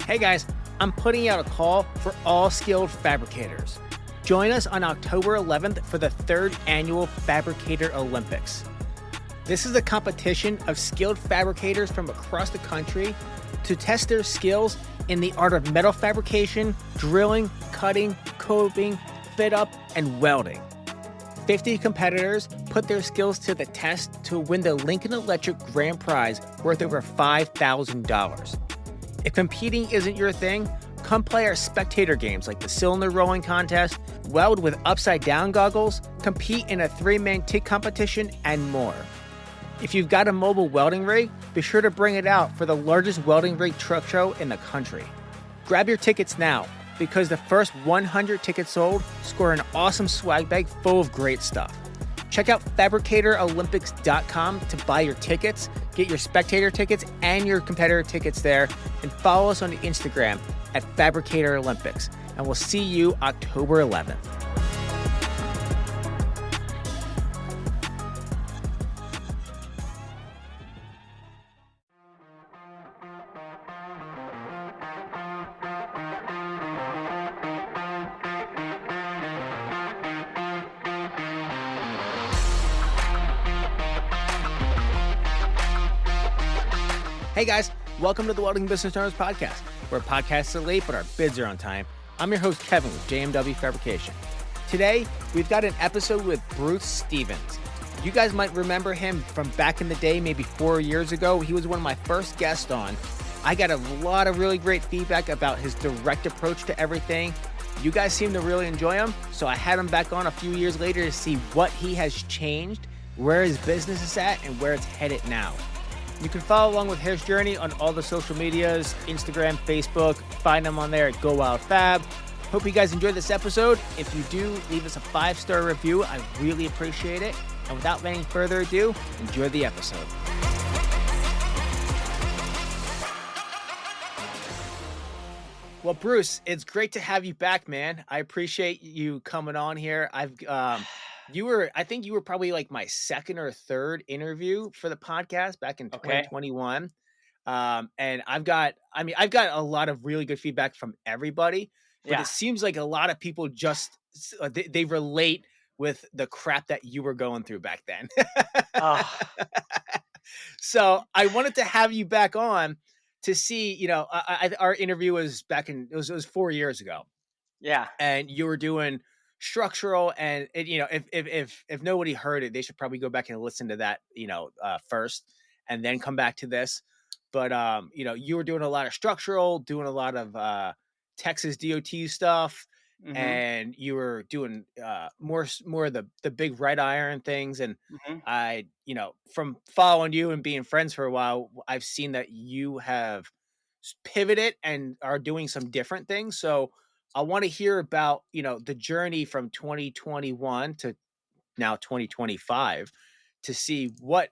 Hey guys, I'm putting out a call for all skilled fabricators. Join us on October 11th for the 3rd Annual Fabricator Olympics. This is a competition of skilled fabricators from across the country to test their skills in the art of metal fabrication, drilling, cutting, coping, fit up, and welding. 50 competitors put their skills to the test to win the Lincoln Electric Grand Prize worth over $5,000. If competing isn't your thing, come play our spectator games like the cylinder rolling contest, weld with upside down goggles, compete in a 3-man TIG competition, and more. If you've got a mobile welding rig, be sure to bring it out for the largest welding rig truck show in the country. Grab your tickets now, because the first 100 tickets sold score an awesome swag bag full of great stuff. Check out FabricatorOlympics.com to buy your tickets, get your spectator tickets and your competitor tickets there, and follow us on Instagram at Fabricator Olympics. And we'll see you October 11th. Hey guys, welcome to the Welding Business Owners Podcast, where podcasts are late, but our bids are on time. I'm your host, Kevin, with JMW Fabrication. Today, we've got an episode with Bruce Stevens. You guys might remember him from back in the day, maybe 4 years ago. He was one of my first guests on. I got a lot of really great feedback about his direct approach to everything. You guys seem to really enjoy him, so I had him back on a few years later to see what he has changed, where his business is at, and where it's headed now. You can follow along with his journey on all the social medias, Instagram, Facebook. Find him on there at Go Wild Fab. Hope you guys enjoyed this episode. If you do, leave us a 5-star review. I really appreciate it. And without any further ado, enjoy the episode. Well, Bruce, it's great to have you back, man. I appreciate you coming on here. I think you were probably like my second or third interview for the podcast back in 2021. And I've got a lot of really good feedback from everybody, but It seems like a lot of people just, they relate with the crap that you were going through back then. So I wanted to have you back on to see, our interview was back in, it was 4 years ago. Yeah. And you were doing structural, and if nobody heard it, they should probably go back and listen to that, first, and then come back to this. But you were doing a lot of structural, doing a lot of Texas DOT stuff, and you were doing more of the big red iron things. And I, from following you and being friends for a while, I've seen that you have pivoted and are doing some different things. So I want to hear about, the journey from 2021 to now 2025 to see what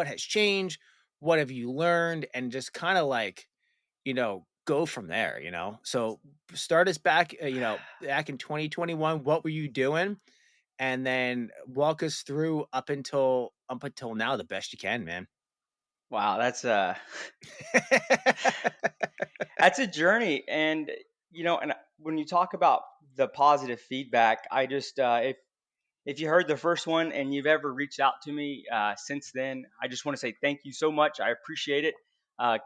has changed, what have you learned, and just kind of like, go from there, So start us back, back in 2021, what were you doing? And then walk us through up until now the best you can, man. Wow, that's a that's a journey. And and when you talk about the positive feedback, I just if you heard the first one and you've ever reached out to me since then, I just want to say thank you so much. I appreciate it.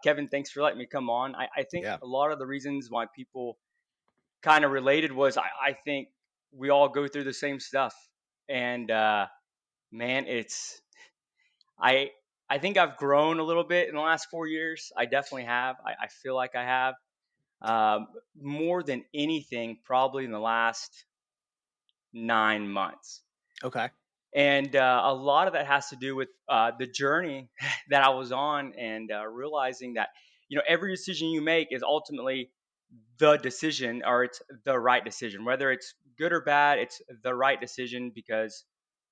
Kevin, thanks for letting me come on. I think Yeah. a lot of the reasons why people kind of related was I think we all go through the same stuff. And man, I I think I've grown a little bit in the last 4 years. I definitely have. I feel like I have. More than anything, probably in the last 9 months. Okay. And a lot of that has to do with the journey that I was on, and realizing that every decision you make is ultimately the decision, or it's the right decision. Whether it's good or bad, it's the right decision, because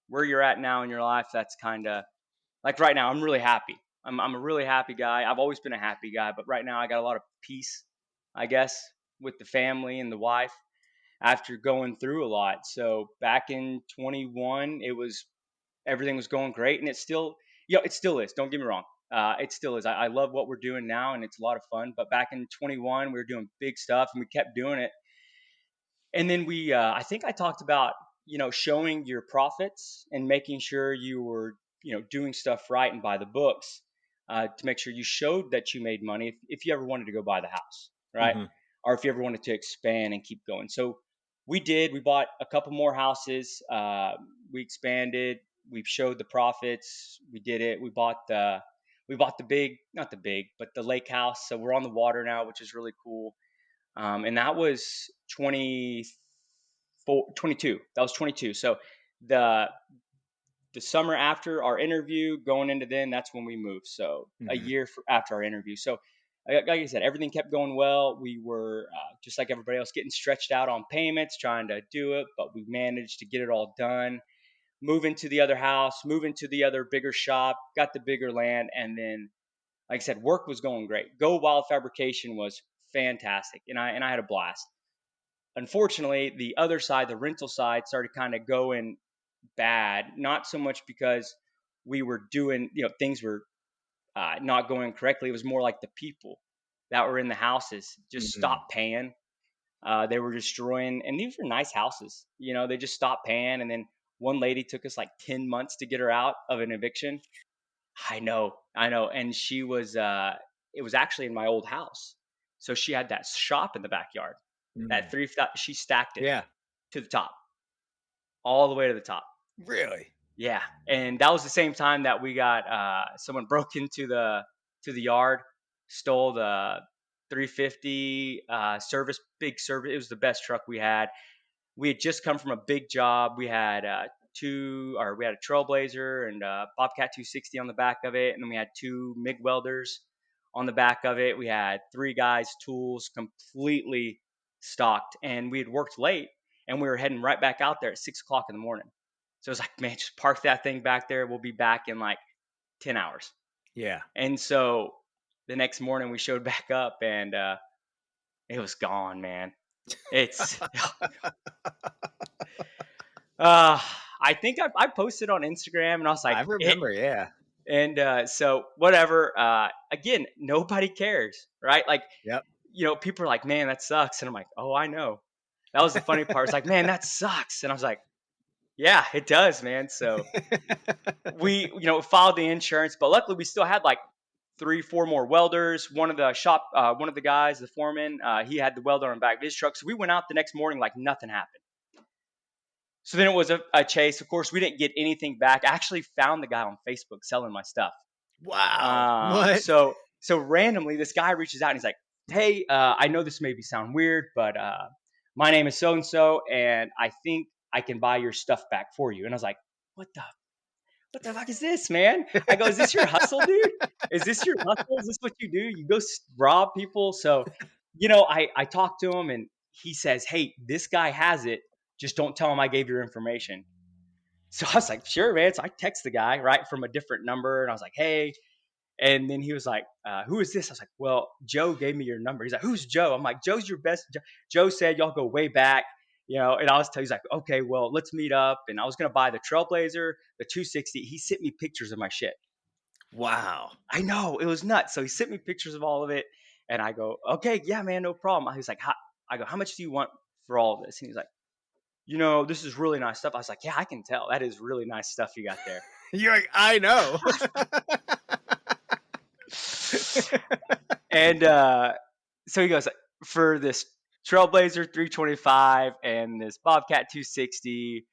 where you're at now in your life, that's kind of like right now. I'm really happy. I'm a really happy guy. I've always been a happy guy, but right now I got a lot of peace, I guess, with the family and the wife after going through a lot. So back in 21, everything was going great, and it still is. Don't get me wrong. It still is. I love what we're doing now, and it's a lot of fun. But back in 21, we were doing big stuff, and we kept doing it. And then I think I talked about, showing your profits and making sure you were, doing stuff right and by the books, to make sure you showed that you made money if you ever wanted to go buy the house, right? Hmm. Or if you ever wanted to expand and keep going. So we did. We bought a couple more houses. We expanded. We showed the profits. We did it. We bought the big, not the big, but the lake house. So we're on the water now, which is really cool. And that was 22. That was 22. So the the summer after our interview, going into then, that's when we moved. So a Hmm. year after our interview. So like I said, everything kept going well. We were just like everybody else, getting stretched out on payments, trying to do it, but we managed to get it all done. Move into the other house, move into the other bigger shop, got the bigger land, and then, like I said, work was going great. Go Wild Fabrication was fantastic, and I had a blast. Unfortunately, the other side, the rental side, started kind of going bad. Not so much because we were doing, things were not going correctly. It was more like the people that were in the houses just Hmm. stopped paying. They were destroying, and these were nice houses. They just stopped paying, and then one lady took us like 10 months to get her out of an eviction. I know, and she was. It was actually in my old house, so she had that shop in the backyard. That Hmm. three, she stacked it Yeah. to the top, all the way to the top. Really? Yeah, and that was the same time that we got someone broke into the yard, stole the 350 big service. It was the best truck we had. We had just come from a big job. We had we had a Trailblazer and Bobcat 260 on the back of it, and then we had two MIG welders on the back of it. We had three guys, tools completely stocked, and we had worked late, and we were heading right back out there at 6 o'clock in the morning. So it was like, man, just park that thing back there. We'll be back in like 10 hours. Yeah. And so the next morning we showed back up, and it was gone, man. It's Uh, I think I posted on Instagram, and I was like, I it. remember. Yeah. And so whatever. Again, nobody cares, right? Like, Yep. people are like, man, that sucks. And I'm like, oh, I know. That was the funny part. It's like, man, that sucks. And I was like, yeah, it does, man. So we, filed the insurance, but luckily we still had like three, four more welders. One of the guys, the foreman, he had the welder on the back of his truck. So we went out the next morning like nothing happened. So then it was a chase. Of course, we didn't get anything back. I actually found the guy on Facebook selling my stuff. Wow. What? So randomly, this guy reaches out and he's like, "Hey, I know this maybe sound weird, but my name is so and so, and I think I can buy your stuff back for you." And I was like, "What the fuck is this, man?" I go, "Is this your hustle, dude? Is this your hustle? Is this what you do? You go rob people?" So, I talked to him, and he says, "Hey, this guy has it. Just don't tell him I gave your information." So I was like, "Sure, man." So I text the guy, right, from a different number, and I was like, "Hey." And then he was like, "Who is this?" I was like, "Well, Joe gave me your number." He's like, "Who's Joe?" I'm like, "Joe's your best." Joe said y'all go way back, And I was telling, he's like, "Okay, well, let's meet up." And I was gonna buy the Trailblazer, the 260. He sent me pictures of my shit. Wow. I know, it was nuts. So he sent me pictures of all of it, and I go, "Okay, yeah, man, no problem." He was like, I go, "How much do you want for all of this?" And he's like, "This is really nice stuff." I was like, "Yeah, I can tell. That is really nice stuff you got there." You're like, I know. And so he goes, "For this Trailblazer 325 and this Bobcat 260,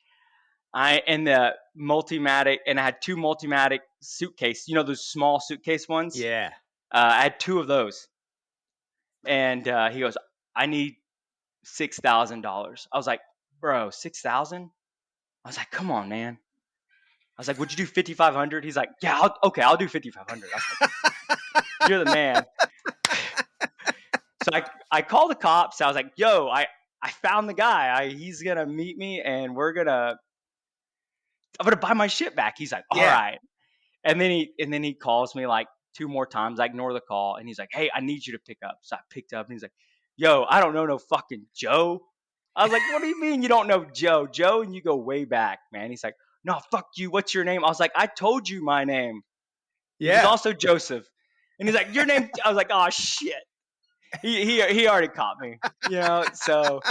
and the Multimatic, and I had two Multimatic suitcase, those small suitcase ones. Yeah. I had two of those." And he goes, "I need $6,000." I was like, "Bro, 6,000?" I was like, "Come on, man." I was like, "Would you do 5,500?" He's like, "Yeah, okay, I'll do 5,500." I was like, "You're the man." So I called the cops. I was like, "Yo, I found the guy. He's gonna meet me, and I'm gonna buy my shit back." He's like, "All Yeah. right." And then he calls me like two more times. I ignore the call, and he's like, "Hey, I need you to pick up." So I picked up, and he's like, "Yo, I don't know no fucking Joe." I was like, "What do you mean you don't know Joe? Joe, and you go way back, man." He's like, "No, fuck you. What's your name?" I was like, "I told you my name." He was Yeah. also Joseph. And he's like, your name, I was like, oh shit. He already caught me, so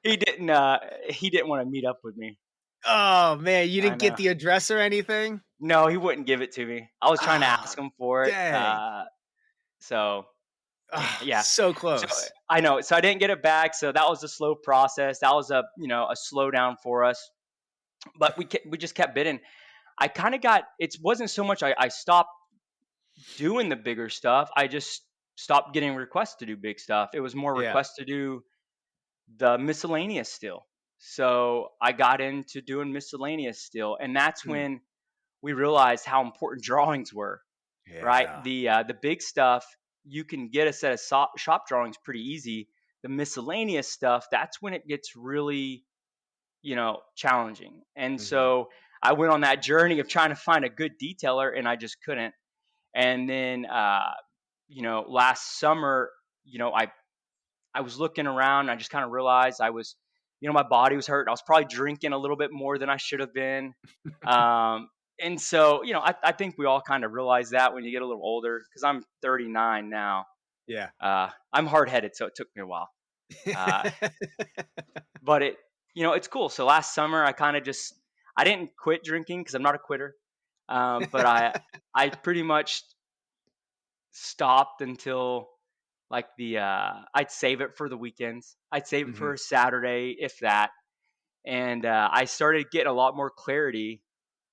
he didn't want to meet up with me. Oh, man, you I didn't get know. the address or anything? No, he wouldn't give it to me. I was trying to Ah, ask him for it. dang. So Ah, yeah. so So close. I know. So I didn't get it back. So that was a slow process. That was a slowdown for us. But we just kept bidding. I kind of got. It wasn't so much I stopped doing the bigger stuff. I just stopped getting requests to do big stuff. It was more Yeah. requests to do the miscellaneous still. So I got into doing miscellaneous still, and that's Hmm. when we realized how important drawings were. Right, Yeah. the big stuff you can get a set of shop drawings pretty easy. The miscellaneous stuff, that's when it gets really challenging. And Mhm. so I went on that journey of trying to find a good detailer, and I just couldn't. And then last summer, I was looking around. I just kind of realized I was, my body was hurt. I was probably drinking a little bit more than I should have been. Um, and so, I think we all kind of realize that when you get a little older, because I'm 39 now. Yeah. I'm hard headed, so it took me a while. Uh, but it's cool. So last summer, I didn't quit drinking because I'm not a quitter. But I pretty much stopped until like I'd save it for the weekends. I'd save it for Mhm. a Saturday, if that. And I started getting a lot more clarity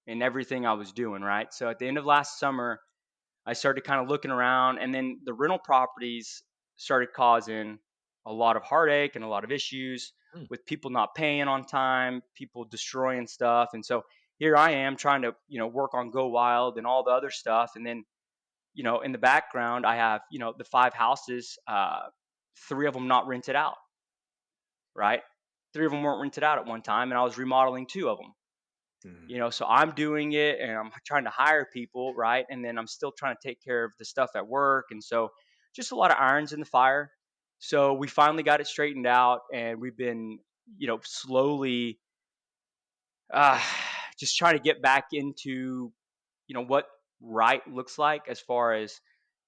in everything I was doing. Right. So at the end of last summer, I started kind of looking around, and then the rental properties started causing a lot of heartache and a lot of issues Mm. with people not paying on time, people destroying stuff. And so here I am trying to, work on Go Wild and all the other stuff. And then in the background, I have, the 5 houses, 3 of them not rented out, right? 3 of them weren't rented out at one time, and I was remodeling 2 of them. Mhm. So I'm doing it, and I'm trying to hire people, right? And then I'm still trying to take care of the stuff at work. And so just a lot of irons in the fire. So we finally got it straightened out, and we've been, slowly uh, just trying to get back into what right looks like as far as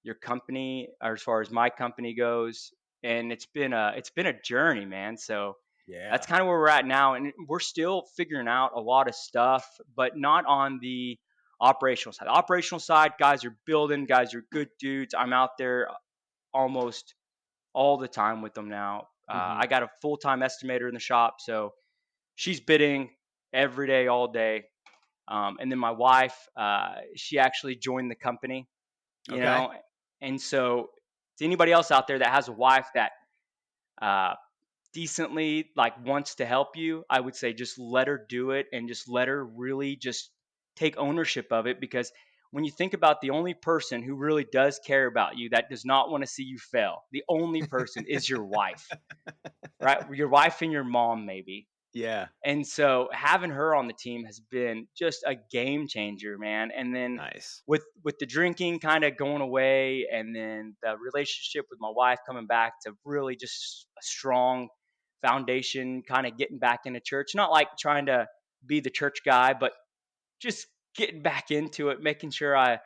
your company or as far as my company goes. And it's been a journey, man. So that's Yeah. kind of where we're at now, and we're still figuring out a lot of stuff, but not on the operational side. The operational side, guys are building, guys are good dudes. I'm out there almost all the time with them now. I Mhm. got a full-time estimator in the shop, so she's bidding every day all day. And then my wife, she actually joined the company, you Okay. know. And so, to anybody else out there that has a wife that uh, decently like wants to help you, I would say just let her do it, and just let her really just take ownership of it. Because when you think about the only person who really does care about you, that does not want to see you fail, the only person is your wife, right? Your wife and your mom, maybe. Yeah. And so having her on the team has been just a game changer, man. And then Nice. with the drinking kind of going away, and then the relationship with my wife coming back to really just a strong foundation, kind of getting back into church. Not like trying to be the church guy, but just getting back into it, making sure I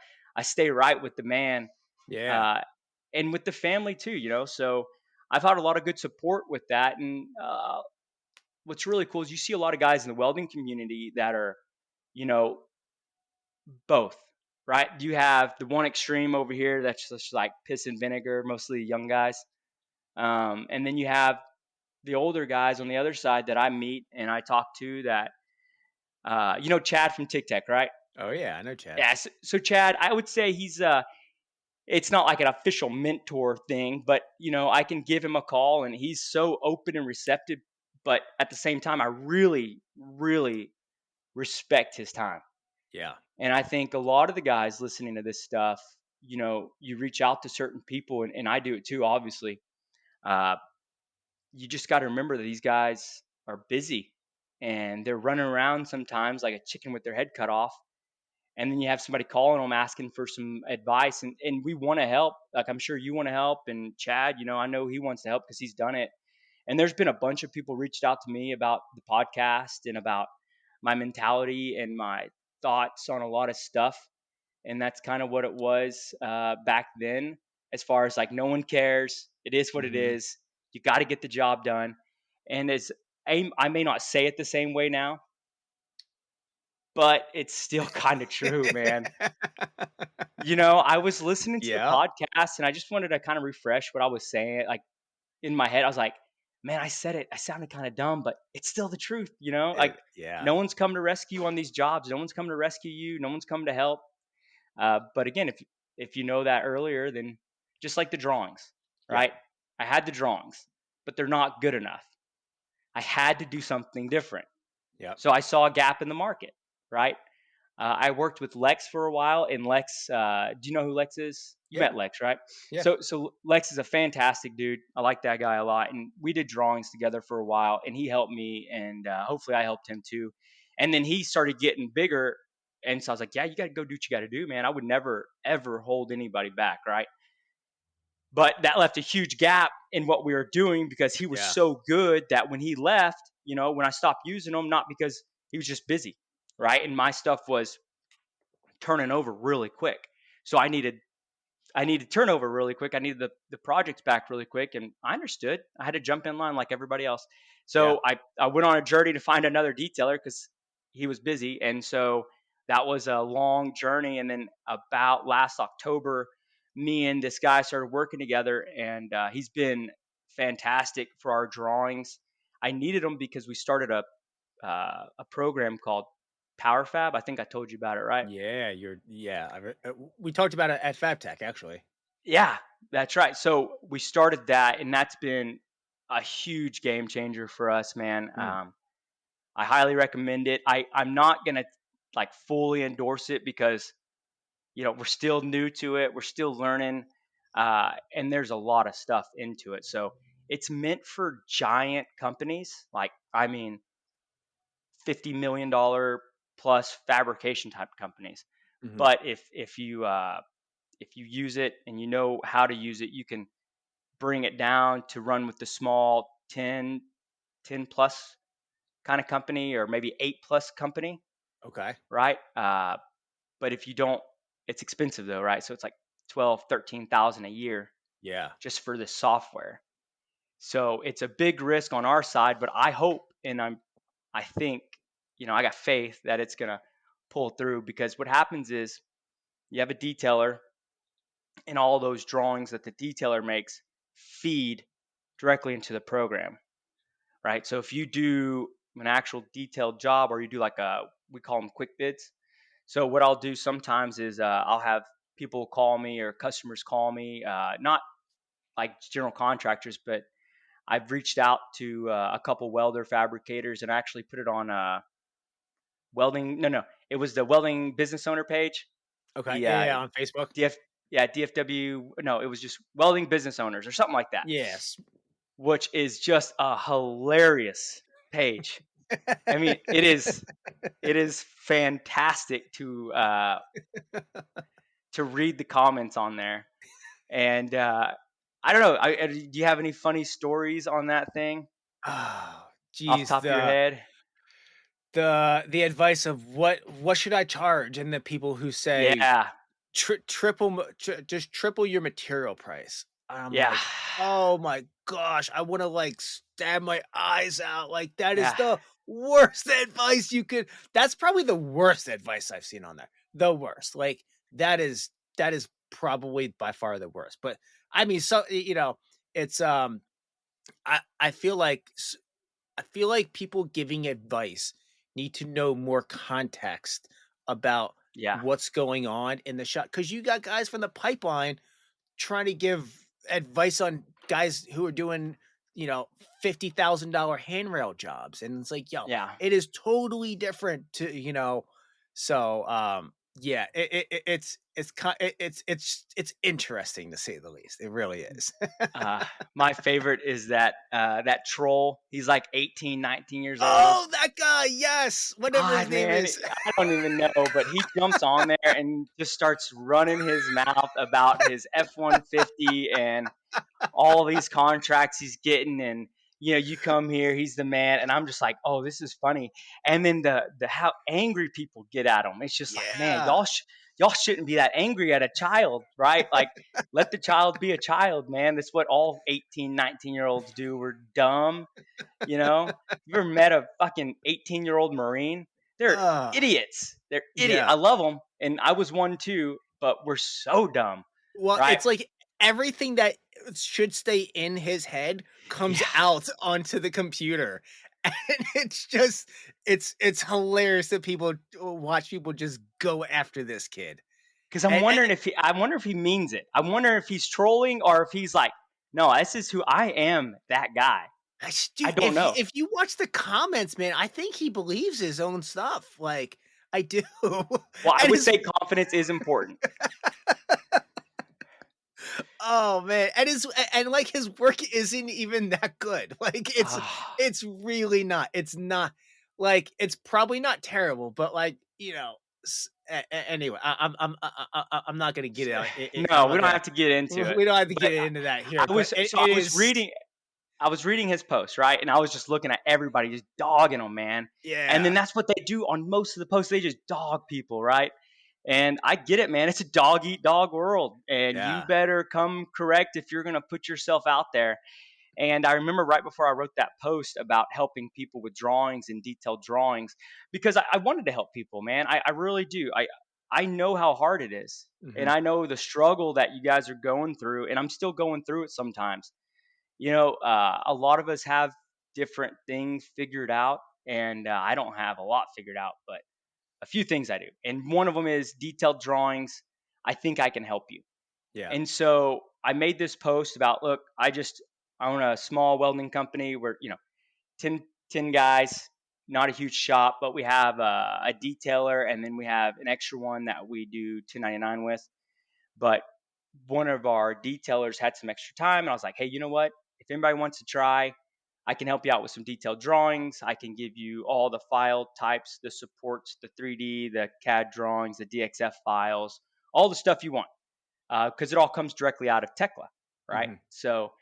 stay right with the man, Yeah. uh, and with the family too. So I've had a lot of good support with that. And what's really cool is you see a lot of guys in the welding community that are, you know, both, right? You have the one extreme over here that's just like piss and vinegar, mostly young guys. And then you have the older guys on the other side that I meet and I talk to that, Chad from Tic Tac, right? Oh, yeah, I know Chad. Yeah. So Chad, I would say it's not like an official mentor thing, but, I can give him a call and he's so open and receptive. But at the same time, I really, really respect his time. Yeah. And I think a lot of the guys listening to this stuff, you reach out to certain people, and I do it too, obviously. Uh, you just got to remember that these guys are busy and they're running around sometimes like a chicken with their head cut off. And then you have somebody calling them asking for some advice, and we want to help. Like, I'm sure you want to help. And Chad, I know he wants to help because he's done it. And there's been a bunch of people reached out to me about the podcast and about my mentality and my thoughts on a lot of stuff. and that's kind of what it was back then. As far as like, no one cares. It is what it Hmm. is. You got to get the job done. And as I may not say it the same way now, but it's still kind of true, man. I was listening to the Yeah. podcast and I just wanted to kind of refresh what I was saying. Like in my head, I was like, man, I said it. I sounded kind of dumb, but it's still the truth, Like Yeah. no one's come to rescue on these jobs. No one's come to rescue you. No one's come to help. But again, if you know that earlier, then just like the drawings, Yeah. right? I had the drawings, but they're not good enough. I had to do something different. Yep. So I saw a gap in the market, right? I worked with Lex for a while, and Lex, do you know who Lex is? You Yeah. met Lex, right? Yeah. So Lex is a fantastic dude. I like that guy a lot, and we did drawings together for a while, and he helped me, and hopefully I helped him too. And then he started getting bigger, and so I was like, yeah, you got to go do what you got to do, man. I would never ever hold anybody back, right? But that left a huge gap in what we were doing because he was Yeah. so good that when he left, when I stopped using him, not because he was just busy, right? And my stuff was turning over really quick. So I needed turnover really quick. I needed the projects back really quick. And I understood. I had to jump in line like everybody else. Yeah. So I went on a journey to find another detailer because he was busy. And so that was a long journey. And then about last October, me and this guy started working together, and he's been fantastic for our drawings. I needed him because we started a program called PowerFab. I think I told you about it, right? Yeah. Yeah. We talked about it at FabTech, actually. Yeah, that's right. So we started that, and that's been a huge game changer for us, man. Mm. I highly recommend it. I'm not gonna like fully endorse it because we're still new to it. We're still learning, and there's a lot of stuff into it. So it's meant for giant companies, like I mean, $50 million plus fabrication type companies. Hmm. But if you use it and you know how to use it, you can bring it down to run with the small 10 plus kind of company, or maybe 8 plus company, Okay. right? But if you don't, it's expensive though, right? So it's like 12, 13,000 a year Yeah. just for this software. So it's a big risk on our side, but I hope, and I think, I got faith that it's going to pull through, because what happens is you have a detailer, and all those drawings that the detailer makes feed directly into the program, right? So if you do an actual detailed job, or you do like we call them quick bids. So what I'll do sometimes is I'll have people call me, or customers call me, not like general contractors, but I've reached out to a couple welder fabricators and actually put it on welding. No, it was the welding business owner page. Okay. The Yeah. Yeah. On Facebook. DF, yeah, DFW. No, it was just welding business owners or something like that, Yes. which is just a hilarious page. I mean, it is fantastic to read the comments on there, and I don't know. Do you have any funny stories on that thing Oh, off the geez. top of your head? The advice of what should I charge, and the people who say Yeah, just triple your material price. I'm yeah, like, oh my gosh, I want to like stab my eyes out. Like that is yeah, the worst advice you could. That's probably the worst advice I've seen on there. The worst. Like that is probably by far the worst. But I mean, so it's I feel like people giving advice need to know more context about yeah, what's going on in the shop, because you got guys from the pipeline trying to give advice on guys who are doing, $50,000 handrail jobs, and it's like, yo, yeah. it is totally different to So, yeah, it's interesting to say the least. It really is. Uh, my favorite is that troll. He's like 18, 19 years old. Oh, that guy, yes, whatever his God, name man, is. I don't even know, but he jumps on there and just starts running his mouth about his F-150 and all these contracts he's getting, and you come here, he's the man, and I'm just like, oh, this is funny. And then the how angry people get at him. It's just like, man, Yeah. y'all shouldn't be that angry at a child, right? Like, let the child be a child, man. That's what all 18, 19-year-olds do. We're dumb, you know? You ever met a fucking 18-year-old Marine? They're Uh, idiots. They're idiot. yeah. I love them, and I was one too, but we're so dumb, Well, right? it's like everything that should stay in his head comes Yeah. out onto the computer. And it's just it's hilarious that people watch people just go after this kid. Because I'm And wondering if I wonder if he means it. I wonder if he's trolling or if he's like, no, this is who I am. That guy. I dude, don't know. if you watch the comments, man, I think he believes his own stuff. Like I do. Well, I And would his say confidence is important. oh man, and like his work isn't even that good. Like Ah, it's really not. It's not like it's probably not terrible, but like anyway, I'm not gonna get it out. no, I'm we not don't gonna. have to get into it. We don't have to But get into that here, I but was so it is. I was reading his post, right? And I was just looking at everybody just dogging them, man. And then Yeah, that's what they do on most of the posts. They just dog people, right? And I get it, man. It's a dog eat dog world. And you yeah. better come correct if you're going to put yourself out there. And I remember right before I wrote that post about helping people with drawings and detailed drawings, because I wanted to help people, man. I really do. I know how hard it is. And Hmm. I know the struggle that you guys are going through. And I'm still going through it sometimes. A lot of us have different things figured out. And I don't have a lot figured out, but a few things I do. And one of them is detailed drawings. I think I can help you. Yeah. And so I made this post about, look, I own a small welding company where, 10 guys, not a huge shop, but we have a detailer and then we have an extra one that we do 1099 with. But one of our detailers had some extra time and I was like, hey, you know what? If anybody wants to try, I can help you out with some detailed drawings. I can give you all the file types, the supports, the 3D, the CAD drawings, the DXF files, all the stuff you want, because it all comes directly out of Tekla, right? Hmm. So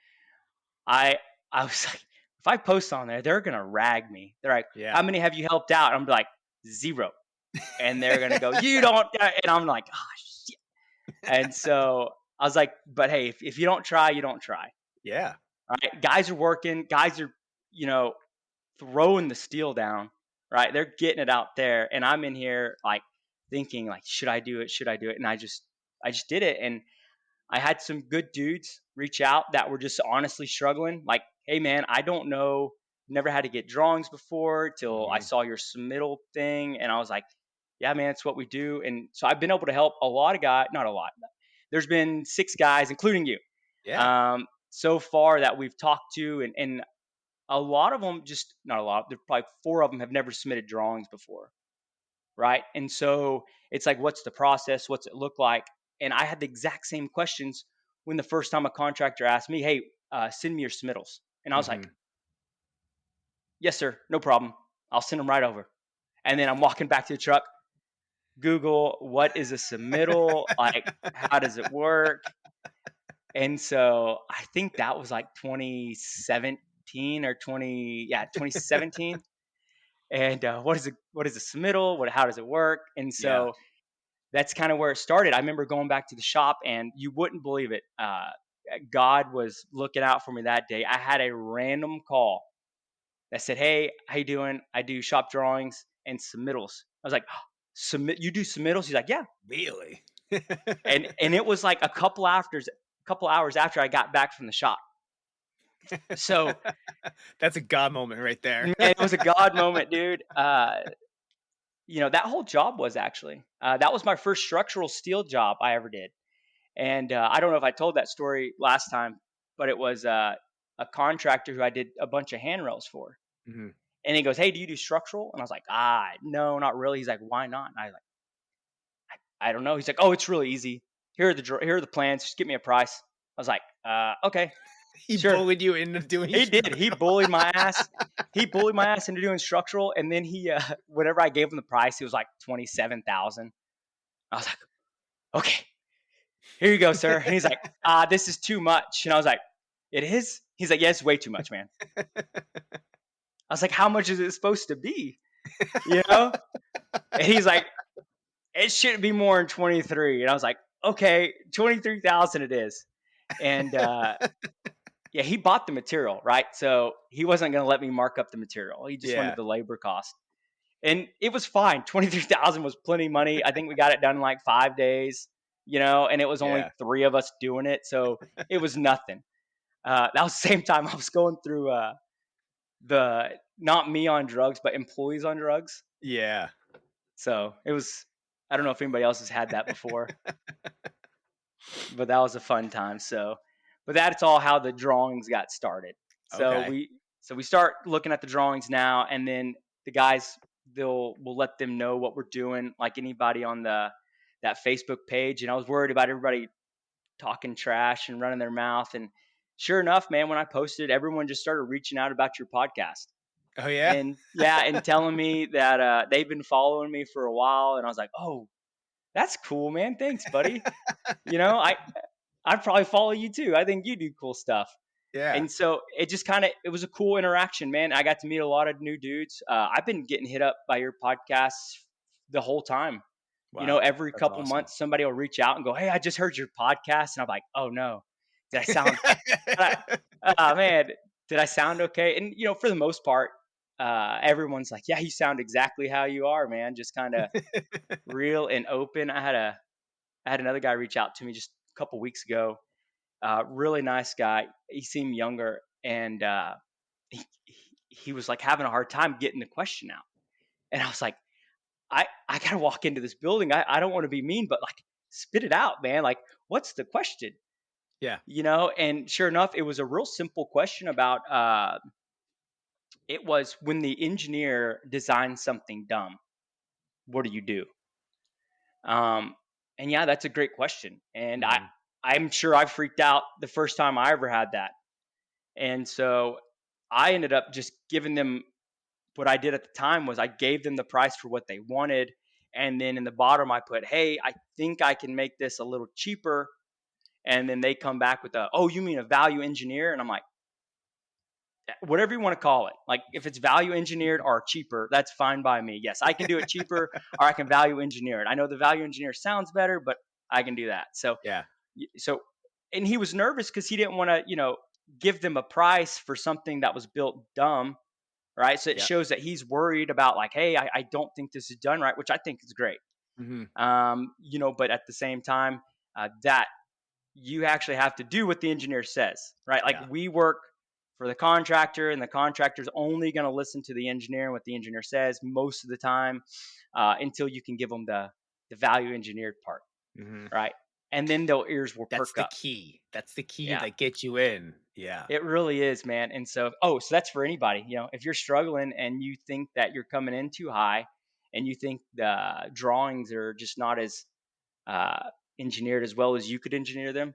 I I was like, if I post on there, they're gonna rag me. They're like, Yeah. how many have you helped out? I'm like, 0. And they're gonna go, you don't, and I'm like, oh shit. And so I was like, but hey, if you don't try, you don't try. Yeah. All right, guys are working, guys are, you know, throwing the steel down, right? They're getting it out there, and I'm in here like thinking like, should I do it? Should I do it? And I just did it, and I had some good dudes reach out that were just honestly struggling. Like, hey man, I don't know, never had to get drawings before till I Hmm. saw your submittal thing, and I was like, yeah man, it's what we do. And so I've been able to help a lot of guys, not a lot. There's been 6 guys, including you, Yeah. so far that we've talked to, and a lot of them, just not a lot, there's probably 4 of them have never submitted drawings before, right? And so it's like, what's the process? What's it look like? And I had the exact same questions when the first time a contractor asked me, hey, send me your submittals. And I was like, Hmm. yes, sir, no problem. I'll send them right over. And then I'm walking back to the truck, Google, what is a submittal? Like, how does it work? And so I think that was like 2017 or 2017. And what is a submittal? How does it work? And Yeah. so that's kind of where it started. I remember going back to the shop, and you wouldn't believe it. God was looking out for me that day. I had a random call that said, "Hey, how you doing? I do shop drawings and submittals." I was like, "Submit? You do submittals?" He's like, "Yeah." Really. And it was like a couple hours after I got back from the shop. So That's a God moment right there. man, it was a God moment, dude. That whole job was actually that was my first structural steel job I ever did. And I don't know if I told that story last time, but it was a contractor who I did a bunch of handrails for. Mhm. And he goes, hey, do you do structural? And I was like, no, not really. He's like, why not? And I was like, I don't know. He's like, oh, it's really easy. Here are the plans. Just give me a price. I was like, okay, He sure. bullied you into doing He did. He structural. bullied my ass. He bullied my ass into doing structural. And then whenever I gave him the price, he was like 27,000. I was like, okay, here you go, sir. And he's like, this is too much. And I was like, it is? He's like, yeah, it's way too much, man. I was like, how much is it supposed to be? You know? And he's like, it shouldn't be more than 23. And I was like, okay, 23,000 it is. And yeah, he bought the material, right? So he wasn't going to let me mark up the material. He just wanted Yeah. the labor cost. And it was fine. 23,000 was plenty of money. I think we got it done in like 5 days, and it was only Yeah. three of us doing it. So it was nothing. That was the same time I was going through the not me on drugs, but employees on drugs. Yeah. So it was, I don't know if anybody else has had that before, but that was a fun time. So, but that's all how the drawings got started. So Okay. we start looking at the drawings now, and then the guys we'll let them know what we're doing, like anybody on that Facebook page. And I was worried about everybody talking trash and running their mouth. And sure enough, man, when I posted, everyone just started reaching out about your podcast. Oh, yeah? And yeah, and telling me that they've been following me for a while. And I was like, oh, that's cool, man. Thanks, buddy. You know, I I'd probably follow you too. I think you do cool stuff. Yeah. And so it just kind of it was a cool interaction, man. I got to meet a lot of new dudes. I've been getting hit up by your podcasts the whole time. Wow. Every That's couple awesome. months somebody will reach out and go, "Hey, I just heard your podcast," and I'm like, "Oh no, did I sound? uh, man, did I sound okay?" And for the most part, everyone's like, "Yeah, you sound exactly how you are, man. Just kind of real and open." I had another guy reach out to me just a couple weeks ago. Really nice guy. He seemed younger, and he was like having a hard time getting the question out. And I was like, I gotta walk into this building. I don't want to be mean, but like spit it out, man. Like, what's the question? Yeah. And sure enough, it was a real simple question about it was when the engineer designs something dumb, what do you do? Um, and yeah, that's a great question. And Mhm. I'm sure I freaked out the first time I ever had that. And so I ended up just giving them what I did at the time was I gave them the price for what they wanted. And then in the bottom, I put, hey, I think I can make this a little cheaper. And then they come back with oh, you mean a value engineer? And I'm like, whatever you want to call it. Like if it's value engineered or cheaper, that's fine by me. Yes, I can do it cheaper or I can value engineer it. I know the value engineer sounds better, but I can do that. Yeah. So, and he was nervous because he didn't want to, give them a price for something that was built dumb, right? So it Yeah. shows that he's worried about like, hey, I don't think this is done right, which I think is great. Mhm. But at the same time, that you actually have to do what the engineer says, right? Like Yeah. we work for the contractor, and the contractor's only going to listen to the engineer and what the engineer says most of the time, until you can give them the value engineered part, Mhm. right? And then their ears will That's perk the up. key. That's the key Yeah, that gets you in. Yeah. it really is, man. And so that's for anybody. If you're struggling and you think that you're coming in too high, and you think the drawings are just not as uh, engineered as well as you could engineer them,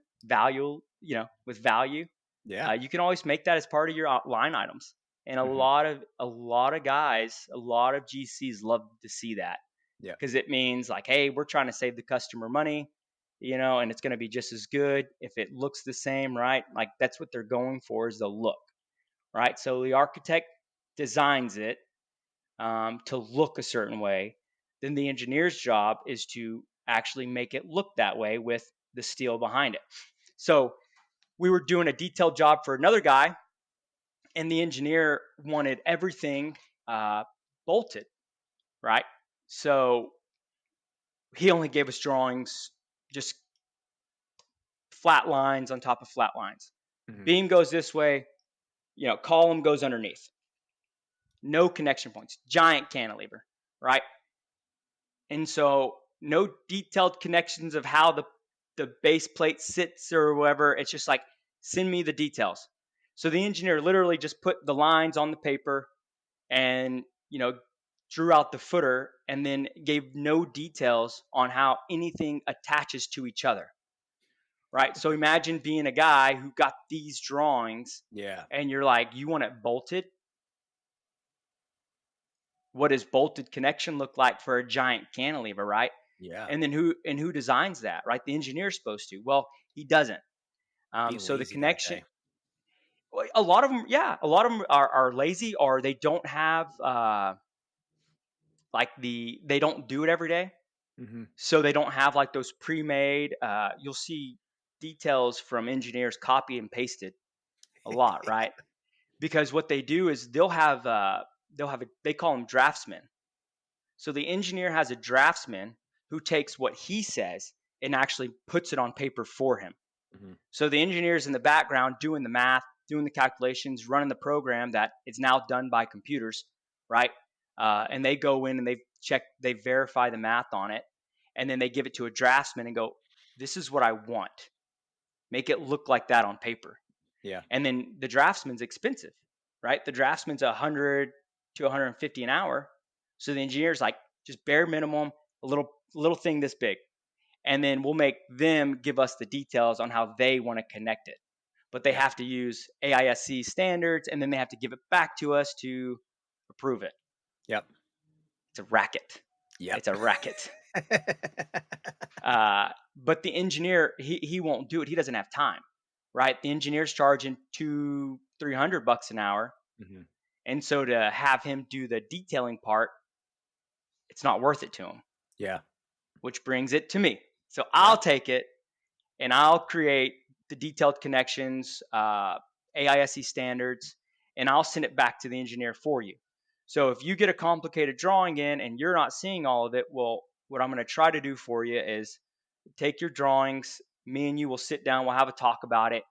with value, Yeah. you can always make that as part of your line items. And a Mhm. lot of a lot of guys, a lot of GCs love to see that Yeah. because it means like, hey, we're trying to save the customer money, and it's going to be just as good if it looks the same, right? Like that's what they're going for is the look, right? So the architect designs it to look a certain way. Then the engineer's job is to actually make it look that way with the steel behind it. So we were doing a detailed job for another guy, and the engineer wanted everything uh, bolted, right? So he only gave us drawings, just flat lines on top of flat lines. Mhm. Beam goes this way, column goes underneath. No connection points, giant cantilever, right? And so no detailed connections of how the base plate sits or whatever. It's just like send me the details. So the engineer literally just put the lines on the paper and drew out the footer and then gave no details on how anything attaches to each other. Right. So imagine being a guy who got these drawings Yeah. and you're like, you want it bolted? What does bolted connection look like for a giant cantilever, right? Yeah. And then who designs that, right? The engineer's supposed to. Well, he doesn't. Being So the lazy that connection, day. well, a lot of them, yeah, a lot of them are lazy or they don't have like they don't do it every day. Hmm. So they don't have like those pre-made. You'll see details from engineers copy and pasted a lot, right? Because what they do is they call them draftsmen. So the engineer has a draftsman who takes what he says and actually puts it on paper for him. Hmm. So the engineer's in the background doing the math, doing the calculations, running the program that is now done by computers, right? And they go in and they verify the math on it, and then they give it to a draftsman and go, "This is what I want. Make it look like that on paper." Yeah. And then the draftsman's expensive, right? The draftsman's 100 to 150 an hour. So the engineer's like, just bare minimum, a little thing this big, and then we'll make them give us the details on how they want to connect it. But they Yep. have to use AISC standards, and then they have to give it back to us to approve it. Yep. It's a racket. Yep. It's a racket. But the engineer, he won't do it. He doesn't have time, right? The engineer's charging 200-300 bucks an hour, Hmm. and so to have him do the detailing part, it's not worth it to him. Yeah. Which brings it to me. So Yeah. I'll take it and I'll create the detailed connections, AISC standards, and I'll send it back to the engineer for you. So if you get a complicated drawing in and you're not seeing all of it, well, what I'm going to try to do for you is take your drawings. Me and you will sit down. We'll have a talk about it.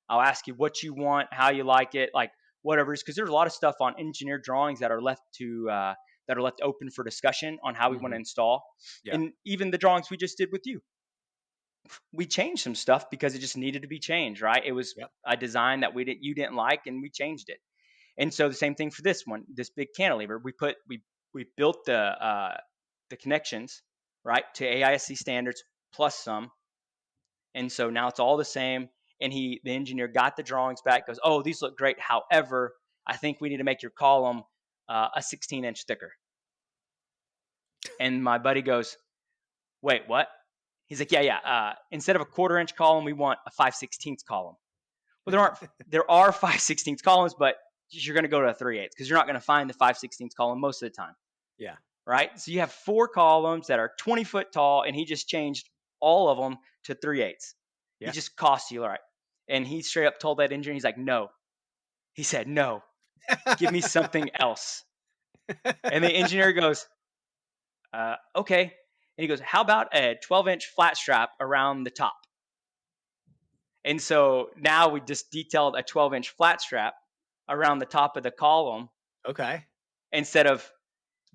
I'll ask you what you want, how you like it, like whatever it is, because there's a lot of stuff on engineered drawings that are left open for discussion on how we want to Hmm. install. Yeah. And even the drawings we just did with you, we changed some stuff because it just needed to be changed, right? It was Yep. a design that you didn't like, and we changed it. And so the same thing for this one, this big cantilever. We built the connections, right, to AISC standards plus some, and so now it's all the same. And the engineer got the drawings back, goes, "Oh, these look great. However, I think we need to make your column a 16-inch thicker." And my buddy goes, "Wait, what?" He's like, "Yeah, yeah. Instead of a 1/4 inch column, we want a 5/16 column." Well, there are 5/16 columns, but you're going to go to a 3/8 because you're not going to find the 5/16 column most of the time, Yeah. right? So you have 4 columns that are 20 foot tall, and he just changed all of them to 3/8. He Yeah. just cost you, right? And he straight up told that engineer, he's like, "No." He said, "No, give me something else." And the engineer goes, "Okay." And he goes, "How about a 12-inch flat strap around the top?" And so now we just detailed a 12-inch flat strap around the top of the column Okay. instead of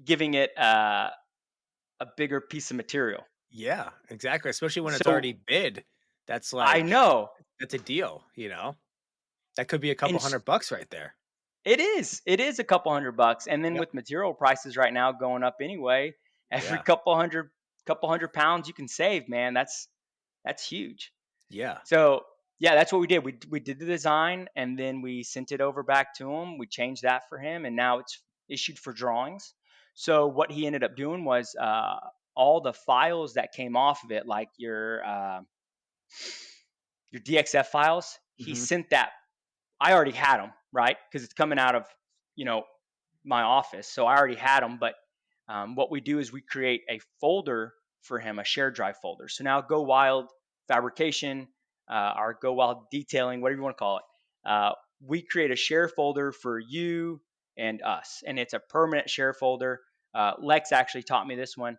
giving it a bigger piece of material. Yeah, exactly, especially when it's So already bid. That's I like know, that's a deal, you know? That could be a and couple $100 right there. it is a couple $100, and then Yep. with material prices right now going up anyway, every Yeah. couple hundred pounds you can save, man, that's huge. Yeah. So yeah, that's what we did. We did the design and then we sent it over back to him. We changed that for him, and now it's issued for drawings. So what he ended up doing was all the files that came off of it, like your DXF files. He Mhm. sent that. I already had them, right? Because it's coming out of you know my office, so I already had them. But what we do is we create a folder for him, a shared drive folder. So now Go Wild Fabrication, or Go Wild Detailing, whatever you want to call it, we create a share folder for you and us, and it's a permanent share folder. Lex actually taught me this one,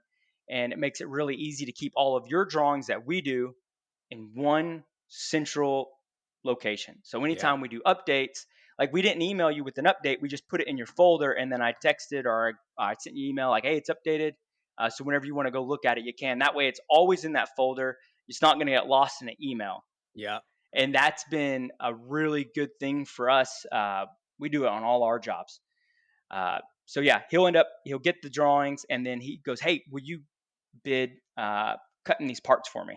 and it makes it really easy to keep all of your drawings that we do in one central location. So Yeah. anytime we do updates, like we didn't email you with an update, we just put it in your folder, and then I texted or I sent you an email like, "Hey, it's updated." So whenever you want to go look at it, you can. That way, it's always in that folder. It's not going to get lost in an email, Yeah. and that's been a really good thing for us. We do it on all our jobs. So yeah, he'll get the drawings, and then he goes, "Hey, will you bid cutting these parts for me?"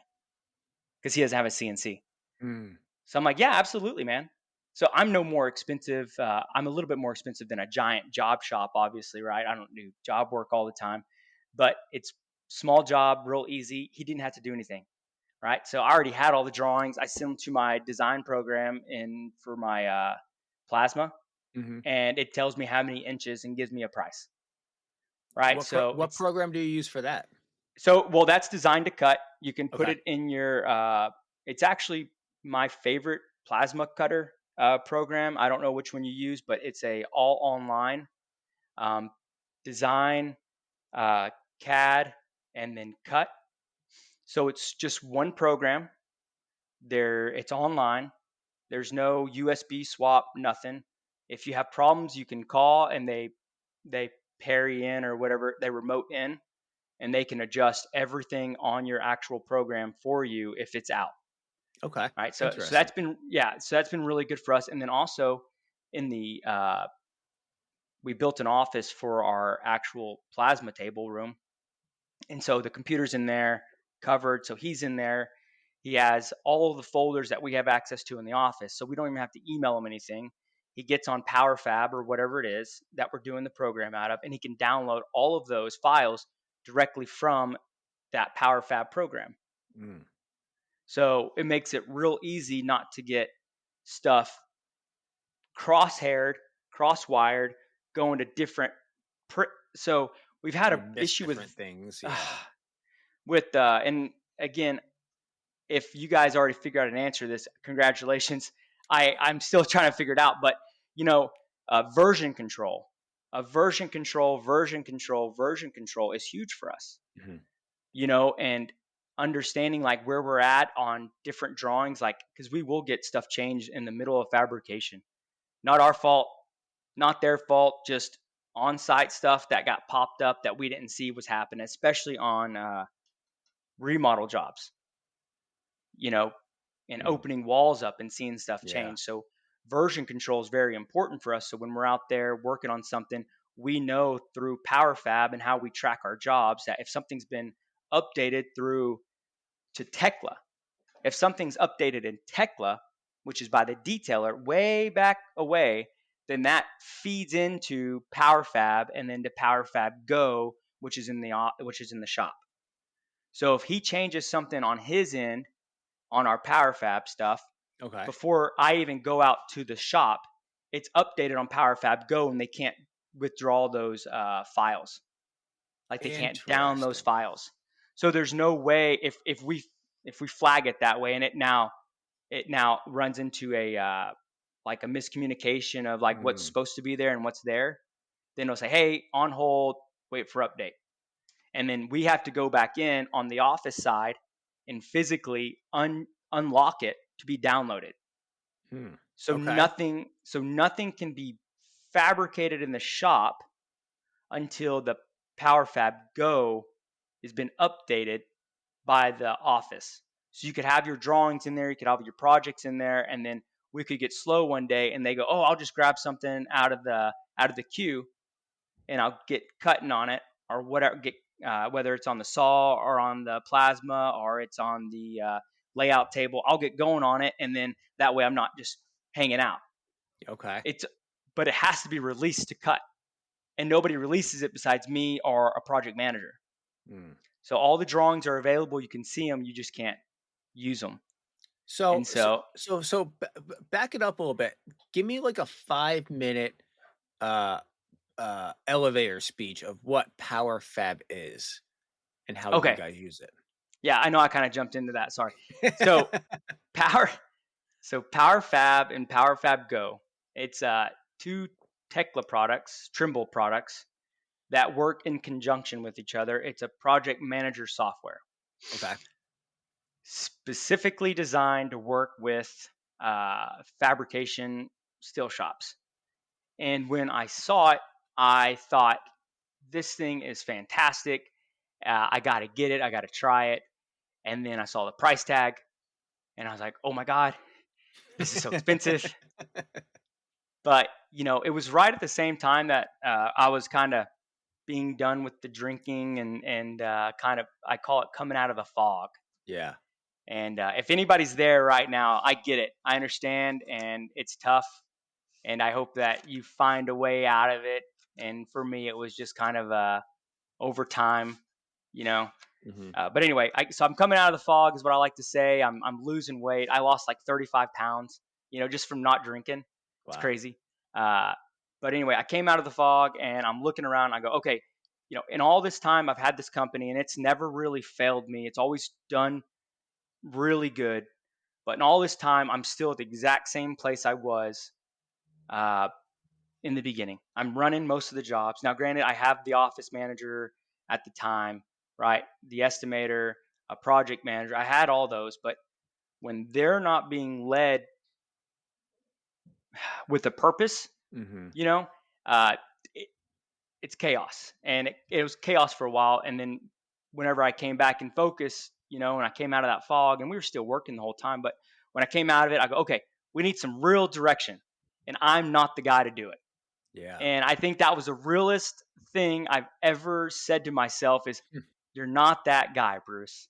Because he doesn't have a CNC. Mm. So I'm like, "Yeah, absolutely, man." So I'm no more expensive. I'm a little bit more expensive than a giant job shop, obviously, right? I don't do job work all the time, but it's small job, real easy. He didn't have to do anything, right? So I already had all the drawings. I sent them to my design program in for my plasma, Mhm. and it tells me how many inches and gives me a price, right? So What it's program do you use for that? So, well, that's designed to cut. You can put Okay. it in your. It's actually my favorite plasma cutter program. I don't know which one you use, but it's a all online um, design, uh, CAD, and then cut. So it's just one program. It's online. There's no USB swap, nothing. If you have problems, you can call and they parry in or whatever, they remote in, and they can adjust everything on your actual program for you if it's out. Okay. Right. So Interesting. that's been, yeah. So that's been really good for us. And then also in the we built an office for our actual plasma table room, and so the computer's in there covered. So he's in there. He has all of the folders that we have access to in the office. So we don't even have to email him anything. He gets on PowerFab or whatever it is that we're doing the program out of, and he can download all of those files directly from that PowerFab program. Mm. So it makes it real easy not to get stuff cross-haired, cross-wired, going to different. So we've had You a miss issue different things. Yeah. with and again, if you guys already figured out an answer to this, congratulations. I'm still trying to figure it out, but you know, version control, version control is huge for us. Mhm. And understanding like where we're at on different drawings, like because we will get stuff changed in the middle of fabrication. Not our fault, not their fault, just on-site stuff that got popped up that we didn't see was happening, especially on remodel jobs. You know, and Mhm. opening walls up and seeing stuff Yeah. change. So version control is very important for us. So when we're out there working on something, we know through PowerFab and how we track our jobs that if something's been updated through to Tekla, if something's updated in Tekla, which is by the detailer way back away, then that feeds into PowerFab and then to PowerFab Go, which is in the shop. So if he changes something on his end on our PowerFab stuff, Okay. before I even go out to the shop, it's updated on PowerFab Go, and they can't withdraw those files. Like they can't down those Interesting. files. So there's no way if we flag it that way, and it now runs into a like a miscommunication of like what's Mm. supposed to be there and what's there. Then it'll say, "Hey, on hold, wait for update," and then we have to go back in on the office side and physically unlock it to be downloaded. Hmm. So Okay. nothing can be fabricated in the shop until the PowerFab Go has been updated by the office. So you could have your drawings in there, you could have your projects in there, and then we could get slow one day and they go, "Oh, I'll just grab something out of the queue and I'll get cutting on it or whatever, get whether it's on the saw or on the plasma or it's on the layout table. I'll get going on it, and then that way I'm not just hanging out. Okay. It's but it has to be released to cut, and nobody releases it besides me or a project manager. Mm. So all the drawings are available. You can see them. You just can't use them. So, And so, so, back it up a little bit. Give me like a 5 minute uh elevator speech of what Power Fab is and how you okay, guys use yeah, I know I kind of jumped into that. Sorry. So it. power, so Power Fab and Power Fab Go. It's two Tekla products, Trimble products that work in conjunction with each other. It's a project manager software Okay. specifically designed to work with fabrication steel shops. And when I saw it, I thought, this thing is fantastic. I got to get it. I got to try it. And then I saw the price tag and I was like, oh my God, this is so expensive. But, it was right at the same time that I was kind of being done with the drinking and kind of, I call it coming out of the fog. Yeah. And if anybody's there right now, I get it. I understand, and it's tough. And I hope that you find a way out of it. And for me, it was just kind of over time, you know. Hmm. But anyway, so I'm coming out of the fog, is what I like to say. I'm losing weight. I lost like 35 pounds, just from not drinking. It's Wow. crazy. Uh, but anyway, I came out of the fog and I'm looking around. And I go, okay, in all this time I've had this company and it's never really failed me. It's always done really good. But in all this time, I'm still at the exact same place I was uh, in the beginning. I'm running most of the jobs. Now, granted, I have the office manager at the time, right? The estimator, a project manager. I had all those, but when they're not being led with a purpose, Mm-hmm. you know, uh, it, it's chaos. And it was chaos for a while. And then whenever I came back in focus, and I came out of that fog, and we were still working the whole time, but when I came out of it, I go, okay, we need some real direction. And I'm not the guy to do it. Yeah. And I think that was the realest thing I've ever said to myself is, you're not that guy, Bruce.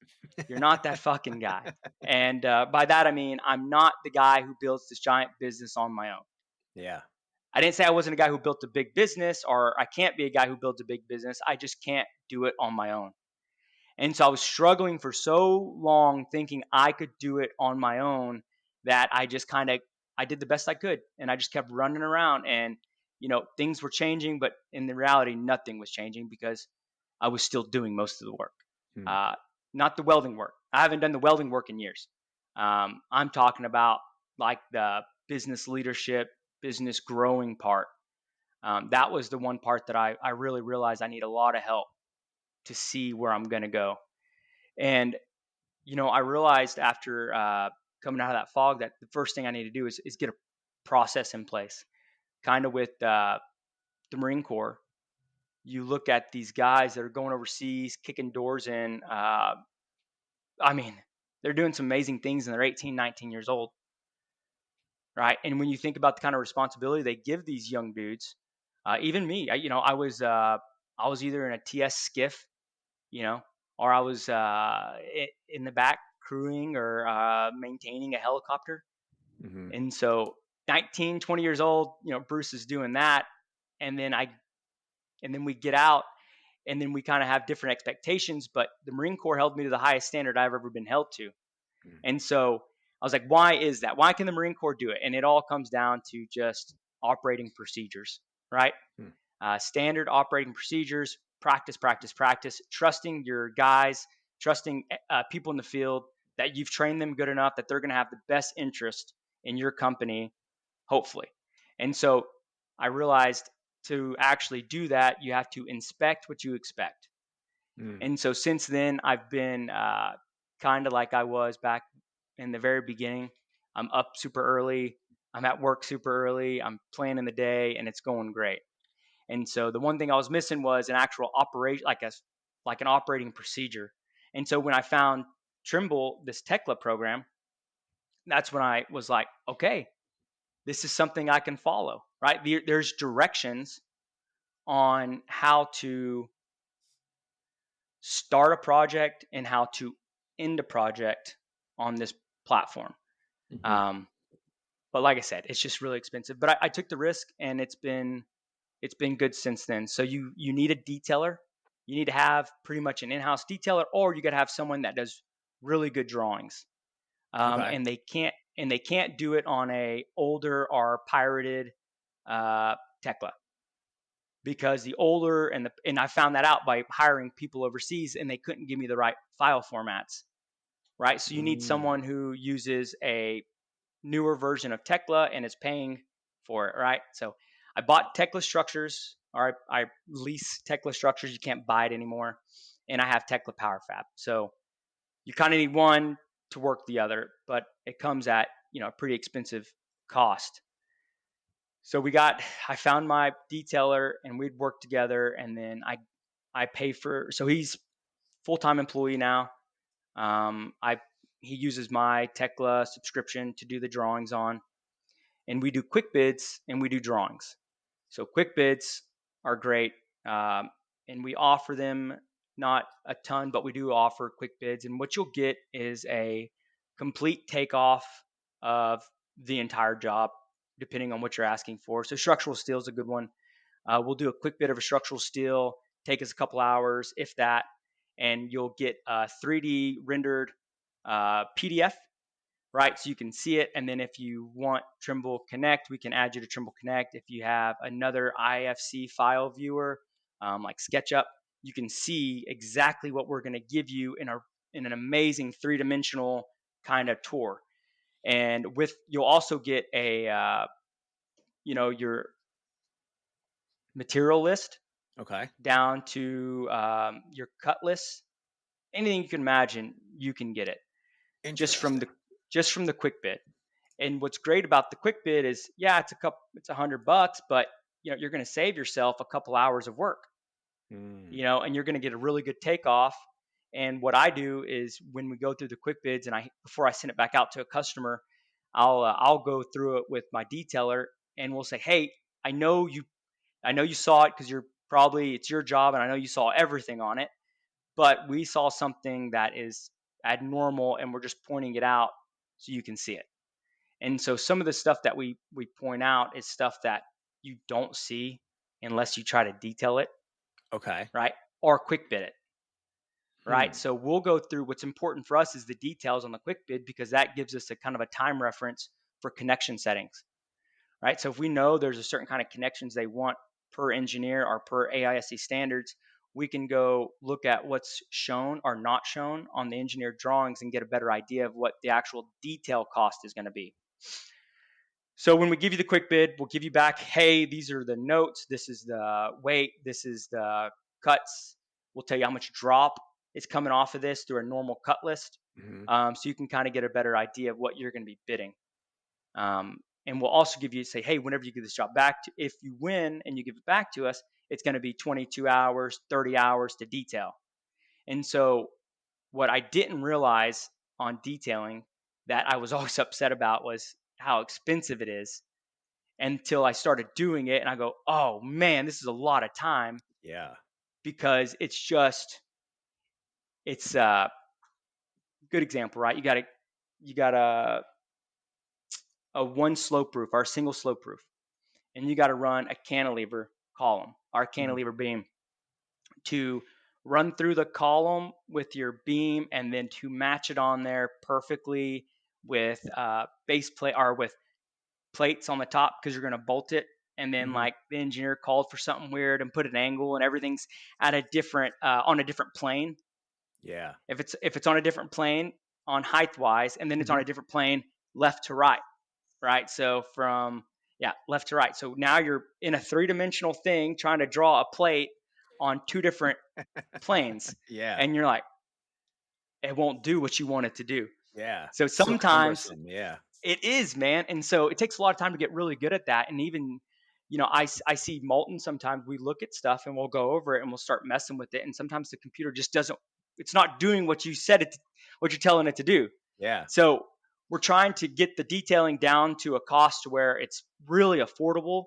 You're not that fucking guy. And by that, I mean, I'm not the guy who builds this giant business on my own. Yeah. I didn't say I wasn't a guy who built a big business, or I can't be a guy who builds a big business. I just can't do it on my own. And so I was struggling for so long thinking I could do it on my own that I just I did the best I could, and I just kept running around, and things were changing, but in the reality nothing was changing because I was still doing most of the work. Hmm. Uh, Not the welding work. I haven't done the welding work in years. I'm talking about like the business leadership, business growing part. That was the one part that I really realized I need a lot of help to see where I'm going to go. And, I realized after coming out of that fog that the first thing I need to do is get a process in place. Kind of with the Marine Corps, you look at these guys that are going overseas, kicking doors in. I mean, they're doing some amazing things and they're 18, 19 years old. Right. And when you think about the kind of responsibility they give these young dudes, even me, I was either in a TS skiff, or I was in the back crewing or maintaining a helicopter. Mm-hmm. And so 19, 20 years old, Bruce is doing that. And then we get out, and then we kind of have different expectations, but the Marine Corps held me to the highest standard I've ever been held to. And so I was like, why is that? Why can the Marine Corps do it? And it all comes down to just operating procedures, right? Hmm. Standard operating procedures, practice, practice, practice, trusting your guys, trusting people in the field that you've trained them good enough that they're going to have the best interest in your company, hopefully. And so I realized to actually do that, you have to inspect what you expect. Mm. And so since then, I've been kind of like I was back in the very beginning. I'm up super early. I'm at work super early. I'm planning the day, and it's going great. And so the one thing I was missing was an actual operation, like an operating procedure. And so when I found Trimble, this Tekla program, that's when I was like, okay, this is something I can follow, right? There's directions on how to start a project and how to end a project on this platform. Mm-hmm. But like I said, it's just really expensive. But I took the risk, and it's been good since then. So you need a detailer. You need to have pretty much an in-house detailer, or you got to have someone that does really good drawings. Okay. And they can't do it on a older or pirated Tekla, because the older and I found that out by hiring people overseas, and they couldn't give me the right file formats. Right, so you need Mm. someone who uses a newer version of Tekla and is paying for it, right? So I bought Tekla structures, or I lease Tekla structures. You can't buy it anymore. And I have Tekla PowerFab. So you kind of need one to work the other, but it comes at, a pretty expensive cost. So I found my detailer, and we'd work together, and then I pay so he's full-time employee now. I He uses my Tekla subscription to do the drawings on, and we do quick bids and we do drawings. So quick bids are great, and we offer them not a ton, but we do offer quick bids. And what you'll get is a complete takeoff of the entire job, depending on what you're asking for. So structural steel is a good one. We'll do a quick bid of a structural steel, take us a couple hours, if that, and you'll get a 3D rendered PDF, right? So you can see it. And then if you want Trimble Connect, we can add you to Trimble Connect. If you have another IFC file viewer, like SketchUp, you can see exactly what we're going to give you in an amazing three-dimensional kind of tour. And with you'll also get a your material list Okay. down to your cut list. Anything you can imagine, you can get it just from Interesting. the just from the quick bid. And what's great about the quick bid is, yeah, it's $100, but you're going to save yourself a couple hours of work, Mm. and you're going to get a really good takeoff. And what I do is when we go through the quick bids, and before I send it back out to a customer, I'll go through it with my detailer, and we'll say, hey, I know you I know you saw it because it's your job, and I know you saw everything on it, but we saw something that is abnormal, and we're just pointing it out so you can see it. And so some of the stuff that we point out is stuff that you don't see unless you try to detail it, Okay. right? Or quick bid it, right? Hmm. So we'll go through what's important for us is the details on the quick bid because that gives us a kind of a time reference for connection settings, right? So if we know there's a certain kind of connections they want per engineer or per AISC standards, we can go look at what's shown or not shown on the engineered drawings and get a better idea of what the actual detail cost is going to be. So when we give you the quick bid, we'll give you back, hey, these are the notes, this is the weight, this is the cuts. We'll tell you how much drop is coming off of this through a normal cut list. Hmm. So you can kind of get a better idea of what you're going to be bidding. And we'll also give you say, hey, whenever you give this job back, if you win and you give it back to us, it's going to be 22 hours, 30 hours to detail. And so what I didn't realize on detailing that I was always upset about was how expensive it is until I started doing it and I go, oh man, this is a lot of time Yeah. because it's a good example, right? You got a one slope roof or a single slope roof, and you got to run a cantilever column or Mhm. cantilever beam to run through the column with your beam and then to match it on there perfectly with base plate or with plates on the top because you're going to bolt it. And then Mhm. like the engineer called for something weird and put an angle and everything's at a different on a different plane. Yeah. If it's on a different plane on height wise, and then it's on Mhm. a different plane left to right, right? So from left to right. So now you're in a three-dimensional thing trying to draw a plate on two different planes, Yeah. and you're like, it won't do what you want it to do. Yeah. So So sometimes cumbersome. Yeah. it is, man. And so it takes a lot of time to get really good at that. And even, I see Molten sometimes we look at stuff and we'll go over it and we'll start messing with it. And sometimes the computer just doesn't, it's not doing what you said it, what you're telling it to do. Yeah. So we're trying to get the detailing down to a cost where it's really affordable,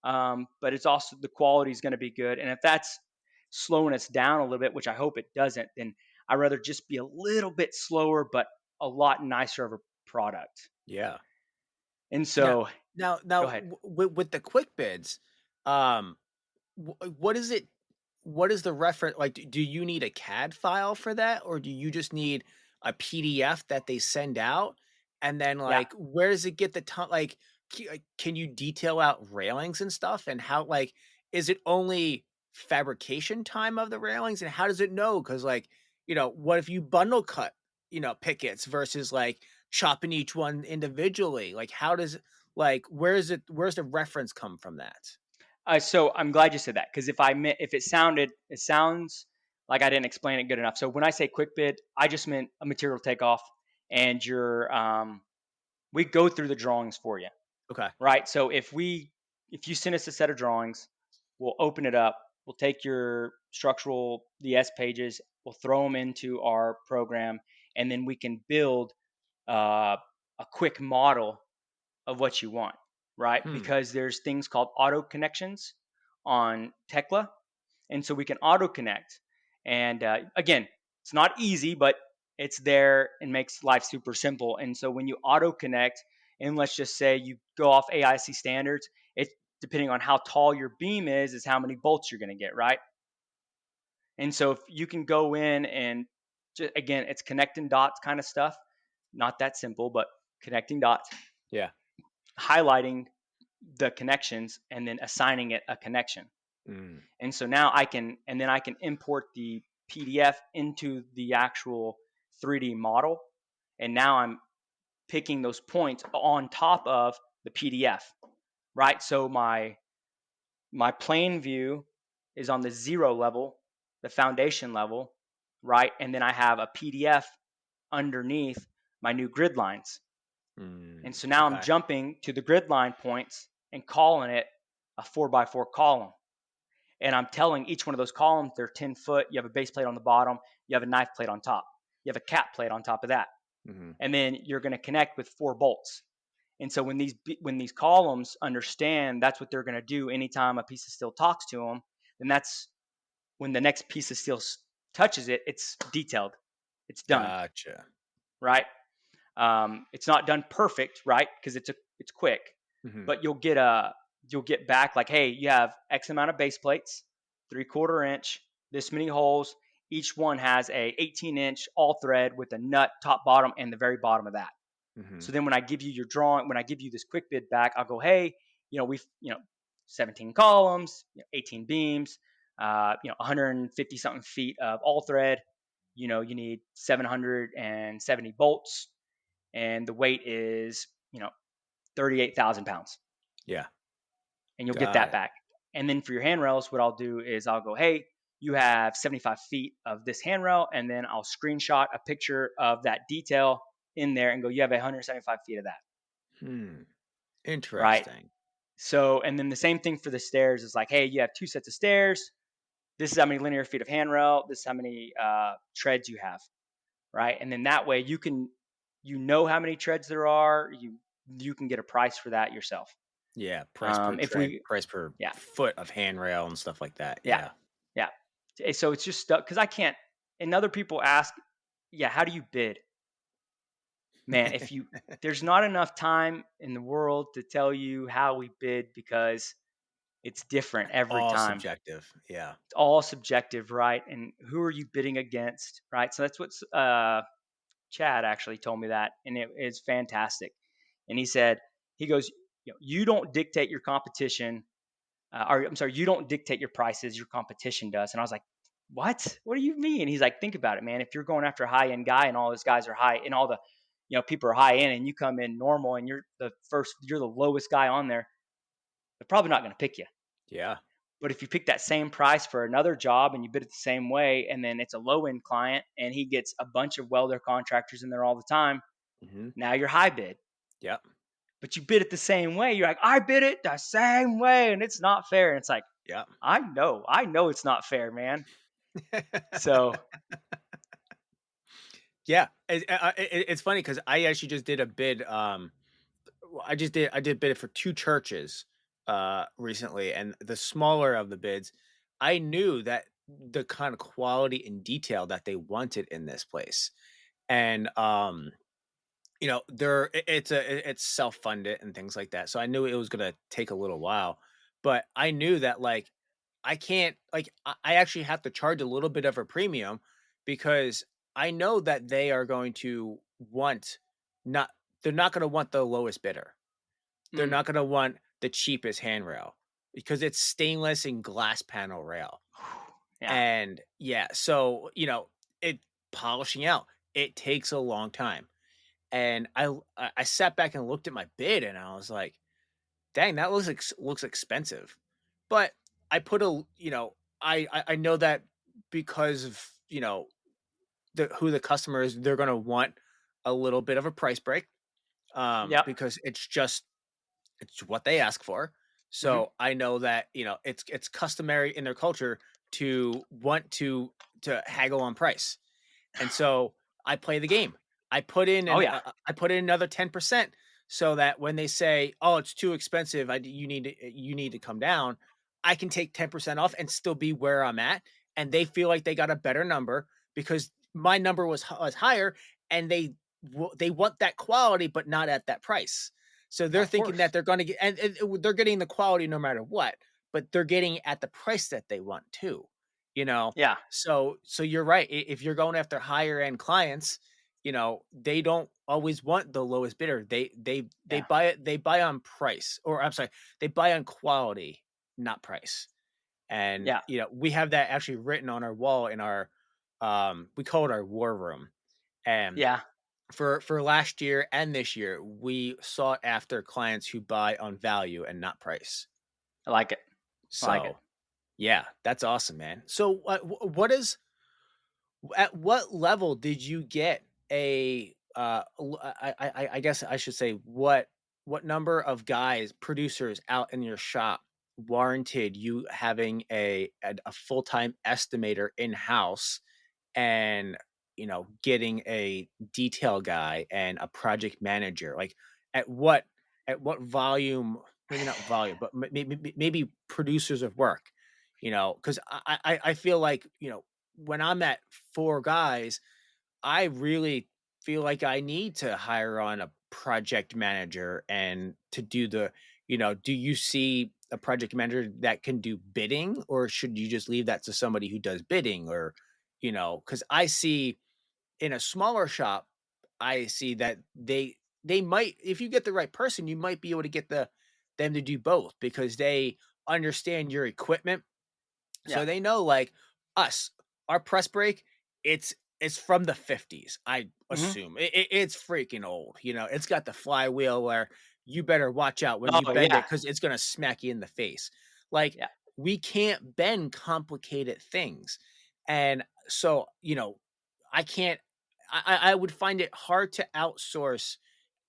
but it's also the quality is going to be good. And if that's slowing us down a little bit, which I hope it doesn't, then I'd rather just be a little bit slower, but a lot nicer of a product. Yeah. And Now, so, now, go ahead. with the quick bids, um, what is it? What is the reference? Like, do you need a CAD file for that, or do you just need a PDF that they send out? And then, Yeah. like, where does it get the ton? Like, can you detail out railings and stuff? And how, like, is it only fabrication time of the railings? And how does it know? Because, like, what if you bundle cut, pickets versus like chopping each one individually? Like, how does like where is it? Where's the reference come from that? So I'm glad you said that because if it sounds like I didn't explain it good enough. So when I say quick bid, I just meant a material takeoff, and we go through the drawings for you, Okay. right? So if you send us a set of drawings, we'll open it up. We'll take your structural DS pages, we'll throw them into our program, and then we can build a quick model of what you want, right? Hmm. Because there's things called auto connections on Tekla, and so we can auto connect. And again, it's not easy, but it's there and makes life super simple. And so when you auto connect, and let's just say you go off AIC standards, it depending on how tall your beam is how many bolts you're going to get, right? And so if you can go in and again, it's connecting dots kind of stuff, not that simple, but connecting dots, Yeah. highlighting the connections and then assigning it a connection. Mm. And so now I can import the PDF into the actual 3D model. And now I'm picking those points on top of the PDF, right? So my plane view is on the 0 level, the foundation level, right? And then I have a PDF underneath my new grid lines. And Mm. so now I'm Okay. jumping to the grid line points and calling it a 4x4 column. And I'm telling each one of those columns they're 10 foot. You have a base plate on the bottom. You have a knife plate on top. You have a cap plate on top of that. Mm-hmm. And then you're going to connect with 4 bolts. And so when these columns understand that's what they're going to do anytime a piece of steel talks to them, then that's when the next piece of steel touches it. It's detailed. It's done, Gotcha. right? It's not done perfect, right? Because it's quick, Mm-hmm. but you'll get back like, hey, you have X amount of base plates, 3/4 inch, this many holes. Each one has a 18-inch all thread with a nut top bottom and the very bottom of that. Mm-hmm. So then when I give you your drawing, when I give you this quick bid back, I'll go, hey, we've 17 columns, 18 beams, 150 something feet of all thread. You need 770 bolts and the weight is 38,000 pounds, Yeah. and you'll get Got that it. back. And then for your handrails, what I'll do is I'll go, hey, you have 75 feet of this handrail, and then I'll screenshot a picture of that detail in there and go, you have 175 feet of that, Hmm. right? Interesting. So, and then the same thing for the stairs is like, hey, you have 2 sets of stairs. This is how many linear feet of handrail. This is how many treads you have, right? And then that way how many treads there are. You can get a price for that yourself. Yeah. Price per If tread, we, price per yeah, foot of handrail and stuff like that. yeah, Yeah. yeah. So it's just stuck because I can't. And other people ask, yeah, how do you bid, man? If you There's not enough time in the world to tell you how we bid because it's different every All time. subjective. Yeah. It's all subjective, right? And who are you bidding against, right? So that's what Chad actually told me that, and it is fantastic. And he goes, you don't dictate your competition, or I'm sorry, you don't dictate your prices. Your competition does. And I was like, what? What do you mean? He's like, think about it, man. If you're going after a high end guy, and all those guys are high, and all the people are high end, and you come in normal, and you're the lowest guy on there, they're probably not going to pick you. Yeah. But if you pick that same price for another job and you bid it the same way, and then it's a low end client and he gets a bunch of welder contractors in there all the time, Mm-hmm. now you're high bid. Yep. But you bid it the same way. You're like, I bid it the same way, and it's not fair. And it's like, Yep. I know it's not fair, man. So Yeah. It's funny because I actually just did a bid. I did bid it for two churches recently, and the smaller of the bids, I knew that the kind of quality and detail that they wanted in this place. And it's self-funded and things like that. So I knew it was gonna take a little while, but I knew that like I can't like I actually have to charge a little bit of a premium because I know that they are going to want not they're not going to want the lowest bidder. They're mm, not gonna want the cheapest handrail because it's stainless and glass panel rail. yeah, And yeah, so it polishing out, it takes a long time. And I sat back and looked at my bid and I was like, dang, that looks expensive. But I put I know that because of, who the customer is, they're gonna want a little bit of a price break. yep, Because it's what they ask for. hmm, So I know that it's customary in their culture to want to haggle on price, and so I play the game. oh yeah, I put in another 10% so that when they say, "Oh, it's too expensive, you need to come down," I can take 10% off and still be where I'm at, and they feel like they got a better number because my number was higher, and they want that quality, but not at that price. So they're of thinking that course, they're going to get, they're getting the quality no matter what, but they're getting at the price that they want too. You know, yeah, so you're right. If you're going after higher end clients, they don't always want the lowest bidder. They yeah, buy it. They buy on price, or I'm sorry, they buy on quality, not price. And, Yeah. we have that actually written on our wall in our, we call it our war room. And Yeah. for last year and this year, we sought after clients who buy on value and not price. I like it. I like it. So, yeah, that's awesome, man. So, what is at what level did you get a I guess I should say what number of guys producers out in your shop warranted you having a full-time estimator in house and getting a detail guy and a project manager, like at what at what volume, maybe not volume, but maybe producers of work, because I feel like, when I'm at 4 guys, I really feel like I need to hire on a project manager and to do do you see a project manager that can do bidding, or should you just leave that to somebody who does bidding? Or, because I see in a smaller shop, I see that they might, if you get the right person, you might be able to get them to do both because they understand your equipment, Yeah. so they know, like us, our press brake, it's from the 50s, I Hmm. assume. It's freaking old. It's got the flywheel where you better watch out when you Oh bend it yeah. because it's gonna smack you in the face. Like, Yeah. we can't bend complicated things. And so, I can't I would find it hard to outsource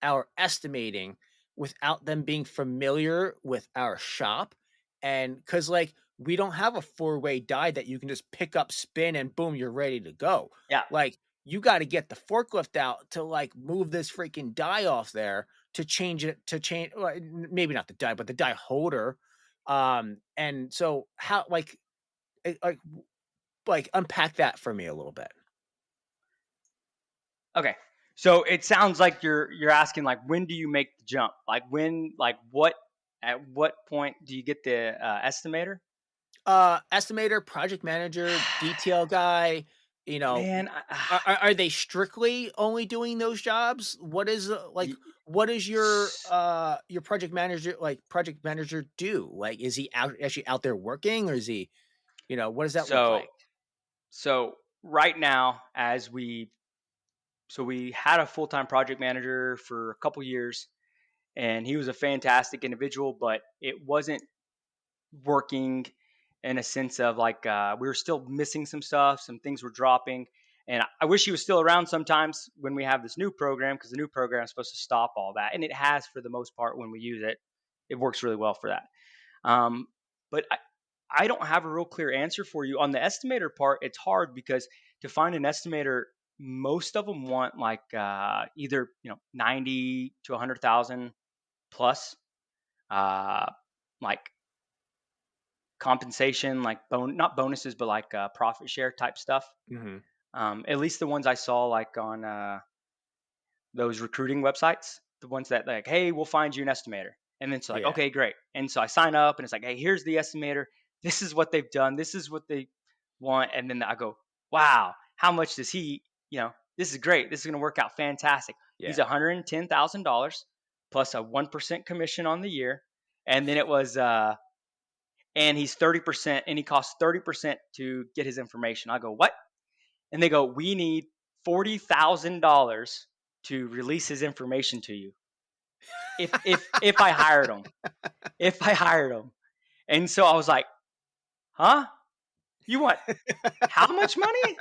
our estimating without them being familiar with our shop. And because, like, we don't have a four-way die that you can just pick up, spin, and boom, you're ready to go. Yeah. Like, you got to get the forklift out to, like, move this freaking die off there to change it, to change, well, maybe not the die, but the die holder. And so how, like, unpack that for me a little bit. Okay. So it sounds like you're asking like when do you make the jump? Like when like what at what point do you get the estimator? Estimator, project manager, detail guy, you know, Man, are they strictly only doing those jobs? What is, y- what is your project manager do? Like, is he actually out there working, or is he, what does that look so like? so right now as we had a full-time project manager for a couple years and he was a fantastic individual, but it wasn't working in a sense of like we were still missing some stuff, some things were dropping. And I wish he was still around sometimes when we have this new program because the new program is supposed to stop all that. And it has for the most part when we use it. It works really well for that. But I don't have a real clear answer for you. On the estimator part, it's hard because to find an estimator, most of them want like either 90 to 100,000 plus uh, like compensation, like not bonuses, but like profit share type stuff. Mhm. At least the ones I saw like on those recruiting websites, the ones that like, hey, we'll find you an estimator. And then it's like, Yeah. okay, great. And so I sign up and it's like, hey, here's the estimator. This is what they've done. This is what they want. And then I go, wow, how much does he, this is great. This is going to work out fantastic. He's Yeah. $110,000 plus a 1% commission on the year. And then it was, and he's 30% and he costs 30% to get his information. I go, what? And they go, we need $40,000 to release his information to you. If I hired him, if I hired him. And so I was like, huh? You want how much money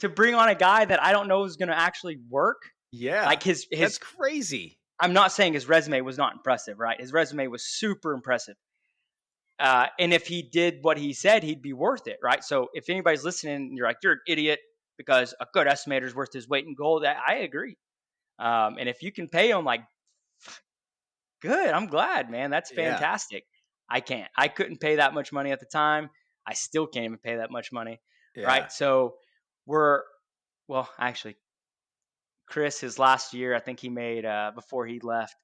to bring on a guy that I don't know is going to actually work? Yeah. Like his That's crazy. I'm not saying his resume was not impressive, right? His resume was super impressive. And if he did what he said, he'd be worth it, right? So if anybody's listening, and you're like, you're an idiot because a good estimator is worth his weight in gold. I agree. And if you can pay him, like, good, I'm glad, man. That's Yeah. fantastic. I can't. I couldn't pay that much money at the time. I still can't even pay that much money, Yeah. right? So we're well, actually, Chris, his last year, I think he made before he left.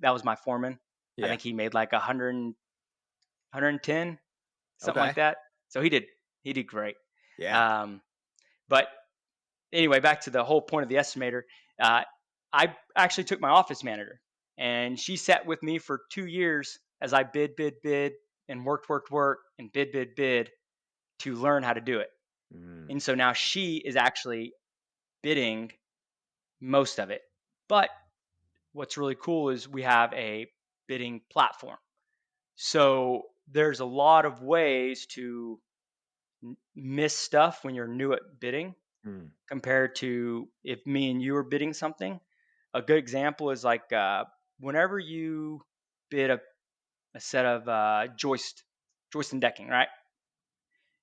That was my foreman. I Yeah. think he made like 110, something like Okay. that. So he did great. Yeah. Um, but anyway, back to the whole point of the estimator. Uh, I actually took my office manager, and she sat with me for 2 years as I bid, bid, bid. and worked and bid to learn how to do it. Mm. And so now she is actually bidding most of it. But what's really cool is we have a bidding platform. So there's a lot of ways to miss stuff when you're new at bidding Mm. compared to if me and you are bidding something. A good example is like whenever you bid a set of joist and decking, right?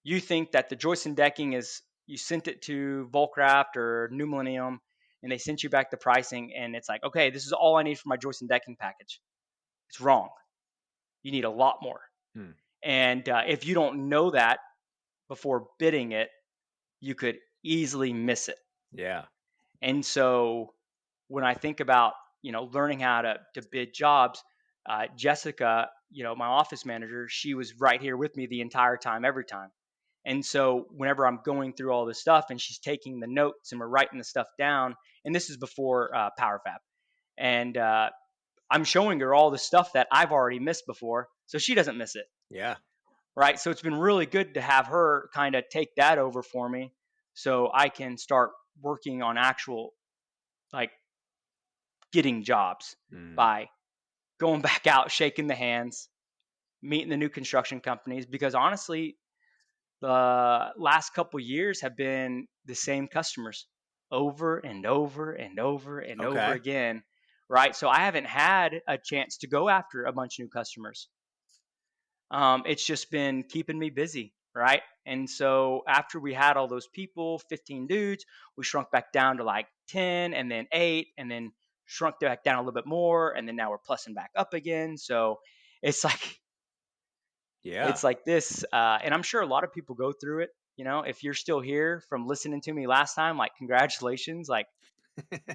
You think that the joist and decking is you sent it to Volcraft or New Millennium, and they sent you back the pricing, and it's like, okay, this is all I need for my joist and decking package. It's wrong. You need a lot more. Mm. And if you don't know that before bidding it, you could easily miss it. Yeah. And so when I think about, learning how to bid jobs, Jessica, my office manager, she was right here with me the entire time, every time. And so whenever I'm going through all this stuff and she's taking the notes and we're writing the stuff down, and this is before PowerFab, and I'm showing her all the stuff that I've already missed before, so she doesn't miss it. Yeah. Right. So it's been really good to have her kind of take that over for me so I can start working on actual, like, getting jobs Mm. by going back out, shaking the hands, meeting the new construction companies. Because honestly, the last couple years have been the same customers over and over and over and over Okay. again. Right. So I haven't had a chance to go after a bunch of new customers. It's just been keeping me busy, right? And so after we had all those people, 15 dudes, we shrunk back down to like 10 and then 8 and then shrunk back down a little bit more. And then now we're plussing back up again. So it's like, Yeah. it's like this. And I'm sure a lot of people go through it. If you're still here from listening to me last time, like, congratulations. Like,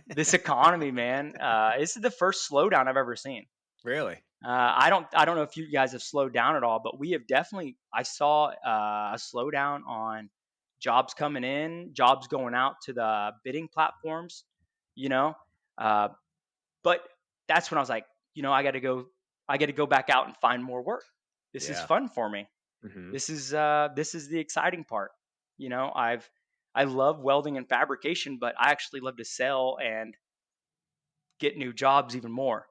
this economy, man, this is the first slowdown I've ever seen. Really? I don't know if you guys have slowed down at all, but we have definitely. I saw a slowdown on jobs coming in, jobs going out to the bidding platforms. You know, uh, but that's when I was like, I got to go. I got to go back out and find more work. This is Yeah. fun for me. Hmm. This is the exciting part. I love welding and fabrication, but I actually love to sell and get new jobs even more.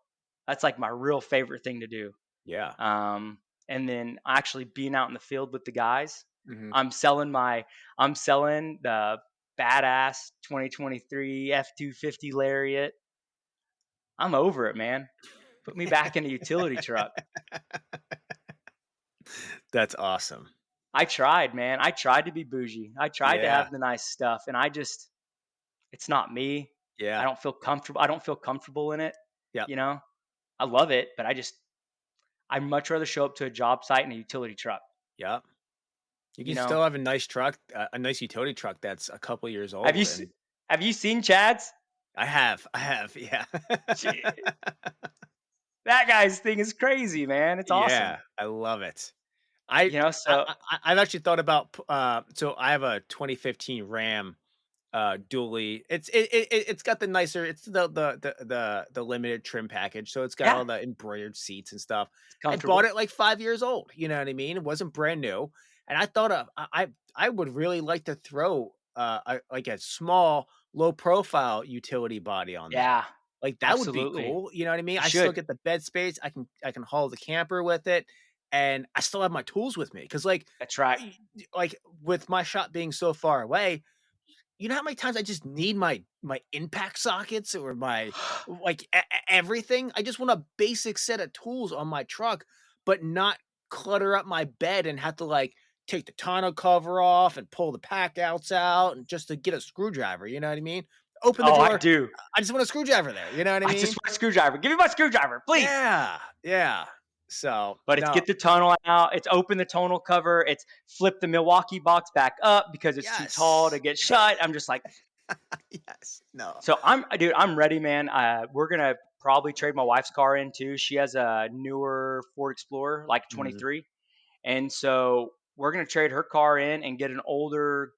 That's like my real favorite thing to do. Yeah. um, and then actually being out in the field with the guys. Hmm. I'm selling the badass 2023 F-250 Lariat. I'm over it, man. Put me back in a utility truck. That's awesome. I tried, man. I tried to be bougie. I tried to Yeah. have the nice stuff, and it's not me. I Yeah. don't feel comfortable. I don't feel comfortable in it. Yep. You know, I love it, but I'd much rather show up to a job site in a utility truck. Yep. You You can know, still have a nice truck, a nice utility truck that's a couple years have you old, se- and have you seen Chad's? I have, yeah. Shit. That guy's thing is crazy, man. It's awesome. Yeah, I love it. I So I've actually thought about so I have a 2015 Ram dually. It's got the nicer, it's the limited trim package, so it's got yeah, all the embroidered seats and stuff. it's I bought comfortable. it like 5 years old, you know what I mean? It wasn't brand new, and I thought I would really like to throw like a small low profile utility body on there. Yeah, Like that would be absolutely. cool, you know what I mean? You I still should. get the bed space. I can haul the camper with it, and I still have my tools with me because That's right. like with my shop being so far away, you know how many times I just need my impact sockets or my like everything? I just want a basic set of tools on my truck, but not clutter up my bed and have to like take the tonneau cover off and pull the pack outs out and just to get a screwdriver, you know what I mean? Open the Oh, I drawer. do. I just want a screwdriver there, you know what I I just mean? want a screwdriver. Give me my screwdriver, please. Yeah, yeah. So, But it's no. get the tonal out. It's open the tonal cover. It's flip the Milwaukee box back up because it's too tall to Yes. get shut. I'm just like, Yes. No. so dude, I'm ready, man. We're gonna probably trade my wife's car in too. She has a newer Ford Explorer, like Mhm. 23. And so we're going to trade her car in and get an older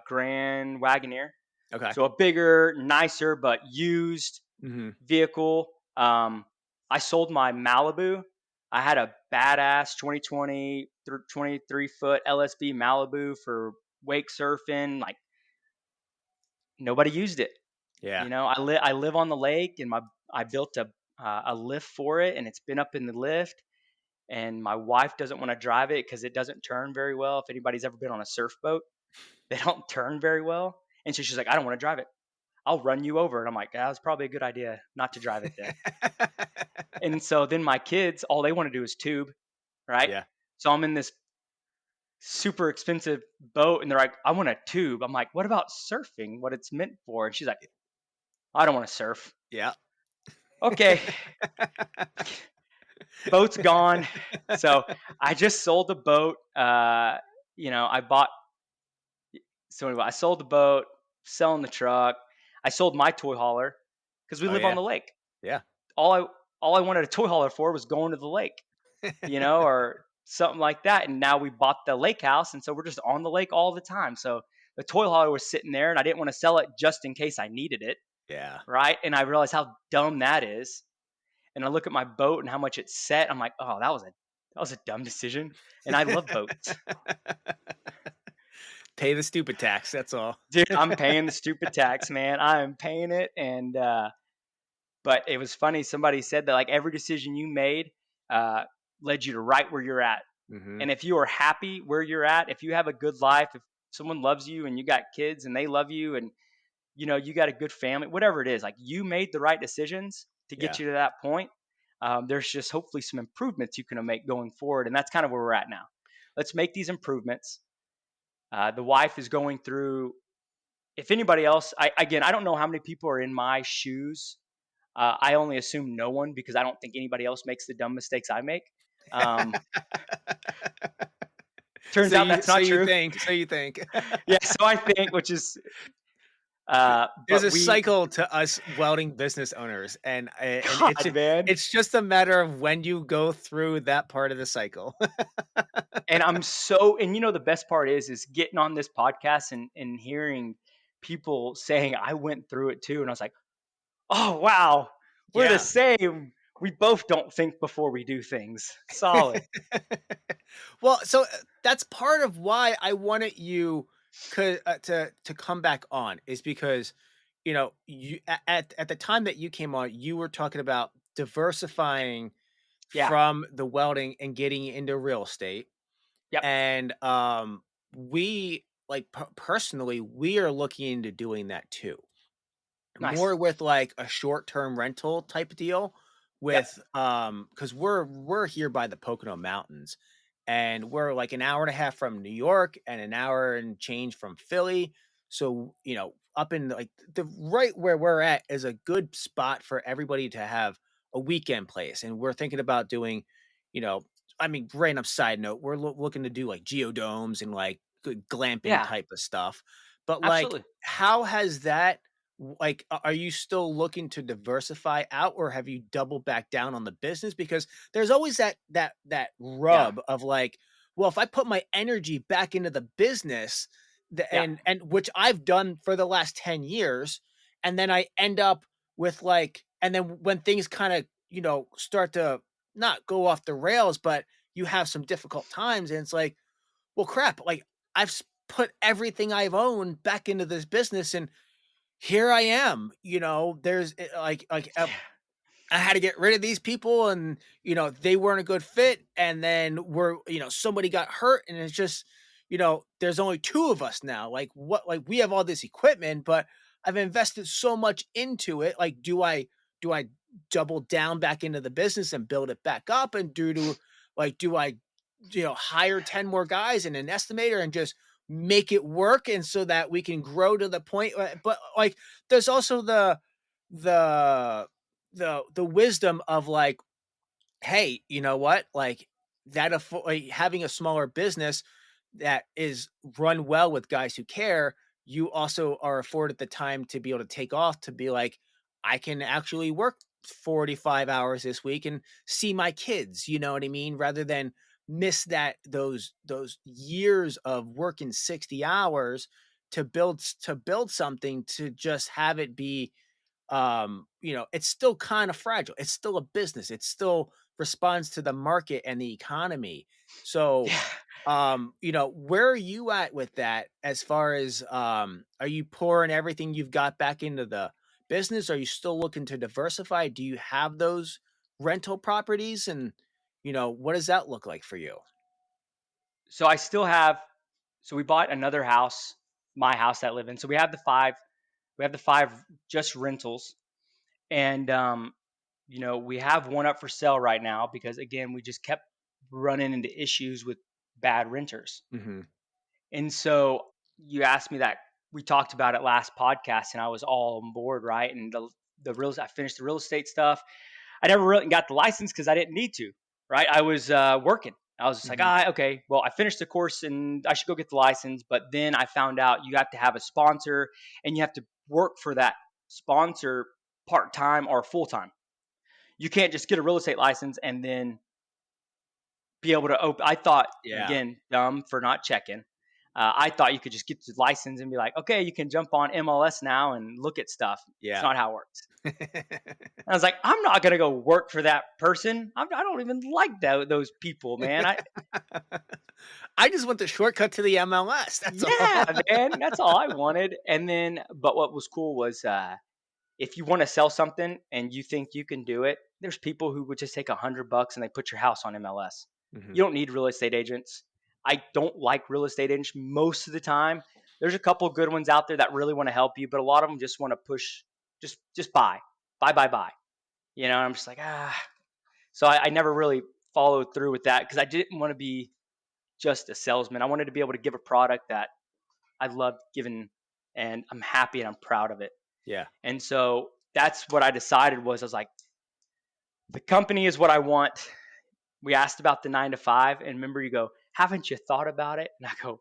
Grand Wagoneer. Okay. So a bigger, nicer, but used Mhm. vehicle. I sold my Malibu I had a badass 2020 23-foot LSB Malibu for wake surfing. Like nobody used it. Yeah. I live on the lake, and my I built a lift for it, and it's been up in the lift. And my wife doesn't want to drive it because it doesn't turn very well. If anybody's ever been on a surf boat, they don't turn very well. And so she's like, I don't want to drive it. I'll run you over. And I'm like, that was probably a good idea not to drive it then. And so then my kids, all they want to do is tube, right? Yeah. So I'm in this super expensive boat, and they're like, I want a tube. I'm like, what about surfing? What it's meant for? And she's like, I don't want to surf. Yeah. Okay, boat's gone. So I just sold the boat. I bought. So anyway, I sold the boat, selling the truck. I sold my toy hauler because we Oh live on yeah. the lake. Yeah. All I all I wanted a toy hauler for was going to the lake, or something like that. And now we bought the lake house, and so we're just on the lake all the time. So the toy hauler was sitting there, and I didn't want to sell it just in case I needed it, Yeah. right? And I realized how dumb that is. And I look at my boat and how much it's set. I'm like, oh, that was a dumb decision. And I love boats. Pay the stupid tax. That's all. Dude, I'm paying the stupid tax, man. I am paying it. And but it was funny. Somebody said that like every decision you made uh, led you to right where you're at. Hmm. And if you are happy where you're at, if you have a good life, if someone loves you and you got kids and they love you, and you got a good family, whatever it is, like you made the right decisions to Yeah. get you to that point. There's just hopefully some improvements you can make going forward. And that's kind of where we're at now. Let's make these improvements. The wife is going through, if anybody else, I don't know how many people are in my shoes. I only assume no one because I don't think anybody else makes the dumb mistakes I make. Um, turns out that's So not you true. think. So you think. Yeah, so I think, which is, There's but a we, cycle to us welding business owners, and God, man. it's just a matter of when you go through that part of the cycle. And the best part is getting on this podcast and hearing people saying I went through it too. And I was like, oh, wow, we're the Yeah. same. We both don't think before we do things. Solid. Well, so that's part of why I wanted you to come back on is because you at the time that you came on, you were talking about diversifying Yeah. from the welding and getting into real estate. Yep. And we like personally, we are looking into doing that too. Nice. More with like a short-term rental type deal Yep. with because we're here by the Pocono Mountains, and we're like an hour and a half from New York and an hour and change from Philly. So, up in like the right where we're at is a good spot for everybody to have a weekend place. And we're thinking about doing, you know, I mean, random side note, we're looking to do like geodomes and like good glamping Yeah. type of stuff. But like, Absolutely. how has that like, are you still looking to diversify out, or have you doubled back down on the business? Because there's always that Yeah. rub of like, well, if I put my energy back into the business, Yeah. and which I've done for the last 10 years, and then I end up with like, and then when things kind of, start to not go off the rails, but you have some difficult times, and it's like, well, crap, like I've put everything I've owned back into this business, and here I am, there's I had to get rid of these people, and they weren't a good fit, and then somebody got hurt, and it's just, there's only two of us now. Like what, like we have all this equipment, but I've invested so much into it. Like, do I double down back into the business and build it back up, and do I hire 10 more guys and an estimator and just make it work, and so that we can grow to the point, but like there's also the the wisdom of like, hey, you know what, like like, having a smaller business that is run well with guys who care, you also are afforded the time to be able to take off, to be like, I can actually work 45 hours this week and see my kids, you know what I mean, rather than miss those years of working 60 hours to build something, to just have it be, it's still kind of fragile. It's still a business. It's still responds to the market and the economy. So, Yeah. where are you at with that as far as, are you pouring everything you've got back into the business? Are you still looking to diversify? Do you have those rental properties? And, what does that look like for you? So I still have. So we bought another house, my house that I live in. So we have the five. We have the five just rentals, and we have one up for sale right now because again, we just kept running into issues with bad renters. Mhm. And so you asked me that, we talked about it last podcast, and I was all on board, right? And I finished the real estate stuff. I never really got the license because I didn't need to, right? I was working. I was just like, Mhm. okay, well, I finished the course and I should go get the license. But then I found out you have to have a sponsor and you have to work for that sponsor part time or full time. You can't just get a real estate license and then be able to open. I thought, Yeah. again, dumb for not checking. I thought you could just get the license and be like, okay, you can jump on MLS now and look at stuff. It's Yeah. not how it works. And I was like, I'm not gonna go work for that person. I don't even like those people, man. I just want the shortcut to the MLS, that's all. Yeah, man, that's all I wanted. And then, but what was cool was, if you want to sell something and you think you can do it, there's people who would just take $100 and they put your house on MLS. Mhm. You don't need real estate agents. I don't like real estate agents most of the time. There's a couple good ones out there that really want to help you, but a lot of them just want to push, just buy, buy, buy, buy. And I'm just like, ah. So I never really followed through with that because I didn't want to be just a salesman. I wanted to be able to give a product that I loved giving, and I'm happy and I'm proud of it. Yeah. And so that's what I decided was, I was like, the company is what I want. We asked about the 9 to 5, and remember, you go, haven't you thought about it? And I go,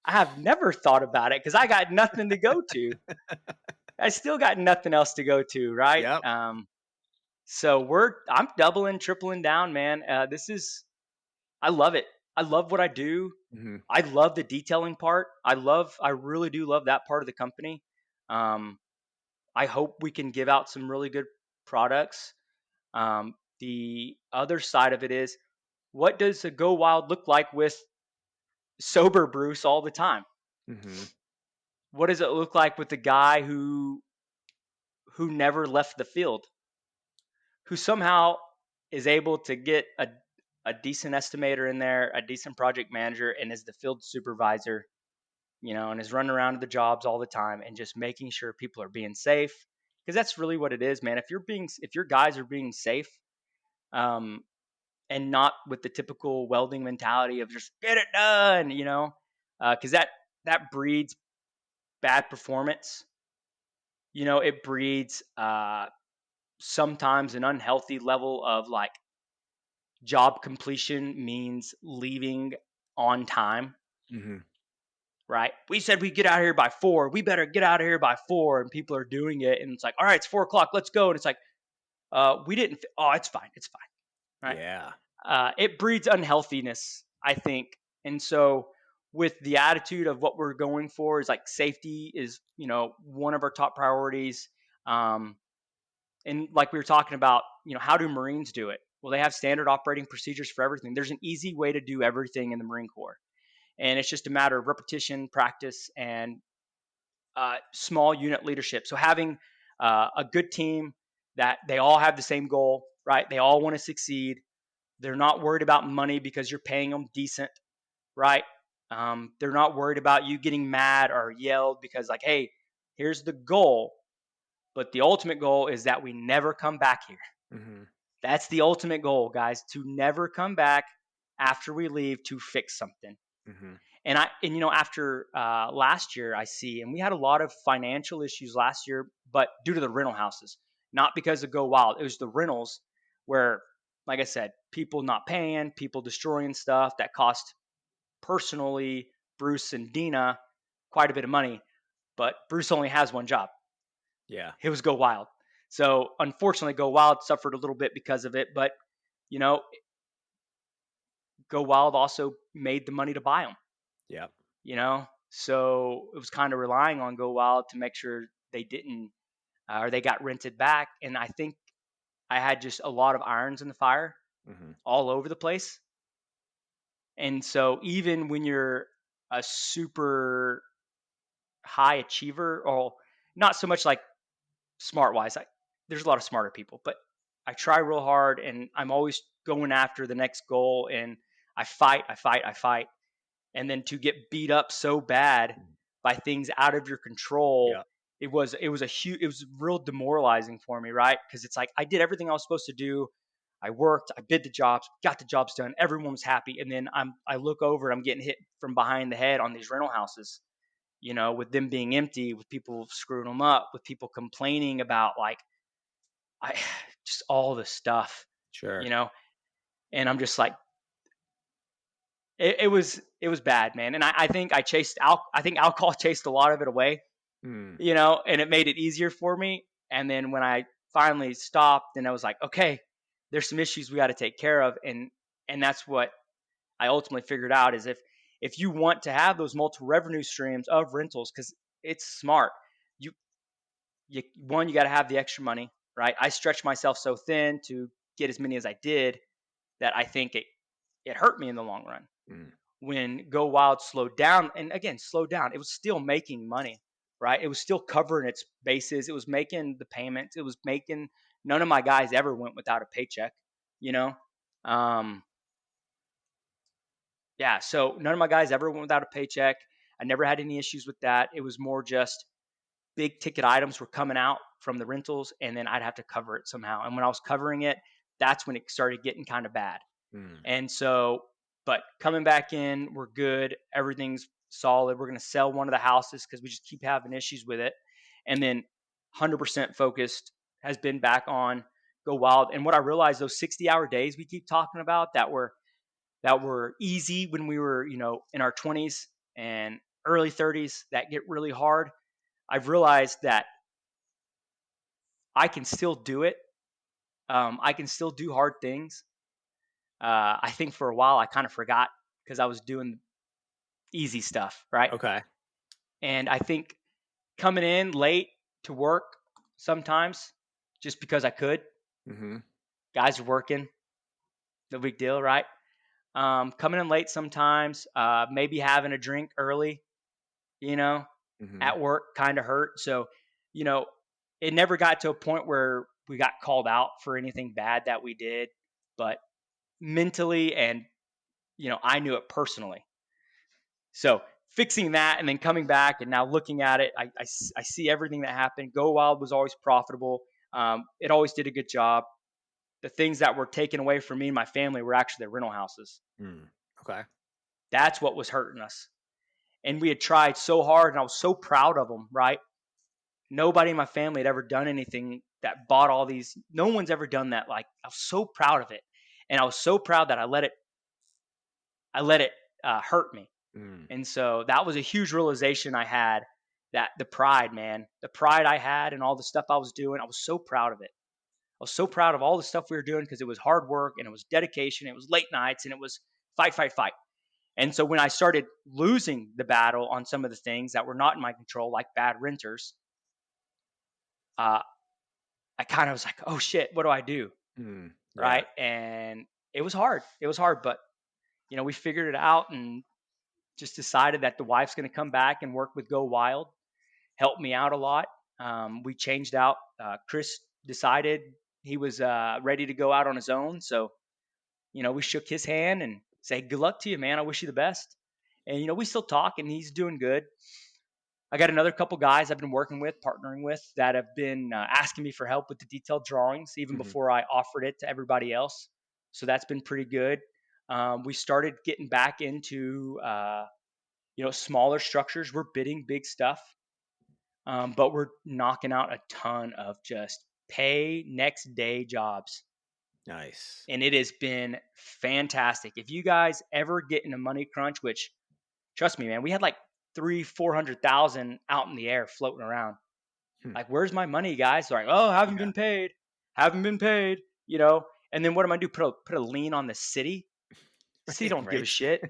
I have never thought about it because I got nothing to go to. I still got nothing else to go to, right? Yep. So I'm doubling, tripling down, man. I love it. I love what I do. Mhm. I love the detailing part. I really do love that part of the company. Um, I hope we can give out some really good products. The other side of it is, what does a Go Wild look like with sober Bruce all the time? Mhm. What does it look like with the guy who never left the field, who somehow is able to get a decent estimator in there, a decent project manager, and is the field supervisor, and is running around to the jobs all the time and just making sure people are being safe. Because that's really what it is, man. If your guys are being safe, um, and not with the typical welding mentality of just get it done, because that breeds bad performance. It breeds sometimes an unhealthy level of like job completion means leaving on time, Mhm. right? We said we get out of here by 4. We better get out of here by 4, and people are doing it, and it's like, all right, it's 4 o'clock, let's go, and it's like, we didn't. Oh, it's fine, it's fine, right? Yeah. It breeds unhealthiness, I think. And so, with the attitude of what we're going for, is like safety is, one of our top priorities. Um, and like we were talking about, how do Marines do it? Well, they have standard operating procedures for everything. There's an easy way to do everything in the Marine Corps, and it's just a matter of repetition, practice, and small unit leadership. So having a good team that they all have the same goal, right? They all want to succeed. They're not worried about money because you're paying them decent, right? They're not worried about you getting mad or yelled because, like, hey, here's the goal, but the ultimate goal is that we never come back here. Mhm. That's the ultimate goal, guys, to never come back after we leave to fix something. Mhm. After last year, I see, and we had a lot of financial issues last year, but due to the rental houses, not because of Go Wild. It was the rentals where, like I said, people not paying, people destroying stuff that cost personally Bruce and Dina quite a bit of money. But Bruce only has one job. Yeah. It was Go Wild. So unfortunately, Go Wild suffered a little bit because of it. But you know, Go Wild also made the money to buy them. Yep. So it was kind of relying on Go Wild to make sure they didn't, or they got rented back. And I think I had just a lot of irons in the fire. Hmm. all over the place. And so even when you're a super high achiever, or not so much like smart wise, there's a lot of smarter people, but I try real hard and I'm always going after the next goal, and I fight. And then to get beat up so bad by things out of your control, Yeah. it was real demoralizing for me, right? Because it's like I did everything I was supposed to do. I worked, I did the jobs, got the jobs done, everyone was happy, and then I look over, I'm getting hit from behind the head on these rental houses, with them being empty, with people screwing them up, with people complaining about like I just all the stuff, you Sure. know, and I'm just like, it was bad, man. And I think I think alcohol chased a lot of it away, Mm. and it made it easier for me. And then when I finally stopped, and I was like, okay, there's some issues we got to take care of, and that's what I ultimately figured out is if you want to have those multiple revenue streams of rentals, because it's smart, you you got to have the extra money, right? I stretched myself so thin to get as many as I did that I think it hurt me in the long run. Mm. When Go Wild slowed down, and again, slowed down, it was still making money, right? It was still covering its bases. It was making the payments. It was making, none of my guys ever went without a paycheck, you know? Um, yeah, so none of my guys ever went without a paycheck. I never had any issues with that. It was more just big ticket items were coming out from the rentals, and then I'd have to cover it somehow. And when I was covering it, that's when it started getting kind of bad. Mm. And so, but coming back in, we're good. Everything's solid. We're going to sell one of the houses because we just keep having issues with it. And then 100% focused has been back on Go Wild. And what I realized, those 60-hour days we keep talking about that were easy when we were, in our 20s and early 30s, that get really hard. I've realized that I can still do it. I can still do hard things. I think for a while I kind of forgot because I was doing easy stuff, right? Okay. And I think coming in late to work sometimes just because I could, Hmm. guys are working, no big deal, right? Coming in late sometimes, maybe having a drink early, you know, Hmm. at work kind of hurt. So, you know, it never got to a point where we got called out for anything bad that we did, but mentally and, I knew it personally. So fixing that and then coming back and now looking at it, I see everything that happened. Go Wild was always profitable. It always did a good job. The things that were taken away from me and my family were actually the rental houses. Mm. Okay. That's what was hurting us. And we had tried so hard, and I was so proud of them, right? Nobody in my family had ever done anything that bought all these. No one's ever done that. Like, I was so proud of it. And I was so proud that I let it hurt me. Mm. And so that was a huge realization I had, that the pride, man, the pride I had and all the stuff I was doing, I was so proud of it. I was so proud of all the stuff we were doing because it was hard work and it was dedication. It was late nights and it was fight, fight, fight. And so when I started losing the battle on some of the things that were not in my control, like bad renters, uh, I kind of was like, oh shit, what do I do? Mm. Yeah. Right. And it was hard. It was hard, but we figured it out and just decided that the wife's going to come back and work with Go Wild, helped me out a lot. We changed out. Chris decided he was ready to go out on his own. So, we shook his hand and say, good luck to you, man. I wish you the best. And, we still talk and he's doing good. I got another couple guys I've been working with, partnering with, that have been asking me for help with the detailed drawings even Hmm. before I offered it to everybody else. So that's been pretty good. We started getting back into, smaller structures. We're bidding big stuff. But we're knocking out a ton of just pay next day jobs. Nice. And it has been fantastic. If you guys ever get in a money crunch, which trust me, man, we had like 400,000 out in the air floating around. Hmm. Like, where's my money, guys? They're like, oh, haven't Yeah. been paid. Haven't been paid, you know? And then what am I do? Put a lien on the city? City don't give a Right. shit.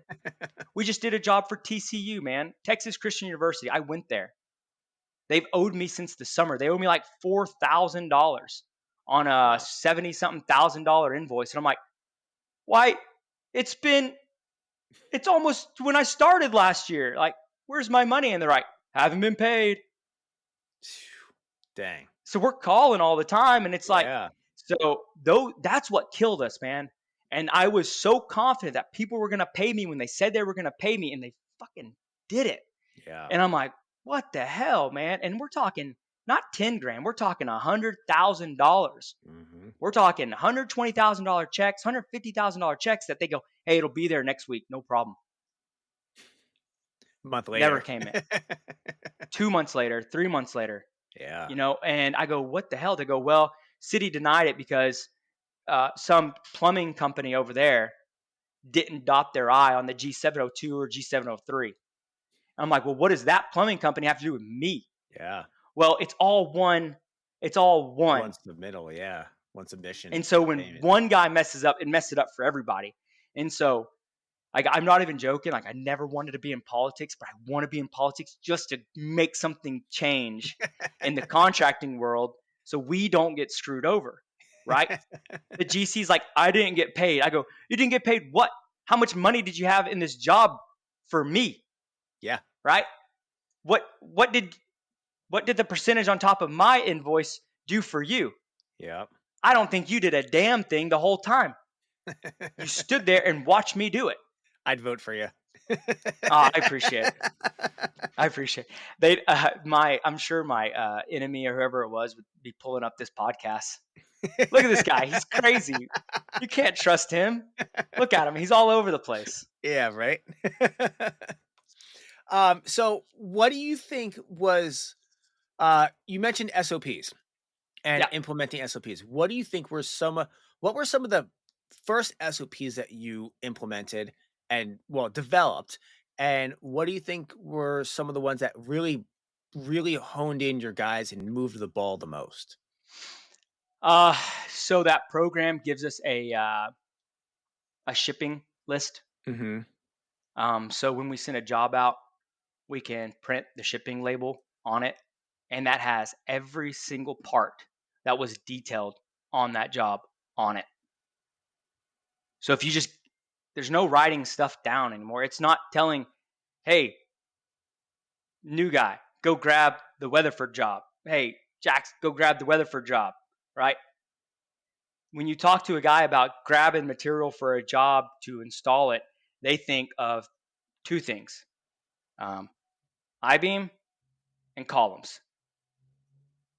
We just did a job for TCU, man. Texas Christian University. I went there. They've owed me since the summer. They owe me like $4,000 on a Wow. 70 something thousand dollar invoice. And I'm like, Why, it's been, it's almost when I started last year. Like, where's my money? And they're like, haven't been paid. Dang. So we're calling all the time. And it's like, Yeah. so though that's what killed us, man. And I was so confident that people were going to pay me when they said they were going to pay me, and they fucking did it. Yeah. And I'm like, what the hell, man? And we're talking not 10 grand, we're talking $100,000. Mm-hmm. We're talking $120,000 checks, $150,000 checks that they go, hey, it'll be there next week. No problem. A month Never later. came in. 2 months later, 3 months later, Yeah. and I go, what the hell? They go, well, city denied it because some plumbing company over there didn't dot their I on the G702 or G703. I'm like, well, what does that plumbing company have to do with me? Yeah. Well, it's all one. It's all one. One submittal. Yeah. One submission. And so when Payment. one guy messes up, it messed it up for everybody. And so, like, I'm not even joking. Like, I never wanted to be in politics, but I want to be in politics just to make something change in the contracting world so we don't get screwed over, right? The GC's like, I didn't get paid. I go, you didn't get paid what? How much money did you have in this job for me? Yeah. Right? What did the percentage on top of my invoice do for you? Yep. I don't think you did a damn thing the whole time. You stood there and watched me do it. I'd vote for you. Oh, I appreciate it. I appreciate it. They, I'm sure my enemy or whoever it was would be pulling up this podcast. Look at this guy. He's crazy. You can't trust him. Look at him. He's all over the place. Yeah, right. So what do you think was you mentioned SOPs and Yeah. implementing SOPs. What do you think were what were some of the first SOPs that you implemented and developed? And what do you think were some of the ones that really, really honed in your guys and moved the ball the most? So that program gives us a shipping list. Mm-hmm. So when we send a job out, we can print the shipping label on it, and that has every single part that was detailed on that job on it. So if you just, there's no writing stuff down anymore. It's not telling, hey, new guy, go grab the Weatherford job. Hey, Jax, go grab the Weatherford job, right? When you talk to a guy about grabbing material for a job to install it, they think of two things, I-beam and columns.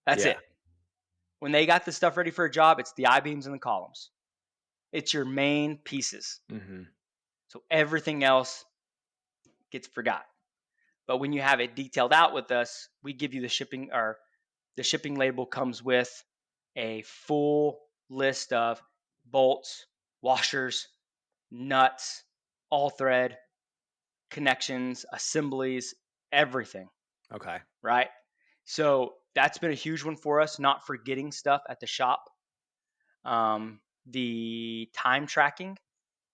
That's it. When they got the stuff ready for a job, it's the I-beams and the columns. It's your main pieces. Mm-hmm. So everything else gets forgot. But when you have it detailed out with us, we give you the shipping, or the shipping label comes with a full list of bolts, washers, nuts, all thread, connections, assemblies, everything. Okay. Right? So that's been a huge one for us, not forgetting stuff at the shop. The time tracking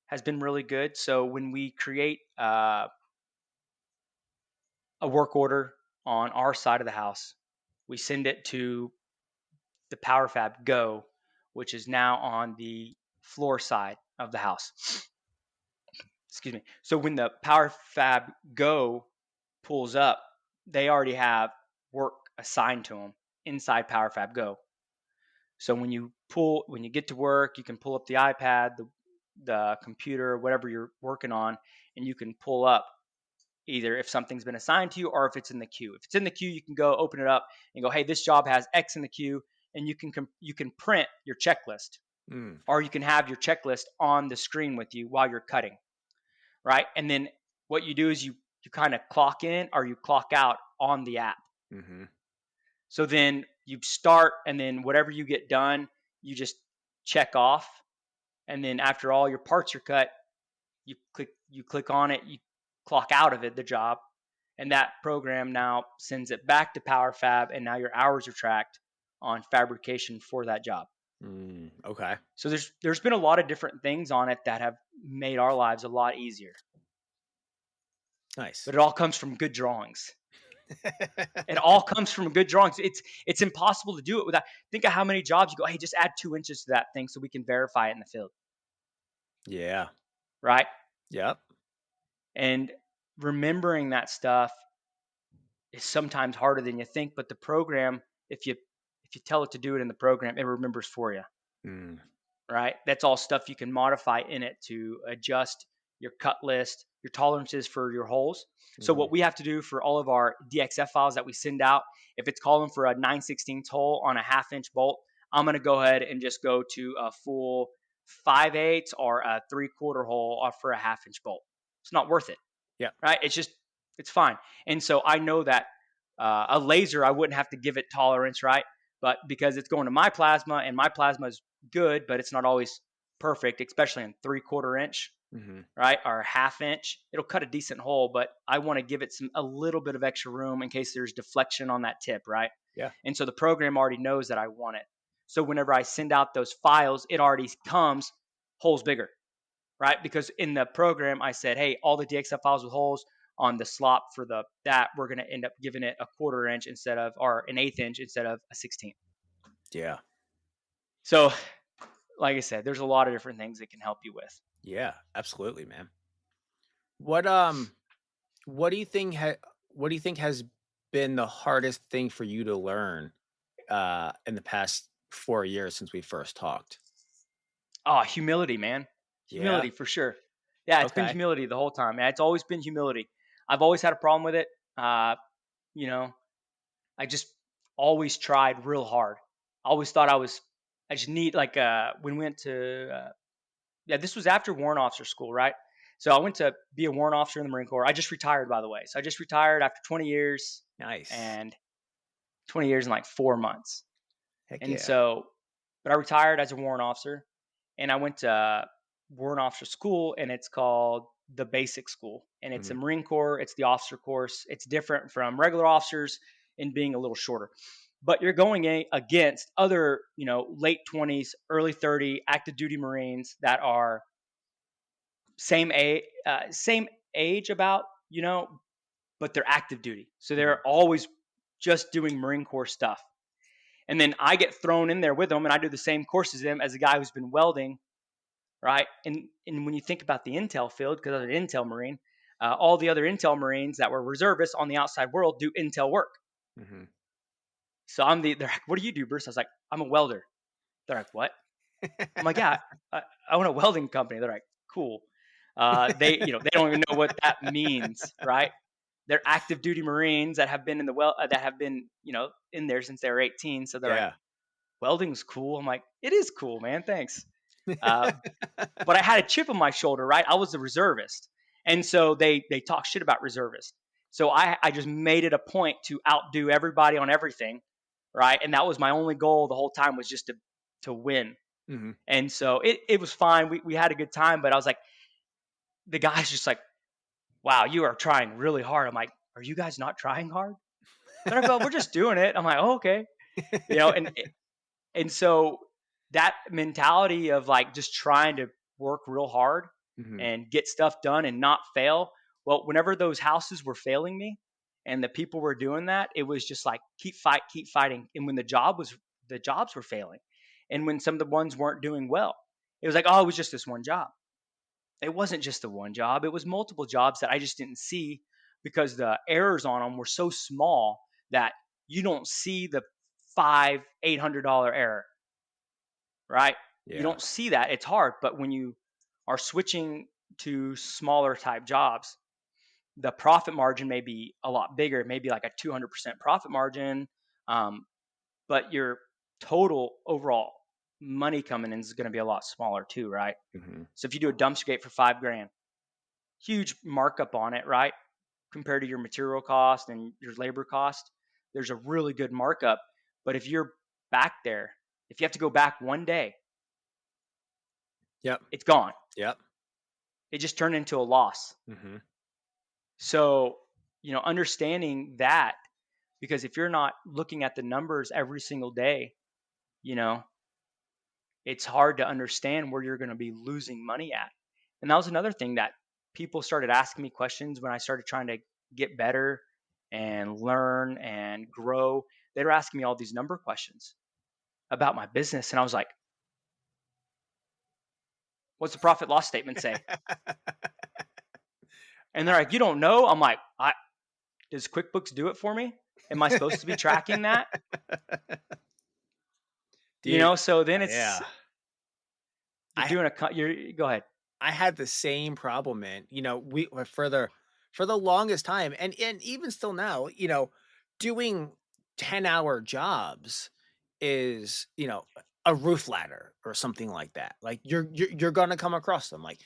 has been really good. So when we create a work order on our side of the house, we send it to the PowerFab Go, which is now on the floor side of the house. Excuse me. So when the PowerFab Go pulls up, they already have work assigned to them inside PowerFab Go. So when you get to work, you can pull up the iPad, the computer, whatever you're working on, and you can pull up either if something's been assigned to you or if it's in the queue. If it's in the queue, you can go open it up and go, hey, this job has X in the queue, and you can print your checklist, or you can have your checklist on the screen with you while you're cutting, right? And then what you do is you kind of clock in or you clock out on the app. Mm-hmm. So then you start, and then whatever you get done, you just check off. And then after all your parts are cut, you click on it, you clock out of it, the job, and that program now sends it back to PowerFab, and now your hours are tracked on fabrication for that job. Okay. So there's been a lot of different things on it that have made our lives a lot easier. Nice. But it all comes from good drawings. It all comes from good drawings. It's impossible to do it without. Think of how many jobs you go, hey, just add 2 inches to that thing so we can verify it in the field. Yeah. right? Yep. And remembering that stuff is sometimes harder than you think, but the program, if you tell it to do it in the program, it remembers for you, Mm. right? That's all stuff you can modify in it to adjust your cut list, your tolerances for your holes. So Mhm. what we have to do for all of our DXF files that we send out, if it's calling for a 9/16 hole on a 1/2 inch bolt, I'm going to go ahead and just go to a full 5/8 or a 3/4 hole for a 1/2 inch bolt. It's not worth it, Yep. right? It's fine. And so I know that a laser, I wouldn't have to give it tolerance, right? But because it's going to my plasma and my plasma is good, but it's not always perfect, especially in 3/4 inch, Mhm. right? Or 1/2 inch, it'll cut a decent hole, but I want to give it a little bit of extra room in case there's deflection on that tip, right? Yeah. And so the program already knows that I want it. So whenever I send out those files, it already comes holes bigger, right? Because in the program, I said, hey, all the DXF files with holes on the slop for that we're going to end up giving it a 1/4 inch instead of, or an 1/8 inch instead of a 16th. Yeah. So, like I said, there's a lot of different things it can help you with. Yeah. Absolutely, man. What what do you think what do you think has been the hardest thing for you to learn in the past 4 years since we first talked? Oh, humility, man. Yeah. Humility for sure. Yeah, it's been Okay. humility the whole time, man. It's always been humility. I've always had a problem with it. You know, I just always tried real hard. I always thought I just need, like, when we went to, yeah, this was after warrant officer school, right? So I went to be a warrant officer in the Marine Corps. I just retired, by the way. So I just retired after 20 years Nice. and 20 years and like 4 months. Heck And yeah. so, but I retired as a warrant officer, and I went to warrant officer school, and it's called the basic school, and it's a Mhm. Marine Corps. It's the officer course. It's different from regular officers in being a little shorter. But you're going against other, late 20s, early 30 active duty Marines that are same age about, but they're active duty, so Mhm. they're always just doing Marine Corps stuff. And then I get thrown in there with them, and I do the same course as them as a guy who's been welding, right? And when you think about the intel field, because I was an intel Marine, all the other intel Marines that were reservists on the outside world do intel work. Mhm. So they're like, what do you do, Bruce? I was like, I'm a welder. They're like, what? I'm like, yeah, I own a welding company. They're like, cool. They don't even know what that means, right? They're active duty Marines that have been that have been, in there since they were 18. So they're like, Yeah. welding's cool. I'm like, it is cool, man. Thanks. Uh, but I had a chip on my shoulder, right? I was a reservist, and so they talk shit about reservists. So I just made it a point to outdo everybody on everything, right? And that was my only goal the whole time, was just to win. Mhm. And so it was fine. We had a good time, but I was like, the guy's just like, wow, you are trying really hard. I'm like, are you guys not trying hard? They're like, well, we're just doing it. I'm like, oh, okay, you know, and and so that mentality of like just trying to work real hard Mhm. and get stuff done and not fail. Well, whenever those houses were failing me and the people were doing that, it was just like keep fighting. And when the jobs were failing, and when some of the ones weren't doing well, it was like, oh, it was just this one job. It wasn't just the one job; it was multiple jobs that I just didn't see because the errors on them were so small that you don't see the $800 error, right? You Yeah. don't see that. It's hard. But when you are switching to smaller type jobs, the profit margin may be a lot bigger. It may be like a 200% profit margin, um, but your total overall money coming in is going to be a lot smaller too, right? Mhm. So if you do a dumpster gate for 5 grand, huge markup on it, right? Compared to your material cost and your labor cost, there's a really good markup. But if you're back there, if you have to go back one day, Yep. it's gone. Yep. It just turned into a loss. Mhm. So, understanding that, because if you're not looking at the numbers every single day, you know, it's hard to understand where you're going to be losing money at. And that was another thing that people started asking me questions when I started trying to get better and learn and grow. They were asking me all these number questions about my business. And I was like, What's the profit loss statement say? And they're like, you don't know? I'm like, does QuickBooks do it for me? Am I supposed to be tracking that? Dude, So then it's yeah. you're I doing you're go ahead. I had the same problem, man. We for the longest time, and even still now, doing 10-hour jobs is, a roof ladder or something like that. Like you're gonna come across them, like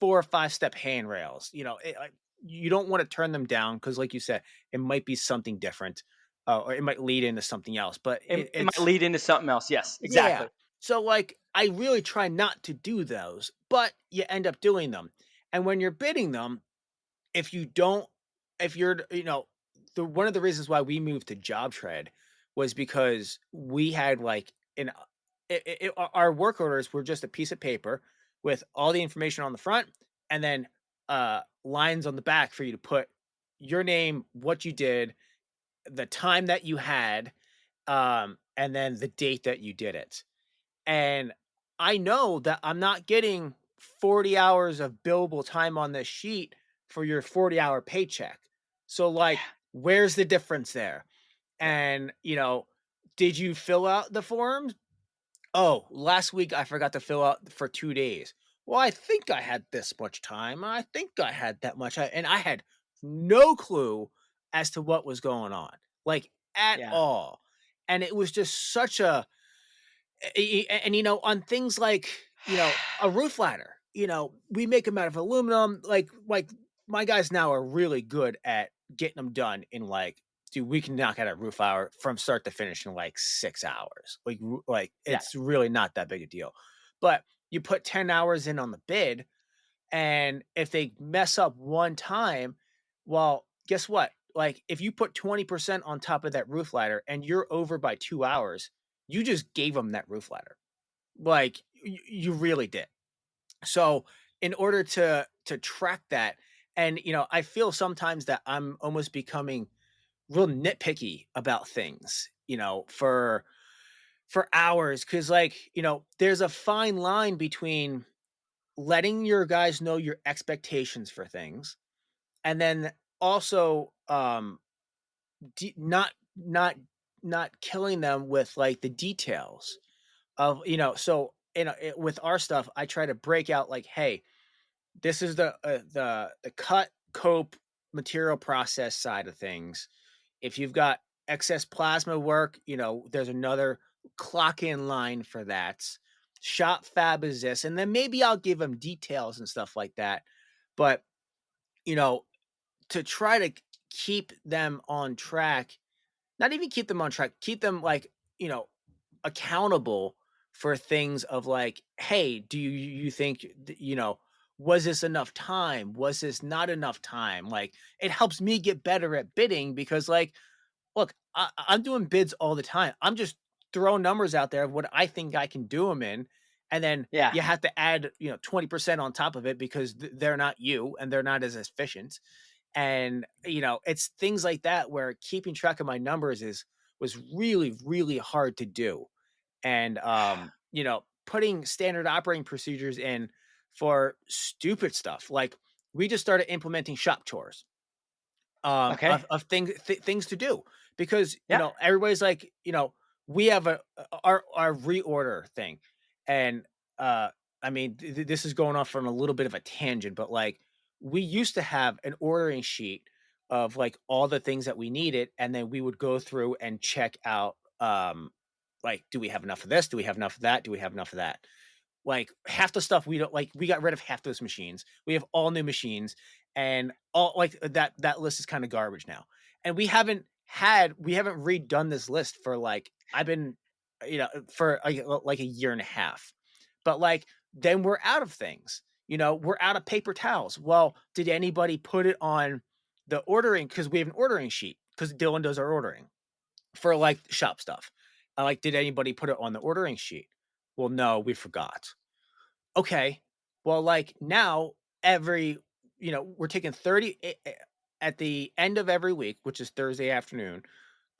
4 or 5 step handrails. Like, you don't want to turn them down because, like you said, it might be something different, or it might lead into something else. But It might it's lead into something else. Yes, yeah. exactly. So, like, I really try not to do those, but you end up doing them. And when you're bidding them, if you don't, if you're, the one of the reasons why we moved to job tread was because we had like our work orders were just a piece of paper with all the information on the front and then lines on the back for you to put your name, what you did, the time that you had, and then the date that you did it. And I know that I'm not getting 40 hours of billable time on this sheet for your 40-hour paycheck. So, like, Yeah, where's the difference there? yeah, And, did you fill out the forms? Oh, last week I forgot to fill out for 2 days. Well, I think I had this much time. I think I had that much. And I had no clue as to what was going on, like, at yeah. all. And it was just such a and on things like, a roof ladder, we make them out of aluminum. Like my guys now are really good at getting them done in, like, dude, we can knock out a roof hour from start to finish in like 6 hours. Like Yeah, it's really not that big a deal. But you put 10 hours in on the bid, and if they mess up one time, well, guess what? Like, if you put 20% on top of that roof ladder and you're over by 2 hours, you just gave them that roof ladder. Like, you really did. So, in order to track that, and I feel sometimes that I'm almost becoming real nitpicky about things, for hours, because, like, there's a fine line between letting your guys know your expectations for things, and then also not not killing them with, like, the details of, with our stuff. I try to break out, like, hey, this is the cut cope material process side of things. If you've got excess plasma work, there's another clock in line for that. Shop fab is this, and then maybe I'll give them details and stuff like that. But, you know, to try to keep them on track, not even keep them on track, keep them, like, accountable for things of, like, hey, do you think was this enough time? Was this not enough time? Like, it helps me get better at bidding because, like, look, I'm doing bids all the time. I'm just throwing numbers out there of what I think I can do them in, and then yeah. you have to add 20% on top of it because they're not you and they're not as efficient. And it's things like that where keeping track of my numbers is was really really hard to do. And putting standard operating procedures in for stupid stuff, like, we just started implementing shop chores, Okay. of things to do, because Yeah. everybody's like, we have our reorder thing. And I mean, this is going off from a little bit of a tangent, but, like, we used to have an ordering sheet of, like, all the things that we needed, and then we would go through and check out, like, do we have enough of this, do we have enough of that, do we have enough of that. Like, half the stuff we don't like, we got rid of half those machines. We have all new machines, and all, like, that list is kind of garbage now. And we haven't redone this list for, like, I've been, for like a year and a half. But, like, then we're out of things. We're out of paper towels. Well, did anybody put it on the ordering, because we have an ordering sheet because Dylan does our ordering for, like, shop stuff. Like, did anybody put it on the ordering sheet? Well, no, we forgot. Okay. Well, like, now we're taking 30 at the end of every week, which is Thursday afternoon.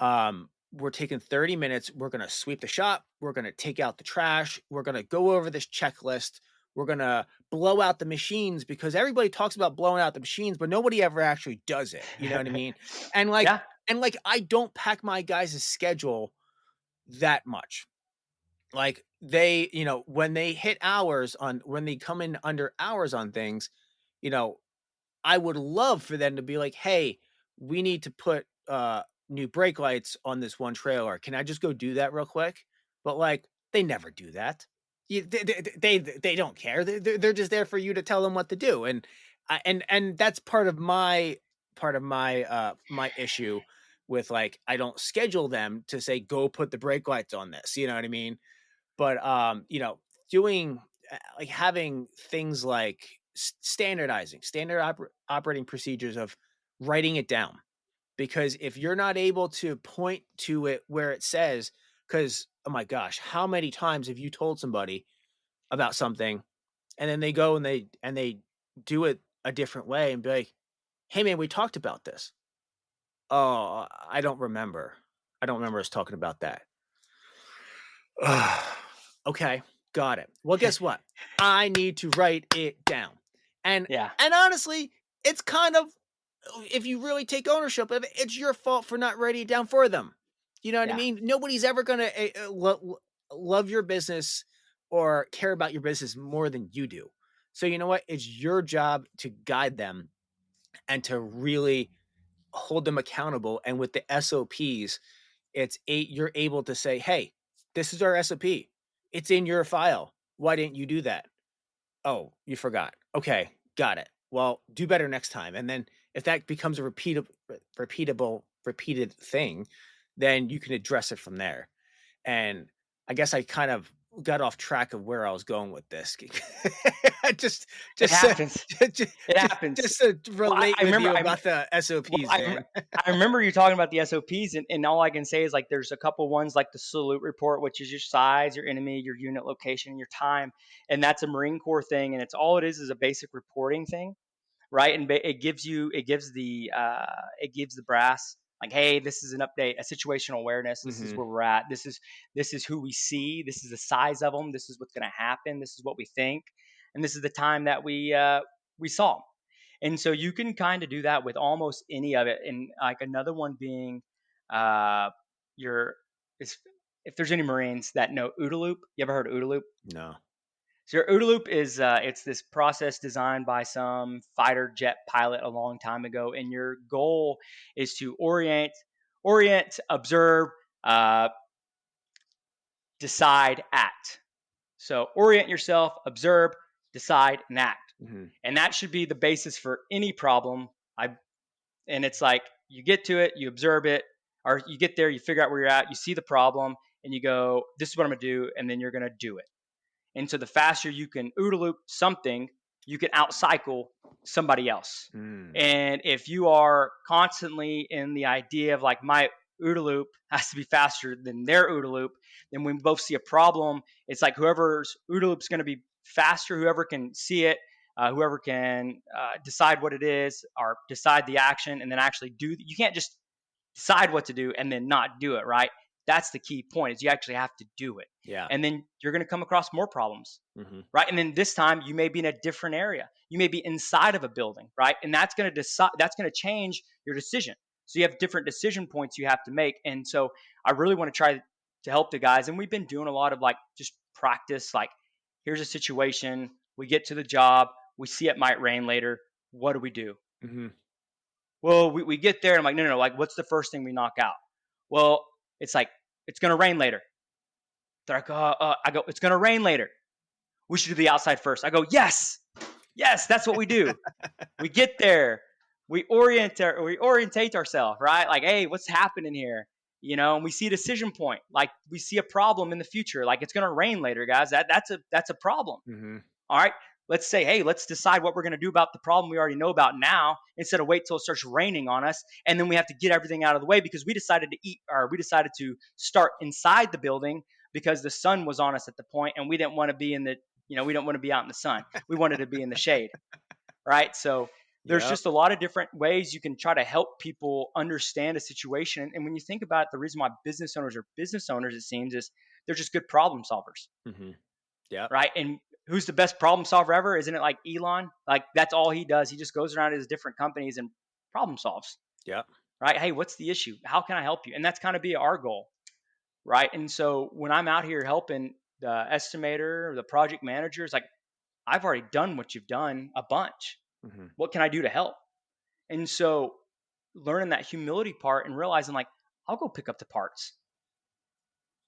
We're taking 30 minutes. We're going to sweep the shop. We're going to take out the trash. We're going to go over this checklist. we're going to blow out the machines because everybody talks about blowing out the machines, but nobody ever actually does it. You know what I mean? And like, Yeah, I don't pack my guys' schedule that much. Like they, when they hit hours on, when they come in under hours on things, you know, I would love for them to be like, "Hey, we need to put, new brake lights on this one trailer. Can I just go do that real quick?" But, like, they never do that. They don't care. They're just there for you to tell them what to do, and that's part of my my issue with, like, I don't schedule them to say, "Go put the brake lights on this," you know what I mean? But, doing, like, having things like standardizing, operating procedures of writing it down. Because if you're not able to point to it where it says, because, oh my gosh, how many times have you told somebody about something and then they go and they do it a different way and be like, "Hey man, we talked about this." "Oh, I don't remember. I don't remember us talking about that." Ugh. Okay, got it. Well, guess what? I need to write it down. And yeah, honestly, it's kind of, if you really take ownership of it, it's your fault for not writing it down for them. You know what I yeah. mean? Nobody's ever going to love your business or care about your business more than you do. So you know what? It's your job to guide them and to really hold them accountable. And with the SOPs, you're able to say, "Hey, this is our SOP. It's in your file. Why didn't you do that?" "Oh, you forgot. Okay, got it. Well, do better next time." And then if that becomes a repeated thing, then you can address it from there. And I guess I kind of got off track of where I was going with this. just It just to, happens. just, It happens. just to Well, relate I with remember. you about the Well, SOPs, man. I remember you talking about the SOPs, and all I can say is like there's a couple ones like the salute report, which is your size, your enemy, your unit location, and your time, and that's a Marine Corps thing, and it's all it is a basic reporting thing, right? And it gives the brass like, hey, this is an update, a situational awareness. This is Hmm. where we're at. This is who we see. This is the size of them. This is what's going to happen. This is what we think, and this is the time that we saw 'em. And so you can kind of do that with almost any of it. And like another one being, uh, your is if there's any Marines that know OODA loop, you ever heard of OODA loop? No. So your OODA loop is it's this process designed by some fighter jet pilot a long time ago, and your goal is to orient, observe, uh, decide, act. So orient yourself, observe, decide, and act, Hmm. and that should be the basis for any problem. I And it's like you get to it, you observe it, or you get there, you figure out where you're at, you see the problem, and you go, "This is what I'm gonna do," and then you're gonna do it. And so the faster you can OODA loop something, you can outcycle somebody else. Mm. And if you are constantly in the idea of like my OODA loop has to be faster than their OODA loop, then when we both see a problem, it's like whoever's OODA loop is going to be faster, whoever can see it, whoever can decide what it is or decide the action and then actually do. You can't just decide what to do and then not do it, right? That's the key point is you actually have to do it. Yeah. And then you're going to come across more problems, Hmm. right? And then this time you may be in a different area. You may be inside of a building, right? And that's going to change your decision. So you have different decision points you have to make. And so I really want to try to help the guys. And we've been doing a lot of like just practice, like here's a situation, we get to the job, we see it might rain later. What do we do? Hmm. Well, we get there and I'm like, no, like, what's the first thing we knock out? Well, it's like, it's going to rain later. They're like, I go, it's going to rain later. We should do the outside first. I go, yes, that's what we do. We get there, we orientate ourselves, right? Like, hey, what's happening here? And we see a decision point. Like we see a problem in the future. Like it's going to rain later, guys. That's a problem. Hmm. All right. Let's say, hey, let's decide what we're going to do about the problem we already know about now instead of wait till it starts raining on us. And then we have to get everything out of the way because we decided to start inside the building because the sun was on us at the point and we didn't want to be we don't want to be out in the sun. We wanted to be in the shade. Right. So there's Yep. just a lot of different ways you can try to help people understand a situation. And when you think about it, the reason why business owners are business owners, it seems, is they're just good problem solvers, Hmm. Yep. right? And who's the best problem solver ever? Isn't it like Elon? Like that's all he does. He just goes around to his different companies and problem solves, Yeah. right? Hey, what's the issue? How can I help you? And that's kind of be our goal, right? And so when I'm out here helping the estimator or the project managers, like I've already done what you've done a bunch. Hmm. What can I do to help? And so learning that humility part and realizing like I'll go pick up the parts.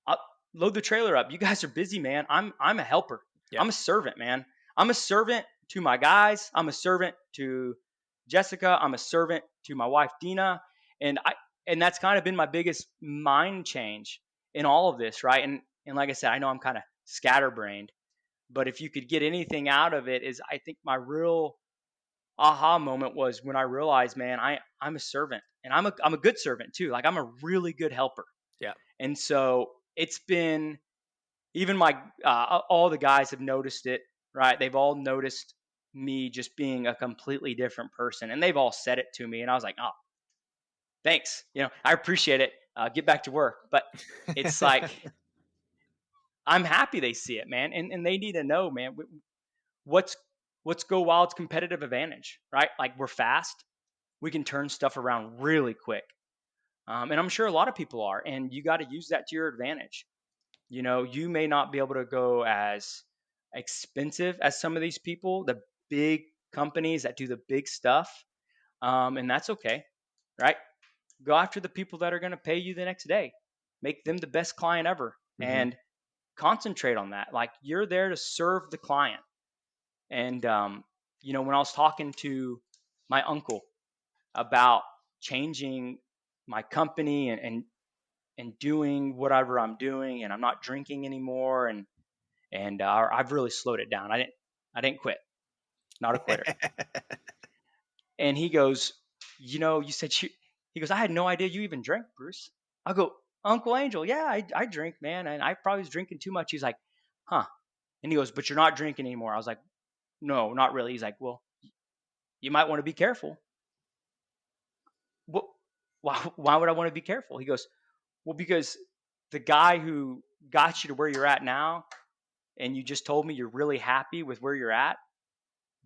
I'll load the trailer up. You guys are busy, man. I'm a helper. Yeah. I'm a servant, man. I'm a servant to my guys. I'm a servant to Jessica. I'm a servant to my wife Dina. And that's kind of been my biggest mind change in all of this, right? And like I said, I know I'm kind of scatterbrained, but if you could get anything out of it, is I think my real aha moment was when I realized, man, I'm a servant, and I'm a good servant too. Like I'm a really good helper. Yeah. And so it's been, even my all the guys have noticed it, right? They've all noticed me just being a completely different person, and they've all said it to me, and I was like, oh, thanks, I appreciate it. Get back to work. But it's like I'm happy they see it, man, and they need to know, man, what's what's Go Wild's competitive advantage, right? Like we're fast, we can turn stuff around really quick, and I'm sure a lot of people are, and you got to use that to your advantage. You may not be able to go as expensive as some of these people, the big companies that do the big stuff, and that's okay, right? Go after the people that are going to pay you the next day, make them the best client ever, Hmm. and concentrate on that. Like you're there to serve the client. And when I was talking to my uncle about changing my company and doing whatever I'm doing, and I'm not drinking anymore, and I've really slowed it down. I didn't quit, not a quitter. And he goes, you said he goes, I had no idea you even drank, Bruce. I go, Uncle Angel, yeah, I drink, man, and I probably was drinking too much. He's like, huh? And he goes, but you're not drinking anymore. I was like, no, not really. He's like, well, you might want to be careful. What? Why would I want to be careful? He goes, well, because the guy who got you to where you're at now, and you just told me you're really happy with where you're at,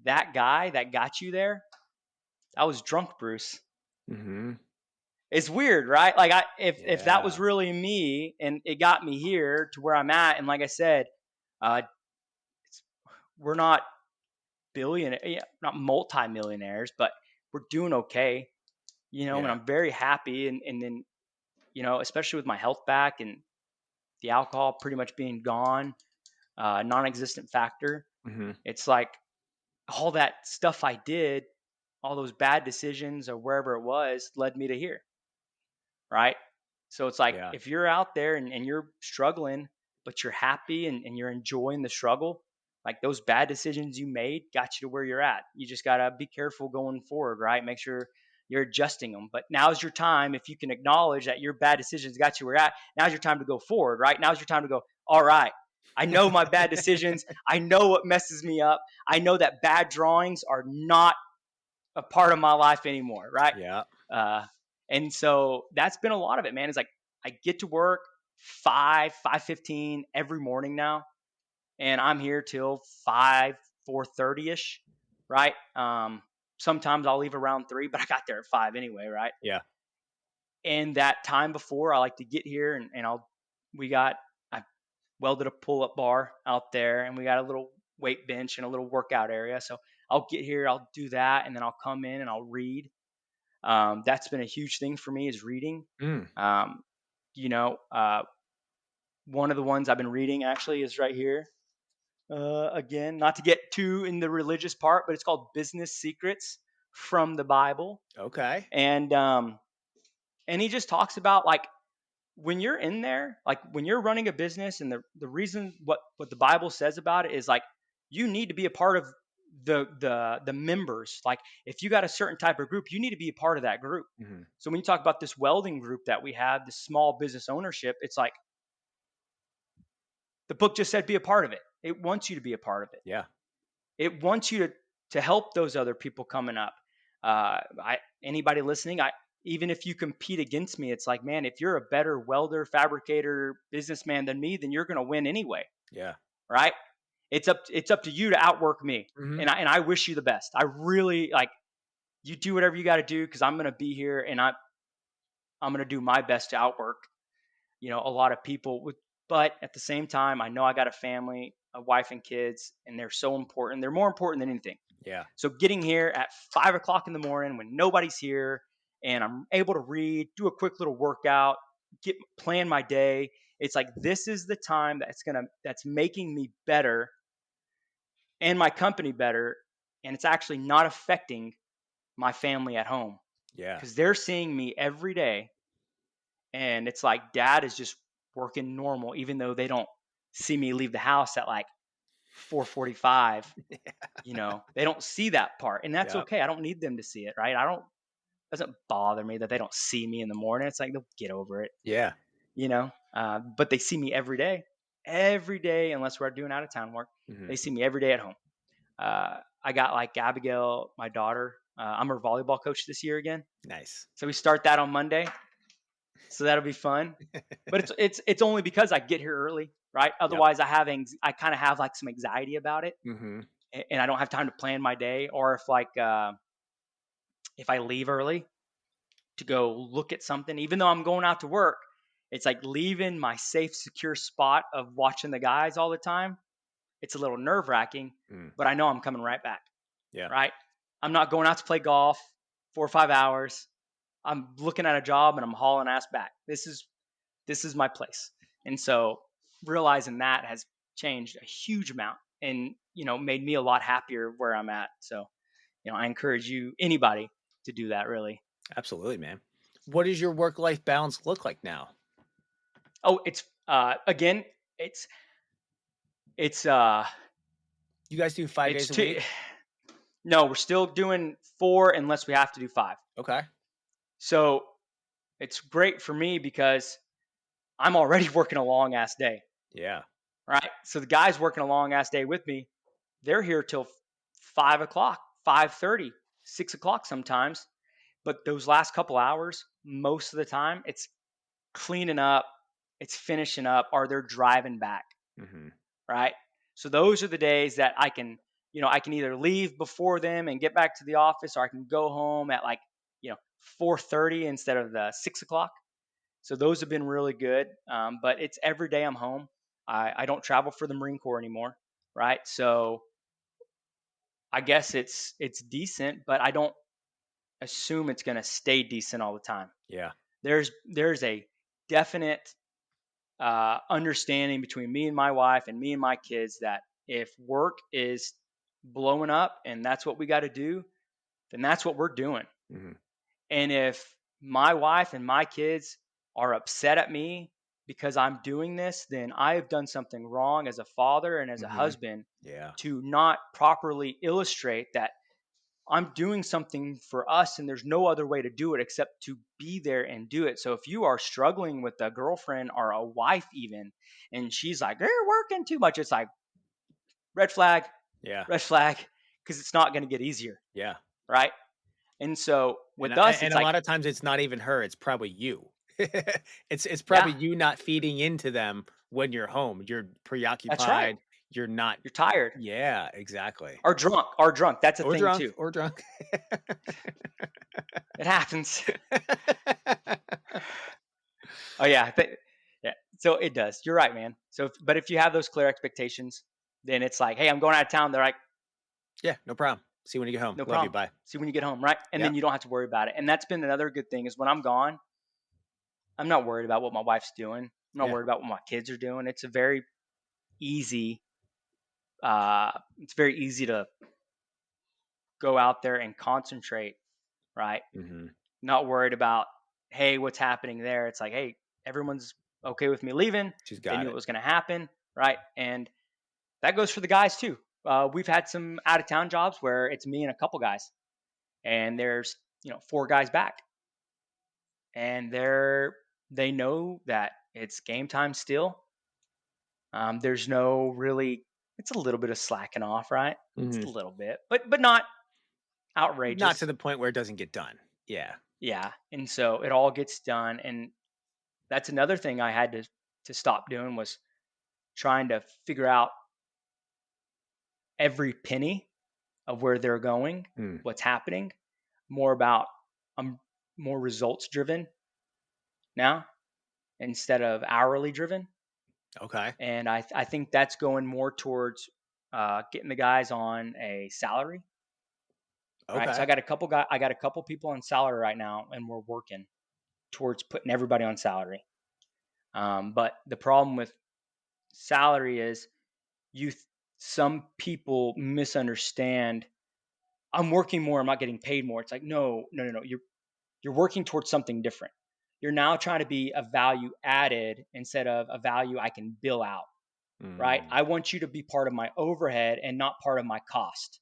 that guy that got you there, I was drunk, Bruce. Hmm. It's weird, right? Like if that was Yeah. really me and it got me here to where I'm at, and like I said, uh, we're not not multi-millionaires, but we're doing okay, and Yeah. I'm very happy, and then especially with my health back and the alcohol pretty much being gone, non-existent factor. Hmm. It's like all that stuff I did, all those bad decisions or wherever it was, led me to here, right? So it's like Yeah. if you're out there and you're struggling, but you're happy and you're enjoying the struggle, like those bad decisions you made got you to where you're at. You just got to be careful going forward, right? Make sure you're adjusting them. But now's your time. If you can acknowledge that your bad decisions got you where you're at, now's your time to go forward, right? Now's your time to go, all right, I know my bad decisions. I know what messes me up. I know that bad drawings are not a part of my life anymore, right? Yeah. Uh, and so that's been a lot of it, man. It's like I get to work 5:15 every morning now, and I'm here till 4:30 ish, right? Sometimes I'll leave around 3, but I got there at 5 anyway, right? Yeah. And that time before, I like to get here and I welded a pull-up bar out there, and we got a little weight bench and a little workout area. So I'll get here, I'll do that, and then I'll come in and I'll read. That's been a huge thing for me, is reading. Mm. Um, you know, uh, One of the ones I've been reading actually is right here. Again, not to get too in the religious part, but it's called Business Secrets from the Bible. Okay. And he just talks about like when you're in there, like when you're running a business, and the reason what the Bible says about it is like you need to be a part of the members. Like if you got a certain type of group, you need to be a part of that group. Hmm. So when you talk about this welding group that we have, this small business ownership, it's like the book just said be a part of it. It wants you to be a part of it. Yeah. It wants you to help those other people coming up. Anybody listening, even if you compete against me, it's like, man, if you're a better welder, fabricator, businessman than me, then you're going to win anyway, Yeah. right? it's up to you to outwork me, Hmm. and I wish you the best. I really like you do whatever you got to do because I'm gonna be here and I'm gonna do my best to outwork a lot of people with. But at the same time, I know I got a family, a wife and kids, and they're so important. They're more important than anything. Yeah. So getting here at 5 o'clock in the morning when nobody's here and I'm able to read, do a quick little workout, plan my day. It's like this is the time that's making me better and my company better, and it's actually not affecting my family at home Yeah. because they're seeing me every day, and it's like dad is just working normal, even though they don't see me leave the house at like 4:45. They don't see that part, and that's Yep. okay. I don't need them to see it, right? I don't Doesn't bother me that they don't see me in the morning. It's like they'll get over it, Yeah. but they see me every day, unless we're doing out of town work. Hmm. They see me every day at home. I got like Abigail, my daughter. I'm her volleyball coach this year again, Nice. so we start that on Monday. So that'll be fun. But it's only because I get here early, right? Yep. Otherwise, I kind of have like some anxiety about it, Hmm. and I don't have time to plan my day. Or if I leave early to go look at something, even though I'm going out to work, it's like leaving my safe, secure spot of watching the guys all the time. It's a little nerve wracking, Mm. but I know I'm coming right back, Yeah. right? I'm not going out to play golf 4 or 5 hours. I'm looking at a job and I'm hauling ass back. This is my place. And so realizing that has changed a huge amount and, made me a lot happier where I'm at. So, I encourage anybody to do that really. Absolutely, man. What does your work-life balance look like now? Oh, again, it's, it's, uh, You guys do 5 days it's a two, week? no, we're still doing 4 unless we have to do 5. Okay. So it's great for me because I'm already working a long ass day, Yeah. right? So the guys working a long ass day with me, they're here till 5 o'clock, 5:30, 6 o'clock sometimes. But those last couple hours, most of the time, it's cleaning up, it's finishing up, or they're driving back, Hmm. right? So those are the days that I can either leave before them and get back to the office, or I can go home at like 4:30 instead of the 6 o'clock. So those have been really good. But it's every day I'm home. I don't travel for the Marine Corps anymore, right? So I guess it's decent, but I don't assume it's going to stay decent all the time. Yeah. There's a definite understanding between me and my wife and me and my kids that if work is blowing up and that's what we got to do, then that's what we're doing. Hmm. And if my wife and my kids are upset at me because I'm doing this, then I have done something wrong as a father and as a Hmm. husband Yeah. to not properly illustrate that I'm doing something for us and there's no other way to do it except to be there and do it. So if you are struggling with a girlfriend or a wife even and she's like, "You're working too much." It's like red flag, Yeah. red flag because it's not going to get easier, Yeah. right? And so And with us and it's a like lot of times it's not even her, it's probably you. It's probably yeah, you not feeding into them when you're home. You're that's right. preoccupied. You're not. You're tired Yeah, exactly. or drunk. That's a Or thing drunk, too. or drunk. It happens. Oh yeah, yeah. So it does. You're right, man. But if you have those clear expectations, then it's like, hey, I'm going out of town. They're like, Yeah, no problem. See you when you get home. no Love you. problem. Bye. See when you get home, right? And then Yep. you don't have to worry about it. And that's been another good thing is when I'm gone, I'm not worried about what my wife's doing. I'm not Yeah. worried about what my kids are doing. Easy. It's very easy to go out there and concentrate, right? Hmm. Not worried about, hey, what's happening there. It's like, hey, everyone's okay with me leaving. She's They got knew it it. was going to happen, right? And that goes for the guys too. We've had some out of town jobs where it's me and a couple guys, and there's 4 guys back, and they know that it's game time still. There's no really. It's a little bit of slacking off, right? It's Hmm. a little bit, but not Not to outrageous. the point where it doesn't get done. Yeah. Yeah, and so it all gets done, and that's another thing I had to stop doing was trying to figure out every penny of where they're going, Mm. what's happening, more about I'm more results driven now instead of hourly driven. Okay. And I think that's going more towards getting the guys on a salary, right? So Okay. I got a couple people on salary right now, and we're working towards putting everybody on salary. But the problem with salary is you th- some people misunderstand. I'm working more. I'm not getting paid more. It's like no, no, no, no. You're working towards something different. You're now trying to be a value added instead of a value I can bill out. Right? Mm. I want you to be part of my overhead and not part of my cost.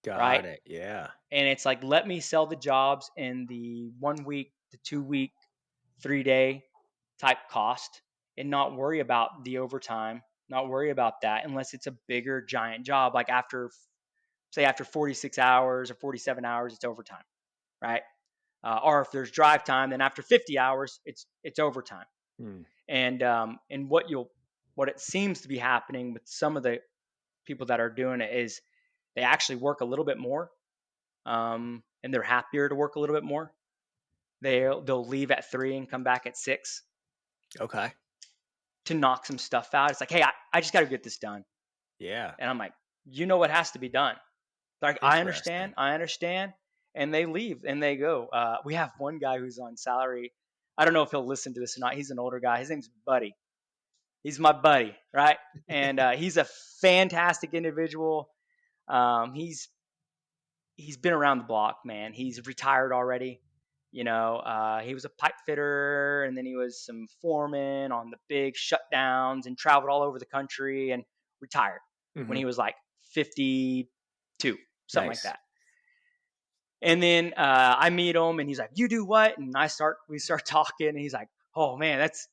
Right? Got it. Yeah. And it's like, let me sell the jobs in the 1 week, the 2 week, 3 day type cost and not worry about the overtime, not worry about that unless it's a bigger giant job. Like after 46 hours or 47 hours, it's overtime, right? Or if there's drive time, then after 50 hours, it's overtime. Mm. And what it seems to be happening with some of the people that are doing it is they actually work a little bit more, and they're happier to work a little bit more. They'll leave at 3 and come back at 6 Okay. to knock some stuff out. It's like, hey, I just got to get this done, Yeah. and I'm like, you know what has to be done. Like Interesting. I understand, and they leave and they go. We have one guy who's on salary. I don't know if he'll listen to this or not. He's an older guy. His name's Buddy. He's my buddy, right? And he's a fantastic individual. He's been around the block, man. He's retired already. He was a pipe fitter, and then he was some foreman on the big shutdowns, and traveled all over the country, and retired when Hmm. he was like 52, something like Nice. that. And then I meet him, and he's like, "You do what?" And we start talking, and he's like, "Oh man, that's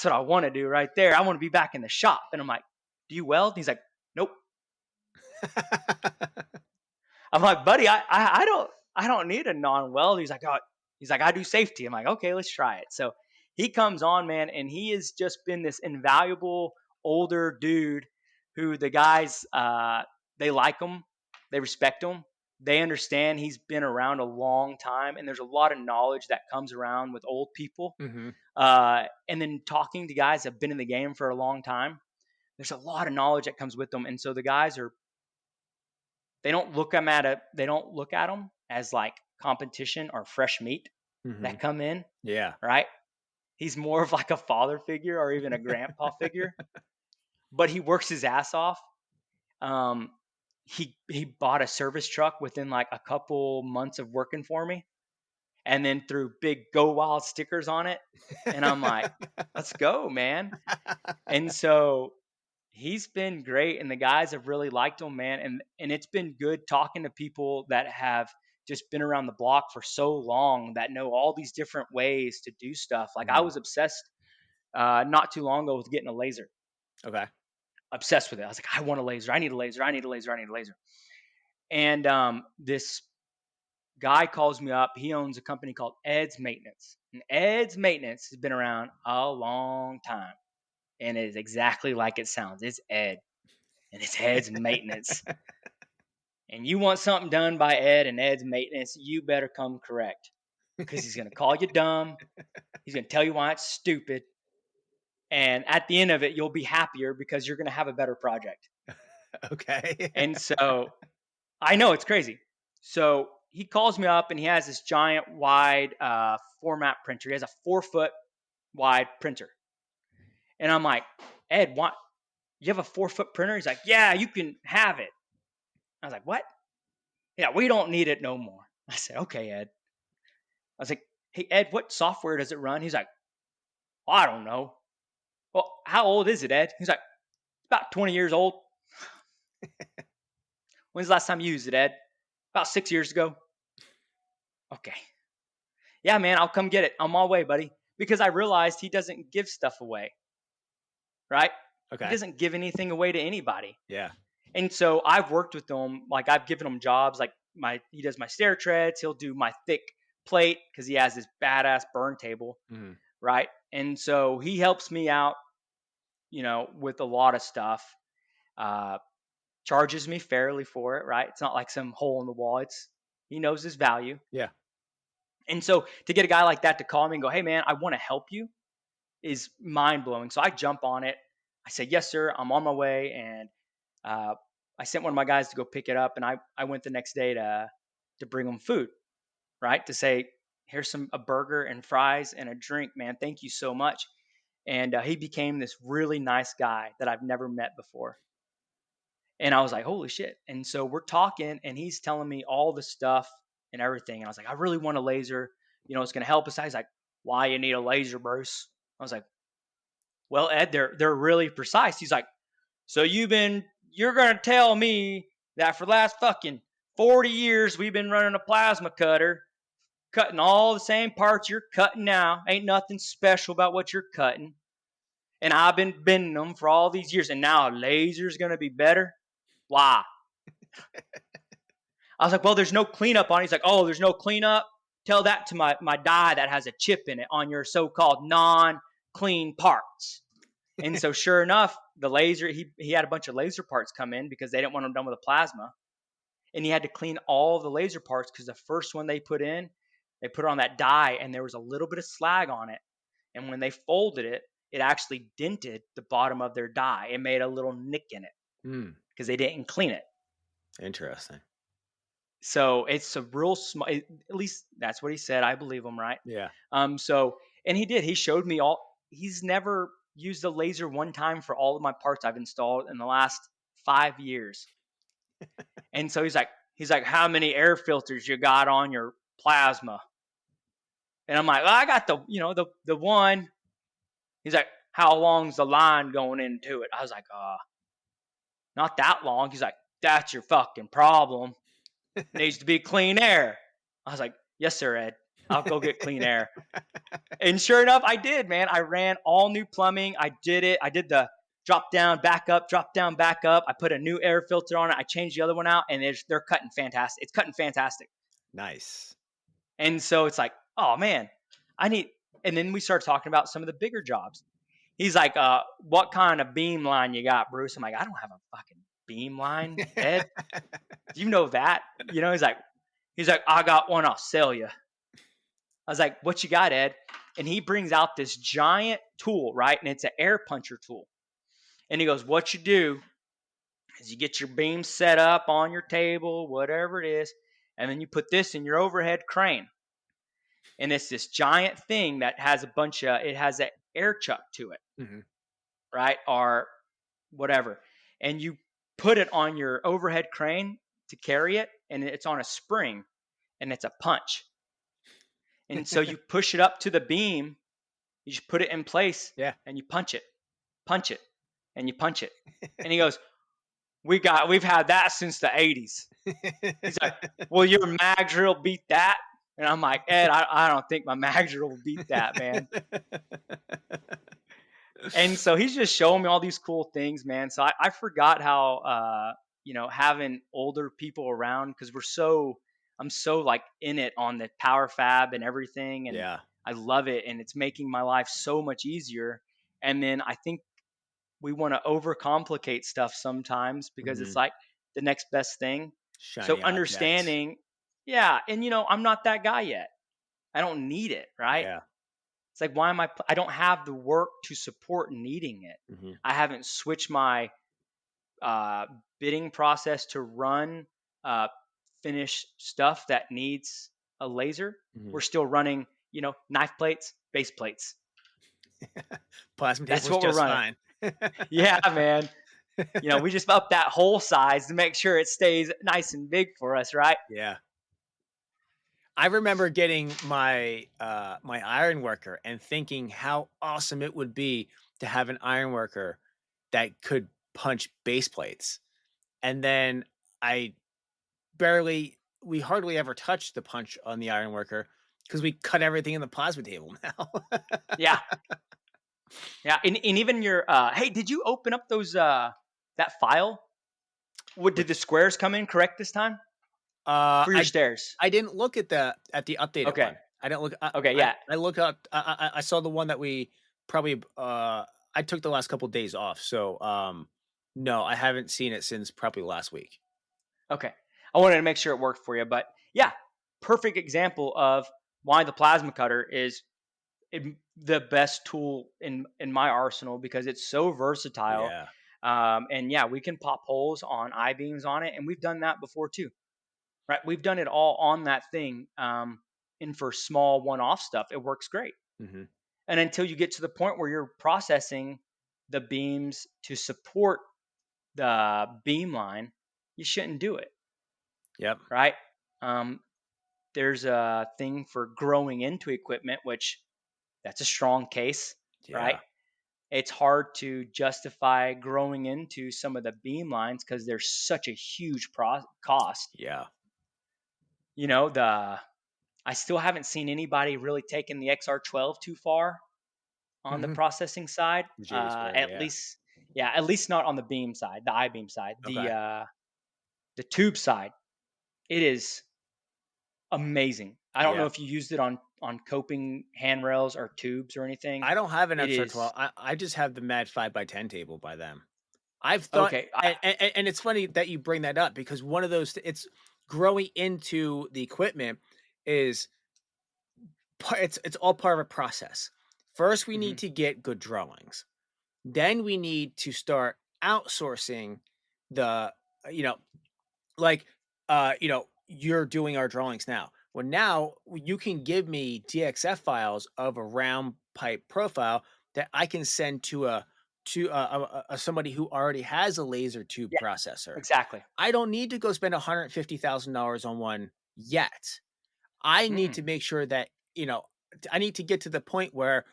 what I want to do right there. I want to be back in the shop." And I'm like, "Do you weld?" And he's like, "Nope." I'm like, "Buddy, I don't need a non-weld." He's like, "Oh," he's like, "I do safety." I'm like, "Okay, let's try it." So he comes on, man, and he has just been this invaluable older dude who the guys they like him, they respect him, they understand he's been around a long time, and there's a lot of knowledge that comes around with old people. Hmm. And then talking to guys that have been in the game for a long time, there's a lot of knowledge that comes with them, and so the guys are they don't look at them as like competition or fresh meat Hmm. that come in, Yeah. right? He's more of like a father figure or even a grandpa figure, but he works his ass off. Um, he bought a service truck within like a couple months of working for me, and then threw big Go Wild stickers on it, and I'm like, let's go, man. And so he's been great, and the guys have really liked him, man. And it's been good talking to people that have just been around the block for so long that know all these different ways to do stuff. Like I Mm. was obsessed not too long ago with getting a laser. Okay. Obsessed with it. I was like, I want a laser. I need a laser. I need a laser. I need a laser. And this guy calls me up. He owns a company called Ed's Maintenance, and Ed's Maintenance has been around a long time, and it is exactly like it sounds. It's Ed, and it's Ed's Maintenance. And you want something done by Ed and Ed's Maintenance, you better come correct, because he's going to call you dumb. He's going to tell you why it's stupid. And at the end of it, you'll be happier because you're going to have a better project. Okay. And so I know it's crazy. So he calls me up, and he has this giant wide format printer. He has a 4 foot wide printer. And I'm like, Ed, what? You have a 4 foot printer? He's like, yeah, you can have it. I was like, what? Yeah, we don't need it no more. I said, okay, Ed. I was like, hey, Ed, what software does it run? He's like, well, I don't know. Well, how old is it, Ed? He's like, it's about 20 years old. When's the last time you used it, Ed? About 6 years ago. Okay. Yeah, man, I'll come get it. On my way, buddy. Because I realized he doesn't give stuff away, right? He Okay. doesn't give anything away to anybody. Yeah. And so I've worked with him. Like I've given him jobs. Like he does my stair treads. He'll do my thick plate because he has this badass burn table, Hmm. right? And so he helps me out, with a lot of stuff. Uh, charges me fairly for it, right? It's not like some hole in the wall. He knows his value. Yeah. And so to get a guy like that to call me and go, "Hey man, I want to help you," is mind blowing. So I jump on it. I say, "Yes, sir. I'm on my way." And uh, I sent one of my guys to go pick it up, and I went the next day to bring him food, right? To say, "Here's a burger and fries and a drink, man. Thank you so much." And he became this really nice guy that I've never met before. And I was like, "Holy shit." And so we're talking, and he's telling me all the stuff and everything. And I was like, "I really want a laser. It's going to help us." He's like, "Why you need a laser, Bruce?" I was like, "Well, Ed, they're really precise." He's like, "So you're going to tell me that for the last fucking 40 years we've been running a plasma cutter, cutting all the same parts you're cutting now. Ain't nothing special about what you're cutting. And I've been bending them for all these years, and now a laser's going to be better? Why?" I was like, "Well, there's no cleanup on it." He's like, "Oh, there's no cleanup? Tell that to my die that has a chip in it on your so-called non-clean parts." And so sure enough, the laser, he had a bunch of laser parts come in because they didn't want them done with a plasma. And he had to clean all the laser parts because the first one they put it on that die, and there was a little bit of slag on it. And when they folded it, it actually dented the bottom of their die. It made a little nick in it because they didn't clean it. Interesting. So it's a real small, at least that's what he said. I believe him, right? Yeah. So, and he did. He showed me he's never used a laser one time for all of my parts I've installed in the last 5 years. And so he's like, "How many air filters you got on your plasma?" And I'm like, "Well, I got the one." He's like, "How long's the line going into it?" I was like, "Not that long." He's like, "That's your fucking problem. Needs to be clean air." I was like, "Yes, sir, Ed. I'll go get clean air." And sure enough, I did, man. I ran all new plumbing. I did it. I did the drop down, back up, drop down, back up. I put a new air filter on it. I changed the other one out, and they're cutting fantastic. It's cutting fantastic. Nice. And so it's like, oh man, I need. And then we started talking about some of the bigger jobs. He's like, "What kind of beam line you got, Bruce?" I'm like, "I don't have a fucking beam line, Ed. Do you know that?" He's like, "I got one. I'll sell you." I was like, "What you got, Ed?" And he brings out this giant tool, right? And it's an air puncher tool. And he goes, "What you do is you get your beam set up on your table, whatever it is, and then you put this in your overhead crane. And it's this giant thing that has it has an air chuck to it, right? Or whatever. And you put it on your overhead crane to carry it, and it's on a spring, and it's a punch. And so you push it up to the beam, you just put it in place, Yeah. and you punch it, and you punch it." And he goes, "We've had that since the 80s. He's like, "Will your mag drill beat that?" And I'm like, "Ed, I don't think my mag drill will beat that, man." And so he's just showing me all these cool things, man. So I forgot how, having older people around, because I'm so like in it on the power fab and everything. And Yeah. I love it. And it's making my life so much easier. And then I think we want to overcomplicate stuff sometimes because it's like the next best thing. So Shiny object. understanding, yeah. And I'm not that guy yet. I don't need it, right? Yeah. It's like, why am I don't have the work to support needing it. I haven't switched my bidding process to run finished stuff that needs a laser. We're still running, knife plates, base plates. Plasma That's table's what we're just running. fine. Yeah, man. We just up that hole size to make sure it stays nice and big for us, right? Yeah. I remember getting my my iron worker and thinking how awesome it would be to have an iron worker that could punch base plates. And then we hardly ever touched the punch on the iron worker because we cut everything in the plasma table now. Yeah. Yeah. And even your, hey, did you open up that file? Did the squares come in correct this time for your stairs? I didn't look at the updated Okay. one. I didn't look. Okay. Yeah. I looked up. I saw the one that we probably. I took the last couple of days off, so No, I haven't seen it since probably last week. Okay. I wanted to make sure it worked for you, but yeah, perfect example of why the plasma cutter is the best tool in my arsenal because it's so versatile. Yeah. And yeah, we can pop holes on I beams on it, and we've done that before too, right? We've done it all on that thing. And for small one-off stuff, it works great. Mhm. And until you get to the point where you're processing the beams to support the beam line, you shouldn't do it, Yep. right? Um, there's a thing for growing into equipment, which that's a strong case, right? Yeah. It's hard to justify growing into some of the beam lines because there's such a huge cost. Yeah. You know, I still haven't seen anybody really taking the XR12 too far on the Mhm. processing side. JD Square, At yeah. least, yeah, at least not on the beam side, the I beam side, Okay. the tube side. It is amazing. I don't know Yeah. if you used it on coping handrails or tubes or anything. I don't have an It XR12. is I just have the Mad 5x10 table by them. I've thought, okay. and it's funny that you bring that up because one of those, it's growing into the equipment is it's all part of a process. First, we Mhm. need to get good drawings. Then we need to start outsourcing the, you know, like, you're doing our drawings now. Well, now you can give me DXF files of a round pipe profile that I can send to somebody who already has a laser tube Yeah, processor. exactly. I don't need to go spend $150,000 on one yet. I need Mm, to make sure that, I need to get to the point where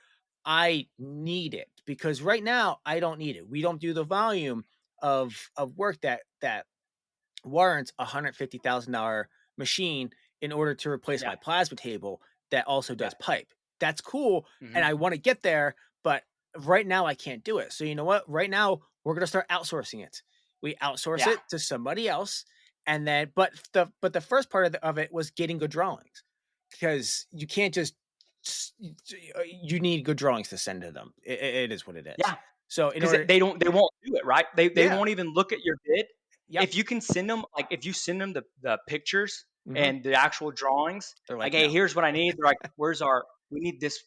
I need it because right now I don't need it. We don't do the volume of work that warrants a $150,000 machine in order to replace yeah, my plasma table that also yeah. does pipe. That's cool, and Mhm. I want to get there, but right now I can't do it. So you know what? Right now we're going to start outsourcing it. We outsource Yeah, it to somebody else, and then but the first part of it was getting good drawings because you can't just you need good drawings to send to them. It is what it is. yeah. So in Because order, they won't do it, right? They yeah, won't even look at your bid. yep, If you can send them like, if you send them the pictures hmm, and the actual drawings, they're like, like "Hey, no. here's what I need." They're like, "Where's our we need this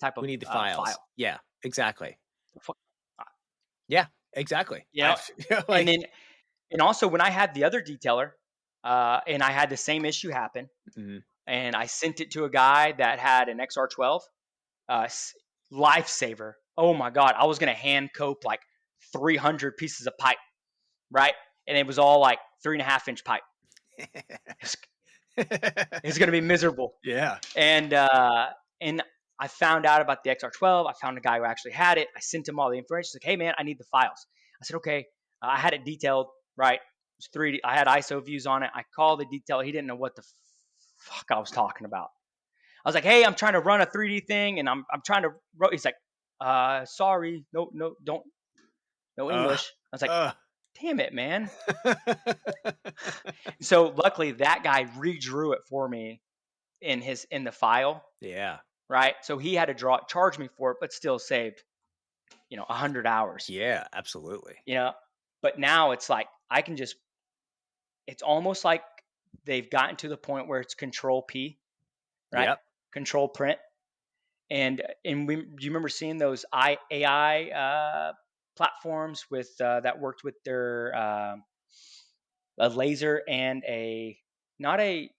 type We of, need the files. file." Yeah, exactly. The fuck Yeah, exactly. you know? I've And like then and also when I had the other detailer, and I had the same issue happen, mhm. and I sent it to a guy that had an XR12, lifesaver. Oh my god, I was gonna hand cope like 300 pieces of pipe, right? And it was all like 3.5 inch pipe. It's, it's gonna be miserable. Yeah. And and I found out about the XR12. I found a guy who actually had it. I sent him all the information. He's like, "Hey man, I need the files." I said, "Okay." I had it detailed, right? It was 3D. I had ISO views on it. I called the detailer. He didn't know what the fuck I was talking about. I was like, "Hey, I'm trying to run a 3D thing, and I'm trying to." He's like, "Sorry, no, don't, no Ugh, English." I was like, ugh. "Damn it, man!" So luckily, that guy redrew it for me in the file, Yeah, right? So he had to charge me for it, but still saved 100 hours. yeah, absolutely. You know, but now it's like I can just. It's almost like they've gotten to the point where it's Control P, right? Yep. Control Print. And do you remember seeing those AI platforms with that worked with their a laser and a not a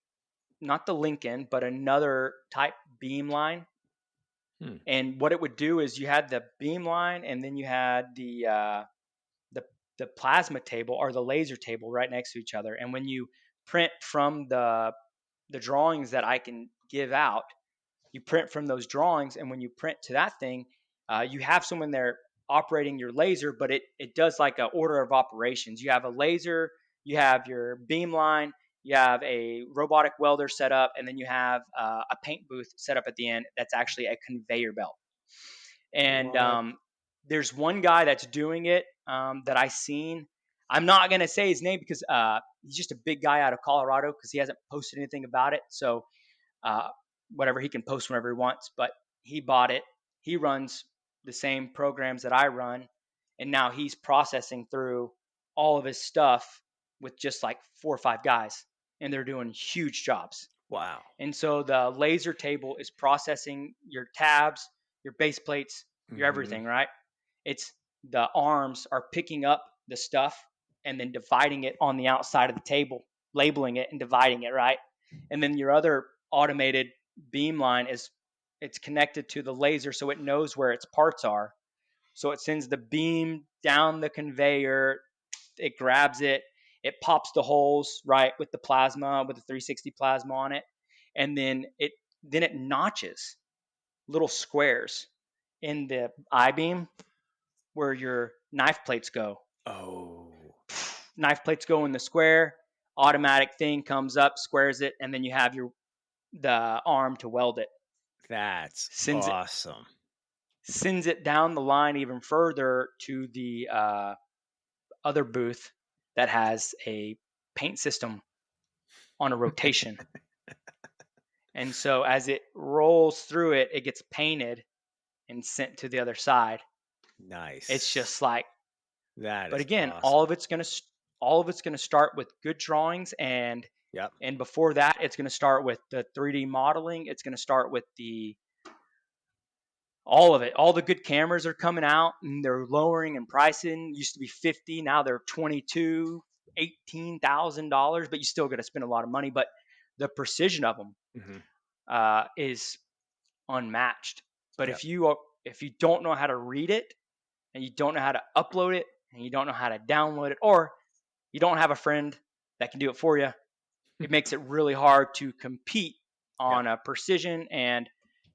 not the Lincoln but another type beam line. Hmm. And what it would do is you had the beam line and then you had the the plasma table or the laser table right next to each other. And when you print from the drawings that I can give out, you print from those drawings, and when you print to that thing, you have someone there operating your laser, but it does like an order of operations. You have a laser, you have your beam line, you have a robotic welder set up, and then you have a paint booth set up at the end that's actually a conveyor belt. And What? there's one guy that's doing it that I seen. I'm not gonna say his name because he's just a big guy out of Colorado because he hasn't posted anything about it. So uh, whatever, he can post whenever he wants, but he bought it. He runs the same programs that I run, and now he's processing through. all of his stuff with just like 4 or 5 guys, and they're doing huge jobs. Wow. And so the laser table is processing your tabs, your base plates, your Hmm. everything, right? It's the arms are picking up the stuff and then dividing it on the outside of the table, labeling it and dividing it, right? And then your other automated beam line is it's connected to the laser so it knows where its parts are. So it sends the beam down the conveyor, it grabs it, it pops the holes right with the plasma, with the 360 plasma on it, and then it notches little squares in the I beam where your knife plates go. Oh, Knife plates go in the square, automatic thing comes up, squares it, and then you have the arm to weld it. that's Sends it awesome. sends it down the line even further to the other booth that has a paint system on a rotation. And so as it rolls through it, it gets painted and sent to the other side. It's Nice. just like, That but is again, awesome. all of it's gonna start with good drawings, Yep. and before that, it's gonna start with the 3D modeling. It's gonna start with the all of it. All the good cameras are coming out and they're lowering in pricing. Used to be 50, now they're 22, $18,000, but you still got to spend a lot of money. But the precision of them Hmm. is unmatched. But Yep. if you don't know how to read it and you don't know how to upload it and you don't know how to download it, or you don't have a friend that can do it for you, it makes it really hard to compete Yeah. on a precision and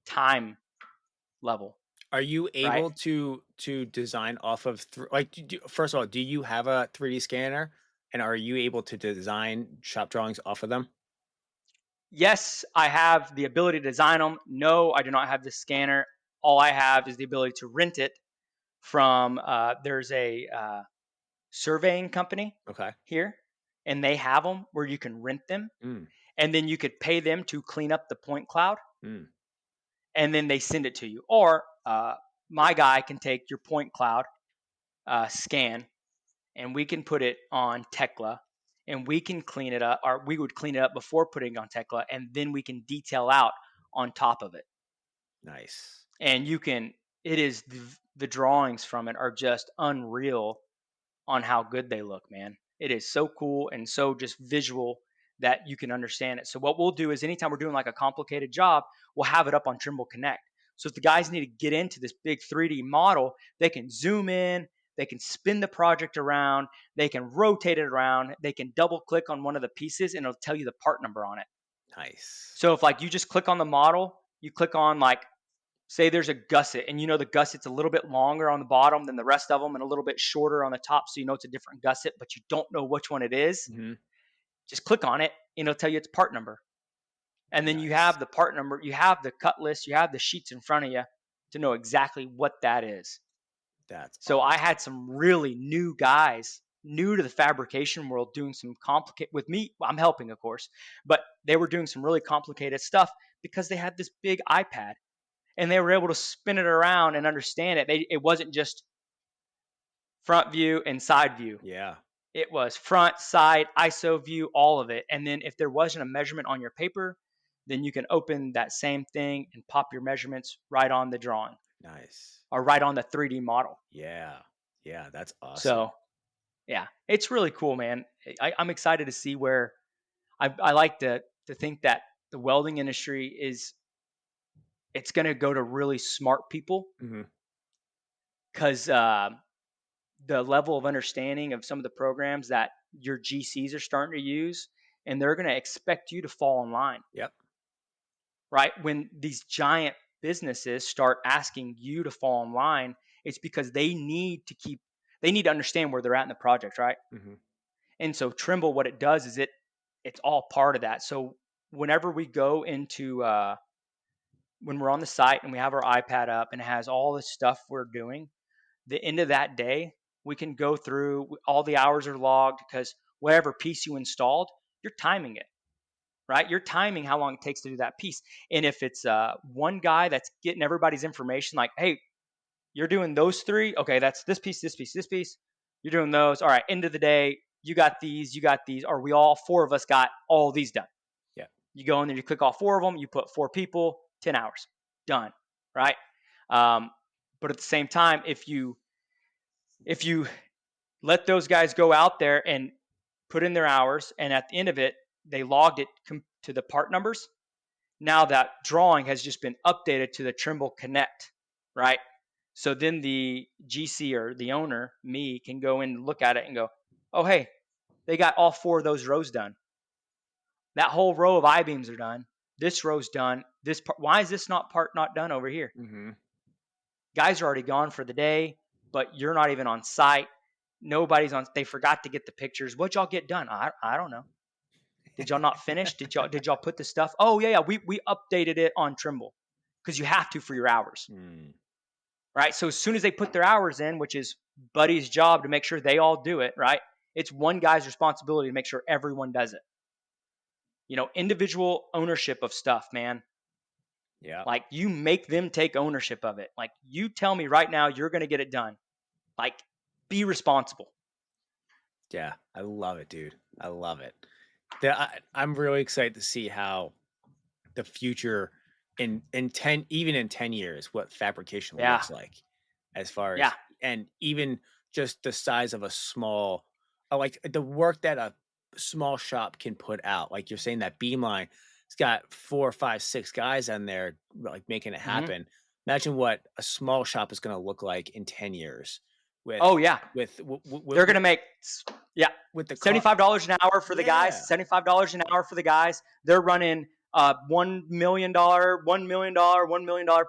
time level, Are you right? able to design off of like first of all, do you have a 3D scanner and are you able to design shop drawings off of them? Yes, I have the ability to design them. No, I do not have the scanner. All I have is the ability to rent it from there's a surveying company Okay. here, and they have them where you can rent them, Mm, and then you could pay them to clean up the point cloud, mm, and then they send it to you. Or my guy can take your point cloud scan, and we can put it on Tekla, and we can clean it up, or we would clean it up before putting it on Tekla, and then we can detail out on top of it. nice. And you can, it is the drawings from it are just unreal on how good they look, man. It is so cool and so just visual that you can understand it. So what we'll do is anytime we're doing like a complicated job, we'll have it up on Trimble Connect. So if the guys need to get into this big 3D model, they can zoom in, they can spin the project around, they can rotate it around, they can double click on one of the pieces and it'll tell you the part number on it. Nice. So if like you just click on the model, you click on like say there's a gusset and you know the gusset's a little bit longer on the bottom than the rest of them and a little bit shorter on the top, so you know it's a different gusset but you don't know which one it is, Hmm. just click on it and it'll tell you its part number, and then you Nice. have the part number, you have the cut list, you have the sheets in front of you to know exactly what that is. That's So I awesome. had some really new guys new to the fabrication world doing some complicated with me. I'm helping of course, but they were doing some really complicated stuff because they had this big iPad and they were able to spin it around and understand it. It wasn't just front view and side view. Yeah. It was front, side, ISO view, all of it. And then if there wasn't a measurement on your paper, then you can open that same thing and pop your measurements right on the drawing Nice. or right on the 3D model. Yeah. Yeah, that's awesome. So yeah, it's really cool, man. I'm excited to see where I like to think that the welding industry is it's going to go to really smart people Hmm. because the level of understanding of some of the programs that your GCs are starting to use, and they're going to expect you to fall in line, Yep. right? When these giant businesses start asking you to fall in line, it's because they need to understand where they're at in the project, right? Hmm. And so Trimble, what it does is it's all part of that. So whenever we go into when we're on the site and we have our iPad up and it has all the stuff we're doing, the end of that day, we can go through all the hours are logged because whatever piece you installed, you're timing it, right? You're timing how long it takes to do that piece. And if it's one guy that's getting everybody's information, like, hey, you're doing those three, okay, that's this piece, this piece, this piece. You're doing those. All right. End of the day, you got these, or we all 4 of us got all these done. Yeah. You go in there, you click all 4 of them, you put 4 people, 10 hours, done. Right. But at the same time, if you let those guys go out there and put in their hours, and at the end of it, they logged it to the part numbers. Now that drawing has just been updated to the Trimble Connect, right? So then the GC or the owner, me, can go in and look at it and go, oh, hey, they got all 4 of those rows done. That whole row of I-beams are done. This row's done. This part, why is this part not done over here? Mm-hmm. Guys are already gone for the day, but you're not even on site. Nobody's on. They forgot to get the pictures. What'd y'all get done? I don't know. Did y'all not finish? Did y'all put the stuff? Oh yeah. We updated it on Trimble because you have to for your hours. Right? So as soon as they put their hours in, which is Buddy's job to make sure they all do it, right? It's one guy's responsibility to make sure everyone does it. Individual ownership of stuff, man. Yeah. Like, you make them take ownership of it. Like, you tell me right now you're going to get it done. Like, be responsible. Yeah. I love it, dude. I love it. I'm really excited to see how the future in 10 years, what fabrication looks like, as far as, and even just the size of a small, like the work that a small shop can put out. Like you're saying, that beamline, it's got 4, 5, 6 guys on there, like making it happen. Imagine what a small shop is going to look like in 10 years. They're going to make with the $75 an hour for the guys. $75 an hour for the guys. They're running $1 million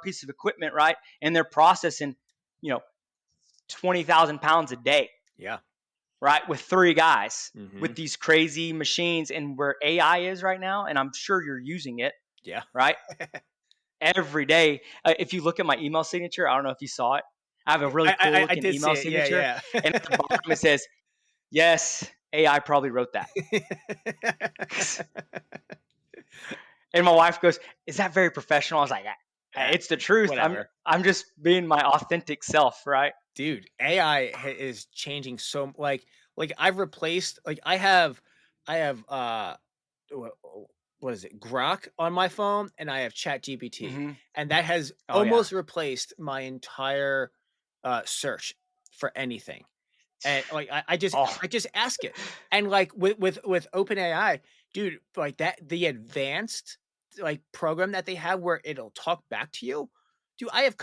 piece of equipment, right? And they're processing 20,000 pounds a day. Yeah. Right, with 3 guys, with these crazy machines, and where AI is right now, and I'm sure you're using it. Yeah. Right. Every day. If you look at my email signature, I don't know if you saw it. I have a really cool looking email signature. Yeah. And at the bottom it says, yes, AI probably wrote that. And my wife goes, is that very professional? I was like, it's the truth. I'm just being my authentic self, right? Dude, AI is changing so, like I've replaced, like I have what is it, Grok on my phone, and I have ChatGPT, and that has almost replaced my entire search for anything. And like I just ask it, and like with OpenAI, dude, like that, the advanced like program that they have where it'll talk back to you. Dude, I have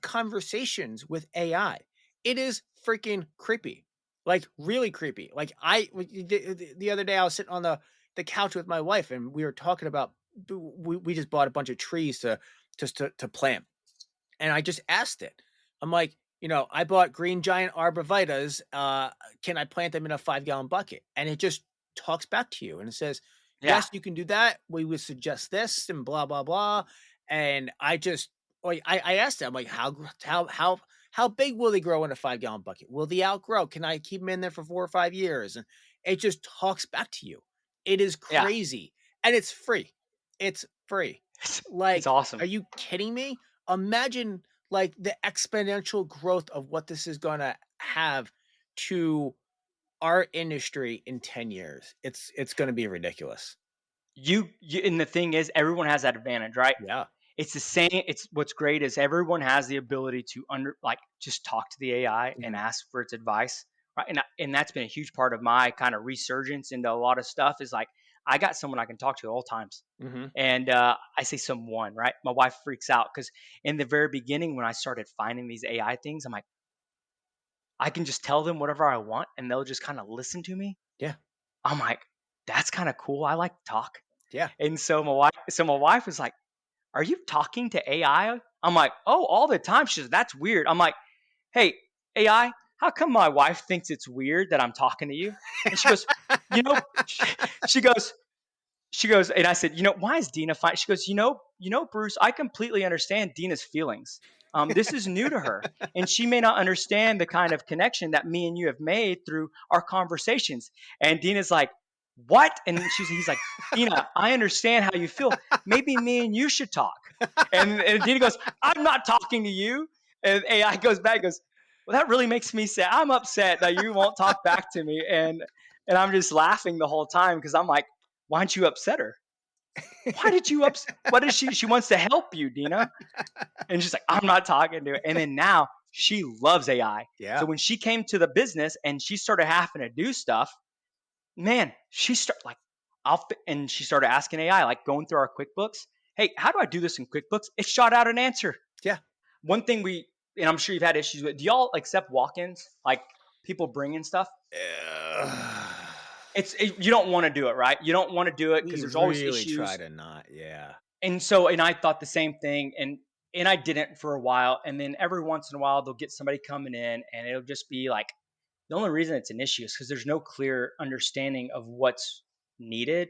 conversations with AI. It is freaking creepy, like really creepy. Like the other day I was sitting on the couch with my wife, and we were talking about, we just bought a bunch of trees to plant, and I just asked it. I'm like, I bought green giant arborvitaes. Can I plant them in a 5-gallon bucket? And it just talks back to you, and it says, yes, you can do that. We would suggest this, and blah blah blah. And I just, like, I asked them, like, how big will they grow in a 5-gallon bucket? Will they outgrow? Can I keep them in there for 4 or 5 years? And it just talks back to you. It is crazy, and it's free. It's free. Like, it's awesome. Are you kidding me? Imagine like the exponential growth of what this is going to have to our industry in 10 years. It's going to be ridiculous. And the thing is, everyone has that advantage, right? Yeah. It's the same. It's what's great is everyone has the ability to just talk to the AI and ask for its advice, right? And that's been a huge part of my kind of resurgence into a lot of stuff. Is like, I got someone I can talk to at all times, and I say someone, right? My wife freaks out because in the very beginning when I started finding these AI things, I'm like, I can just tell them whatever I want, and they'll just kind of listen to me. Yeah. I'm like, that's kind of cool. I like to talk. Yeah. And so my wife was like, are you talking to AI? I'm like, oh, all the time. She says, that's weird. I'm like, hey, AI, how come my wife thinks it's weird that I'm talking to you? And she goes, she goes, and I said, why is Dina fine? She goes, Bruce, I completely understand Dina's feelings. This is new to her, and she may not understand the kind of connection that me and you have made through our conversations. And Dina's like, what? And he's like, Dina, I understand how you feel. Maybe me and you should talk. And Dina goes, I'm not talking to you. And AI goes back and goes, well, that really makes me sad. I'm upset that you won't talk back to me. And I'm just laughing the whole time because I'm like, why don't you upset her? Why did you upset? What is she? She wants to help you, Dina. And she's like, I'm not talking to her. And then now she loves AI. So Yeah. when she came to the business and she started having to do stuff, man, she started like, and she started asking AI, like going through our QuickBooks. Hey, how do I do this in QuickBooks? It shot out an answer. Yeah. One thing and I'm sure you've had issues with, do y'all accept walk-ins? Like people bringing stuff? You don't want to do it, right? You don't want to do it because We there's always really try issues. to not. Yeah. And I thought the same thing, and I didn't for a while, and then every once in a while they'll get somebody coming in, and it'll just be like the only reason it's an issue is because there's no clear understanding of what's needed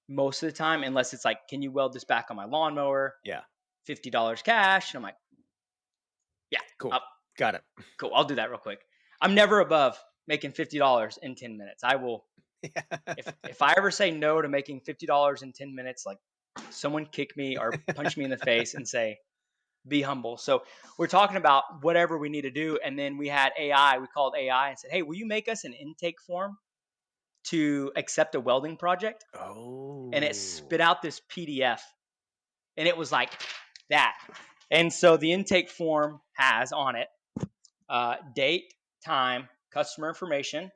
most of the time, unless it's like, can you weld this back on my lawnmower? Yeah. $50 cash, and I'm like, yeah, Cool. Got it. cool, I'll do that real quick. I'm never above making $50 in 10 minutes. I will. If I ever say no to making $50 in 10 minutes, like someone kick me or punch me in the face and say, be humble. So we're talking about whatever we need to do. And then we had AI, we called AI and said, hey, will you make us an intake form to accept a welding project? And it Oh. spit out this PDF and it was like that. And so the intake form has on it date, time, customer information,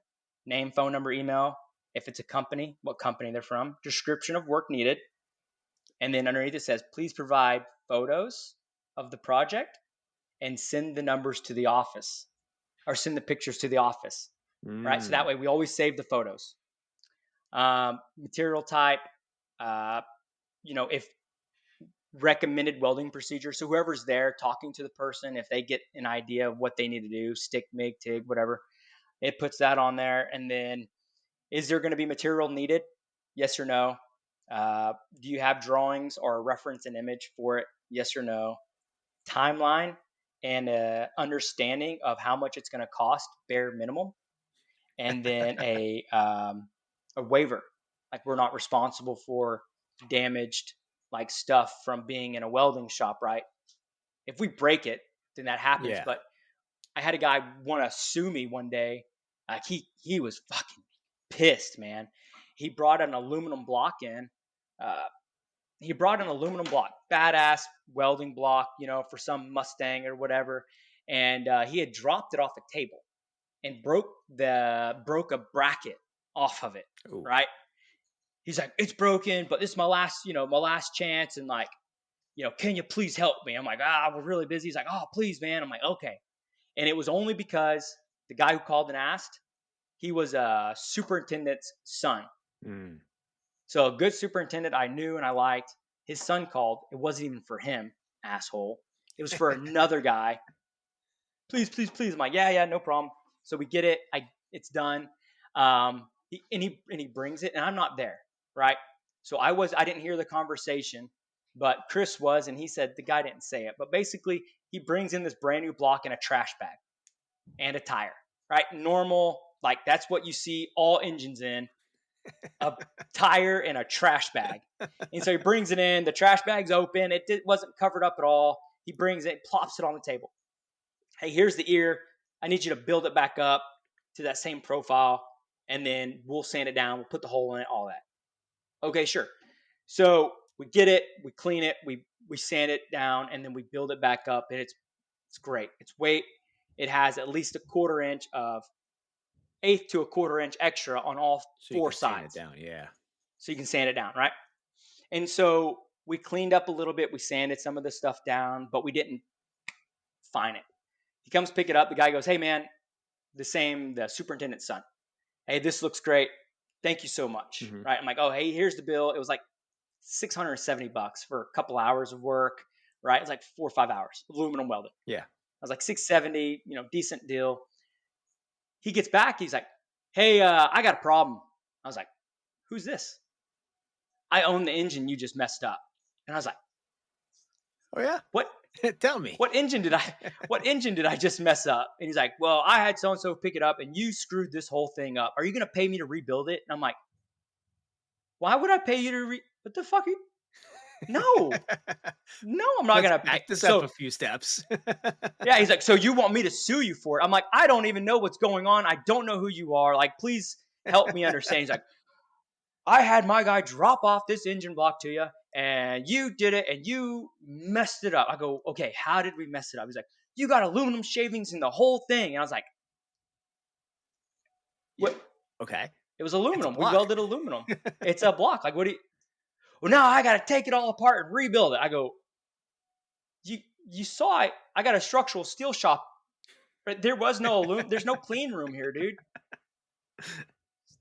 name, phone number, email. If it's a company, what company they're from, description of work needed. And then underneath it says, please provide photos of the project and send the numbers to the office or send the pictures to the office. Right. So that way we always save the photos. Material type, if recommended welding procedure. So whoever's there talking to the person, if they get an idea of what they need to do, stick, MIG, TIG, whatever, it puts that on there. And then, is there going to be material needed? Yes or no? Do you have drawings or a reference and image for it? Yes or no? Timeline and understanding of how much it's going to cost, bare minimum, and then a waiver, like we're not responsible for damaged like stuff from being in a welding shop, right? If we break it, then that happens. Yeah. But I had a guy want to sue me one day. He was fucking pissed, man. He brought an aluminum block in. Uh, he brought an aluminum block, badass welding block, for some Mustang or whatever. And he had dropped it off a table and broke a bracket off of it. Ooh. Right. He's like, it's broken, but this is my last chance. And like, can you please help me? I'm like, we're really busy. He's like, oh, please, man. I'm like, okay. And it was only because the guy who called and asked, he was a superintendent's son. So a good superintendent I knew and I liked. His son called. It wasn't even for him, asshole. It was for another guy. Please, please, please. I'm like, yeah, no problem. So we get it. It's done. He brings it, and I'm not there, right? So I didn't hear the conversation, but Chris was, and he said the guy didn't say it. But basically, he brings in this brand new block in a trash bag and a tire, right? Normal, like that's what you see all engines in. A tire and a trash bag. And so he brings it in. The trash bag's open. It wasn't covered up at all. He brings it, plops it on the table. Hey, here's the ear. I need you to build it back up to that same profile, and then we'll sand it down. We'll put the hole in it, all that. Okay, sure. So we get it. We clean it. We sand it down, and then we build it back up, and it's great. It's weight. It has at least a quarter inch of eighth to a quarter inch extra on all four sides. Sand it down, yeah. So you can sand it down, right? And so we cleaned up a little bit. We sanded some of the stuff down, but we didn't fine it. He comes pick it up. The guy goes, hey, man, the superintendent's son. Hey, this looks great. Thank you so much. Right? I'm like, oh, hey, here's the bill. It was like $670 for a couple hours of work, right? It's like 4 or 5 hours, aluminum welding. Yeah. I was like, $670, decent deal. He gets back. He's like, hey, I got a problem. I was like, who's this? I own the engine you just messed up. And I was like, oh yeah? What? Tell me. What engine did I just mess up? And he's like, well, I had so-and-so pick it up and you screwed this whole thing up. Are you going to pay me to rebuild it? And I'm like, why would I pay you to what the fuck? No, no, I'm not Let's gonna pay. back this up So a few steps. yeah, he's like, so you want me to sue you for it? I'm like, I don't even know what's going on. I don't know who you are. Like, please help me understand. He's like, I had my guy drop off this engine block to you, and you did it, and you messed it up. I go, okay, how did we mess it up? He's like, you got aluminum shavings in the whole thing. And I was like, Yeah. what? Okay. It was It's a aluminum. We block. welded aluminum. It's a block. Like, what do you? Well, now I got to take it all apart and rebuild it. I go, you you saw it. I got a structural steel shop. But there was no there's no clean room here, dude.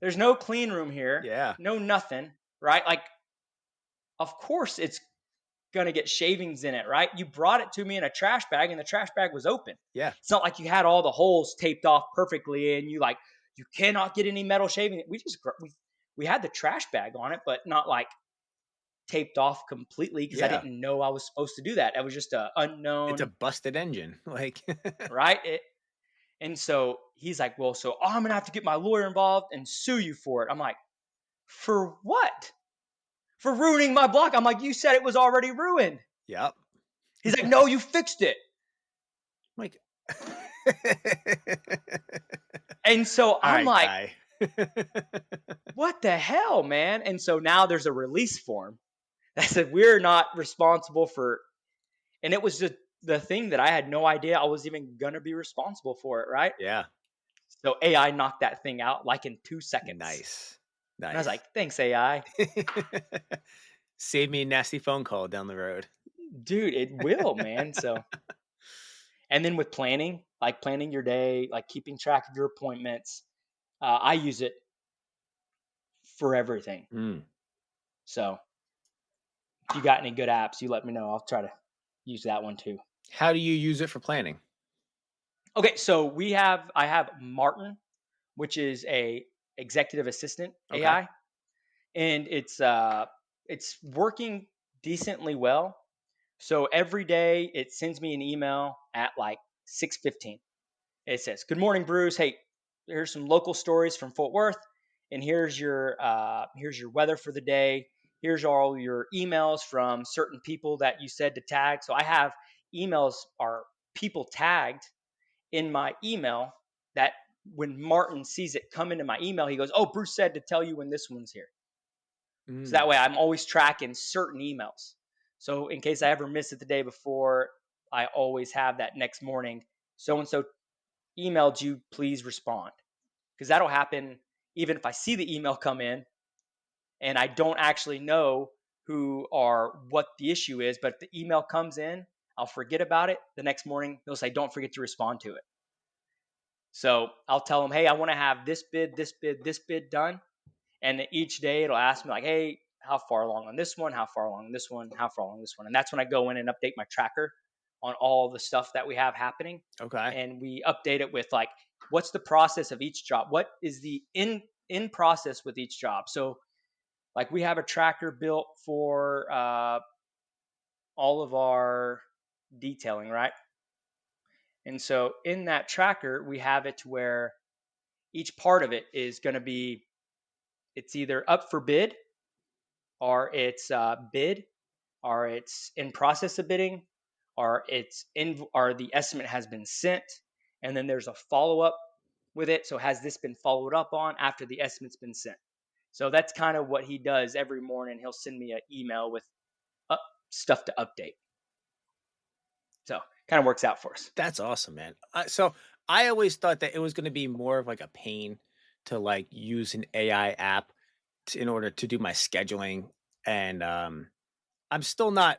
There's no clean room here. Yeah. No nothing, right? Like, of course it's gonna get shavings in it, right? You brought it to me in a trash bag, and the trash bag was open. Yeah. It's not like you had all the holes taped off perfectly, and you cannot get any metal shaving. We had the trash bag on it, but not like taped off completely because I Yeah. didn't know I was supposed to do that. It was just a It's a unknown, busted engine. Like, right? And so he's like, well, so I'm gonna have to get my lawyer involved and sue you for it. I'm like, for what? For ruining my block. I'm like, you said it was already ruined. yep. He's like, no, you fixed it. Like, And so all I'm right, like, guy. what the hell, man? And so now there's a release form that said we're not responsible for, and it was just the thing that I had no idea I was even gonna be responsible for it, right? Yeah. So AI knocked that thing out like in 2 seconds. Nice. And I was Nice. like, thanks, AI. Save me a nasty phone call down the road. Dude, it will, man. So, and then with planning, like planning your day, like keeping track of your appointments, I use it for everything. Mm. So, if you got any good apps, you let me know. I'll try to use that one too. How do you use it for planning? Okay, so I have Martin, which is a executive assistant Okay. AI, and it's working decently well. So every day it sends me an email at like 6:15. It says, "Good morning, Bruce. Hey, here's some local stories from Fort Worth, and here's your weather for the day. Here's all your emails from certain people that you said to tag." So I have emails are people tagged in my email that when Martin sees it come into my email, he goes, "Oh, Bruce said to tell you when this one's here." So that Mm. way I'm always tracking certain emails. So in case I ever miss it the day before, I always have that next morning. So and so emailed you, please respond. Because that'll happen even if I see the email come in and I don't actually know who or what the issue is. But if the email comes in, I'll forget about it. The next morning, they'll say, don't forget to respond to it. So I'll tell them, hey, I want to have this bid, this bid, this bid done. And each day it'll ask me, like, hey, how far along on this one? How far along on this one? How far along this one? And that's when I go in and update my tracker on all the stuff that we have happening. Okay. And we update it with like, what's the process of each job? What is the in process with each job? So like we have a tracker built for all of our detailing, right? And so in that tracker, we have it to where each part of it is going to be, it's either up for bid or it's bid or it's in process of bidding or or the estimate has been sent, and then there's a follow-up with it. So has this been followed up on after the estimate's been sent? So that's kind of what he does every morning. He'll send me an email with up, stuff to update. So kind of works out for us. That's awesome, man. So I always thought that it was going to be more of like a pain to like use an AI app in order to do my scheduling, and I'm still not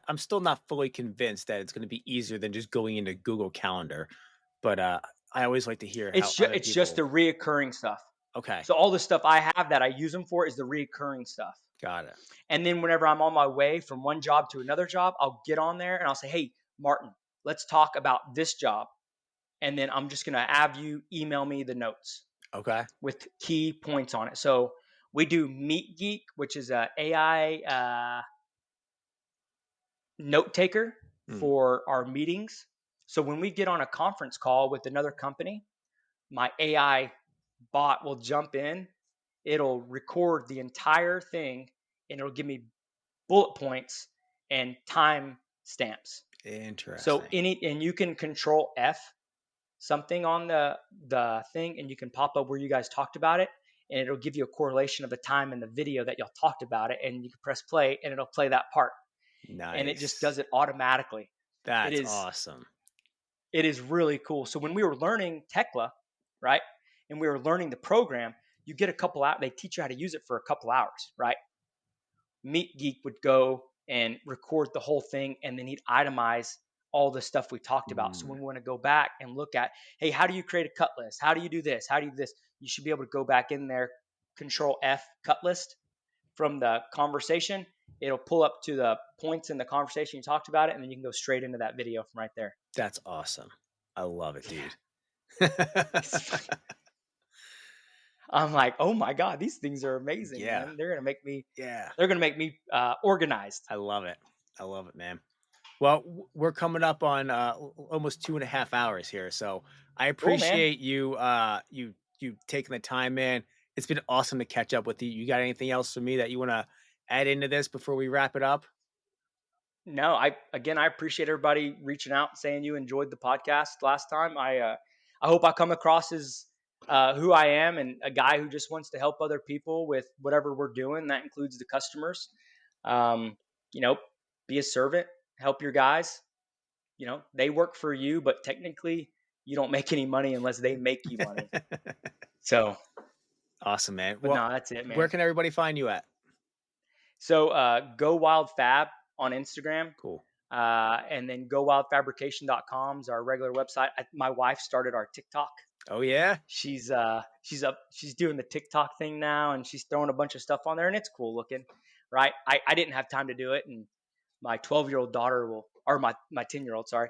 fully convinced that it's going to be easier than just going into Google Calendar. But I always like to hear how other It's just people. the reoccurring stuff. Okay, So all the stuff I have that I use them for is the reoccurring stuff. got it. And then whenever I'm on my way from one job to another job, I'll get on there and I'll say, hey, Martin, let's talk about this job. And then I'm just going to have you email me the notes Okay. with key points on it. So we do Meet Geek, which is a AI note taker Hmm. for our meetings. So when we get on a conference call with another company, my AI bot will jump in. It'll record the entire thing and it'll give me bullet points and time stamps. So Interesting. and you can control F something on the thing, and you can pop up where you guys talked about it, and it'll give you a correlation of the time in the video that y'all talked about it, and you can press play and it'll play that part, and it just does Nice. it automatically. It That's is awesome. it is really cool. So when we were learning Tekla, right, and we were learning the program, you get a couple out. They teach you how to use it for a couple hours, right? Meat Geek would go and record the whole thing, and then he'd itemize all the stuff we talked about. So Mm, when we want to go back and look at, hey, how do you create a cut list? How do you do this? How do you do this? You should be able to go back in there, Control F cut list from the conversation. It'll pull up to the points in the conversation you talked about it, and then you can go straight into that video from right there. that's awesome. I love it, Yeah, dude. I'm like, oh my god, these things are amazing, Yeah. man. Yeah. They're gonna make me organized. I love it. I love it, man. Well, we're coming up on almost 2.5 hours here, so I Cool, man. appreciate you taking the time, man. It's been awesome to catch up with you. You got anything else for me that you want to add into this before we wrap it up? No, I appreciate everybody reaching out saying you enjoyed the podcast last time. I hope I come across as who I am, and a guy who just wants to help other people with whatever we're doing. That includes the customers. Um, you know, be a servant, help your guys. You know, they work for you, but technically you don't make any money unless they make you money. So, Awesome, man. but Well, no, that's it, where man. can everybody find you at? So, Go Wild Fab on Instagram. Cool. And then gowildfabrication.com is our regular website. My wife started our TikTok. Oh yeah. She's doing the TikTok thing now, and she's throwing a bunch of stuff on there, and it's cool looking, right? I didn't have time to do it, and my 12-year-old daughter will, or my 10-year-old, sorry,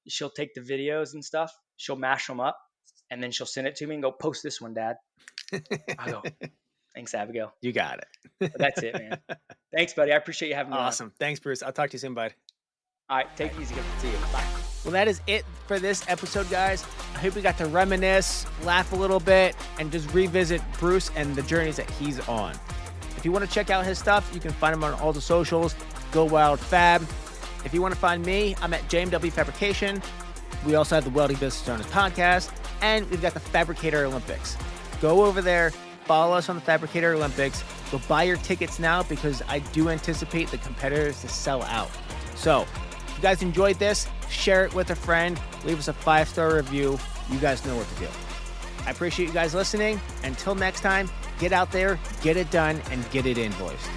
she'll take the videos and stuff, she'll mash them up, and then she'll send it to me and go, post this one, Dad. I go, thanks, Abigail. You got But that's it, man. it. Thanks, buddy. I appreciate you having me on. Awesome. Thanks, Bruce. I'll talk to you soon, bud. All right, take it easy. See you. Bye. Well, that is it for this episode, guys. I hope we got to reminisce, laugh a little bit, and just revisit Bruce and the journeys that he's on. If you want to check out his stuff, you can find him on all the socials. Go Wild Fab. If you want to find me, I'm at JMW Fabrication. We also have the Welding Business Owners Podcast, and we've got the Fabricator Olympics. Go over there, follow us on the Fabricator Olympics. Go buy your tickets now because I do anticipate the competitors to sell out. So, if you guys enjoyed this, share it with a friend, leave us a 5-star review. You guys know what to do. I appreciate you guys listening. Until next time, get out there, get it done, and get it invoiced.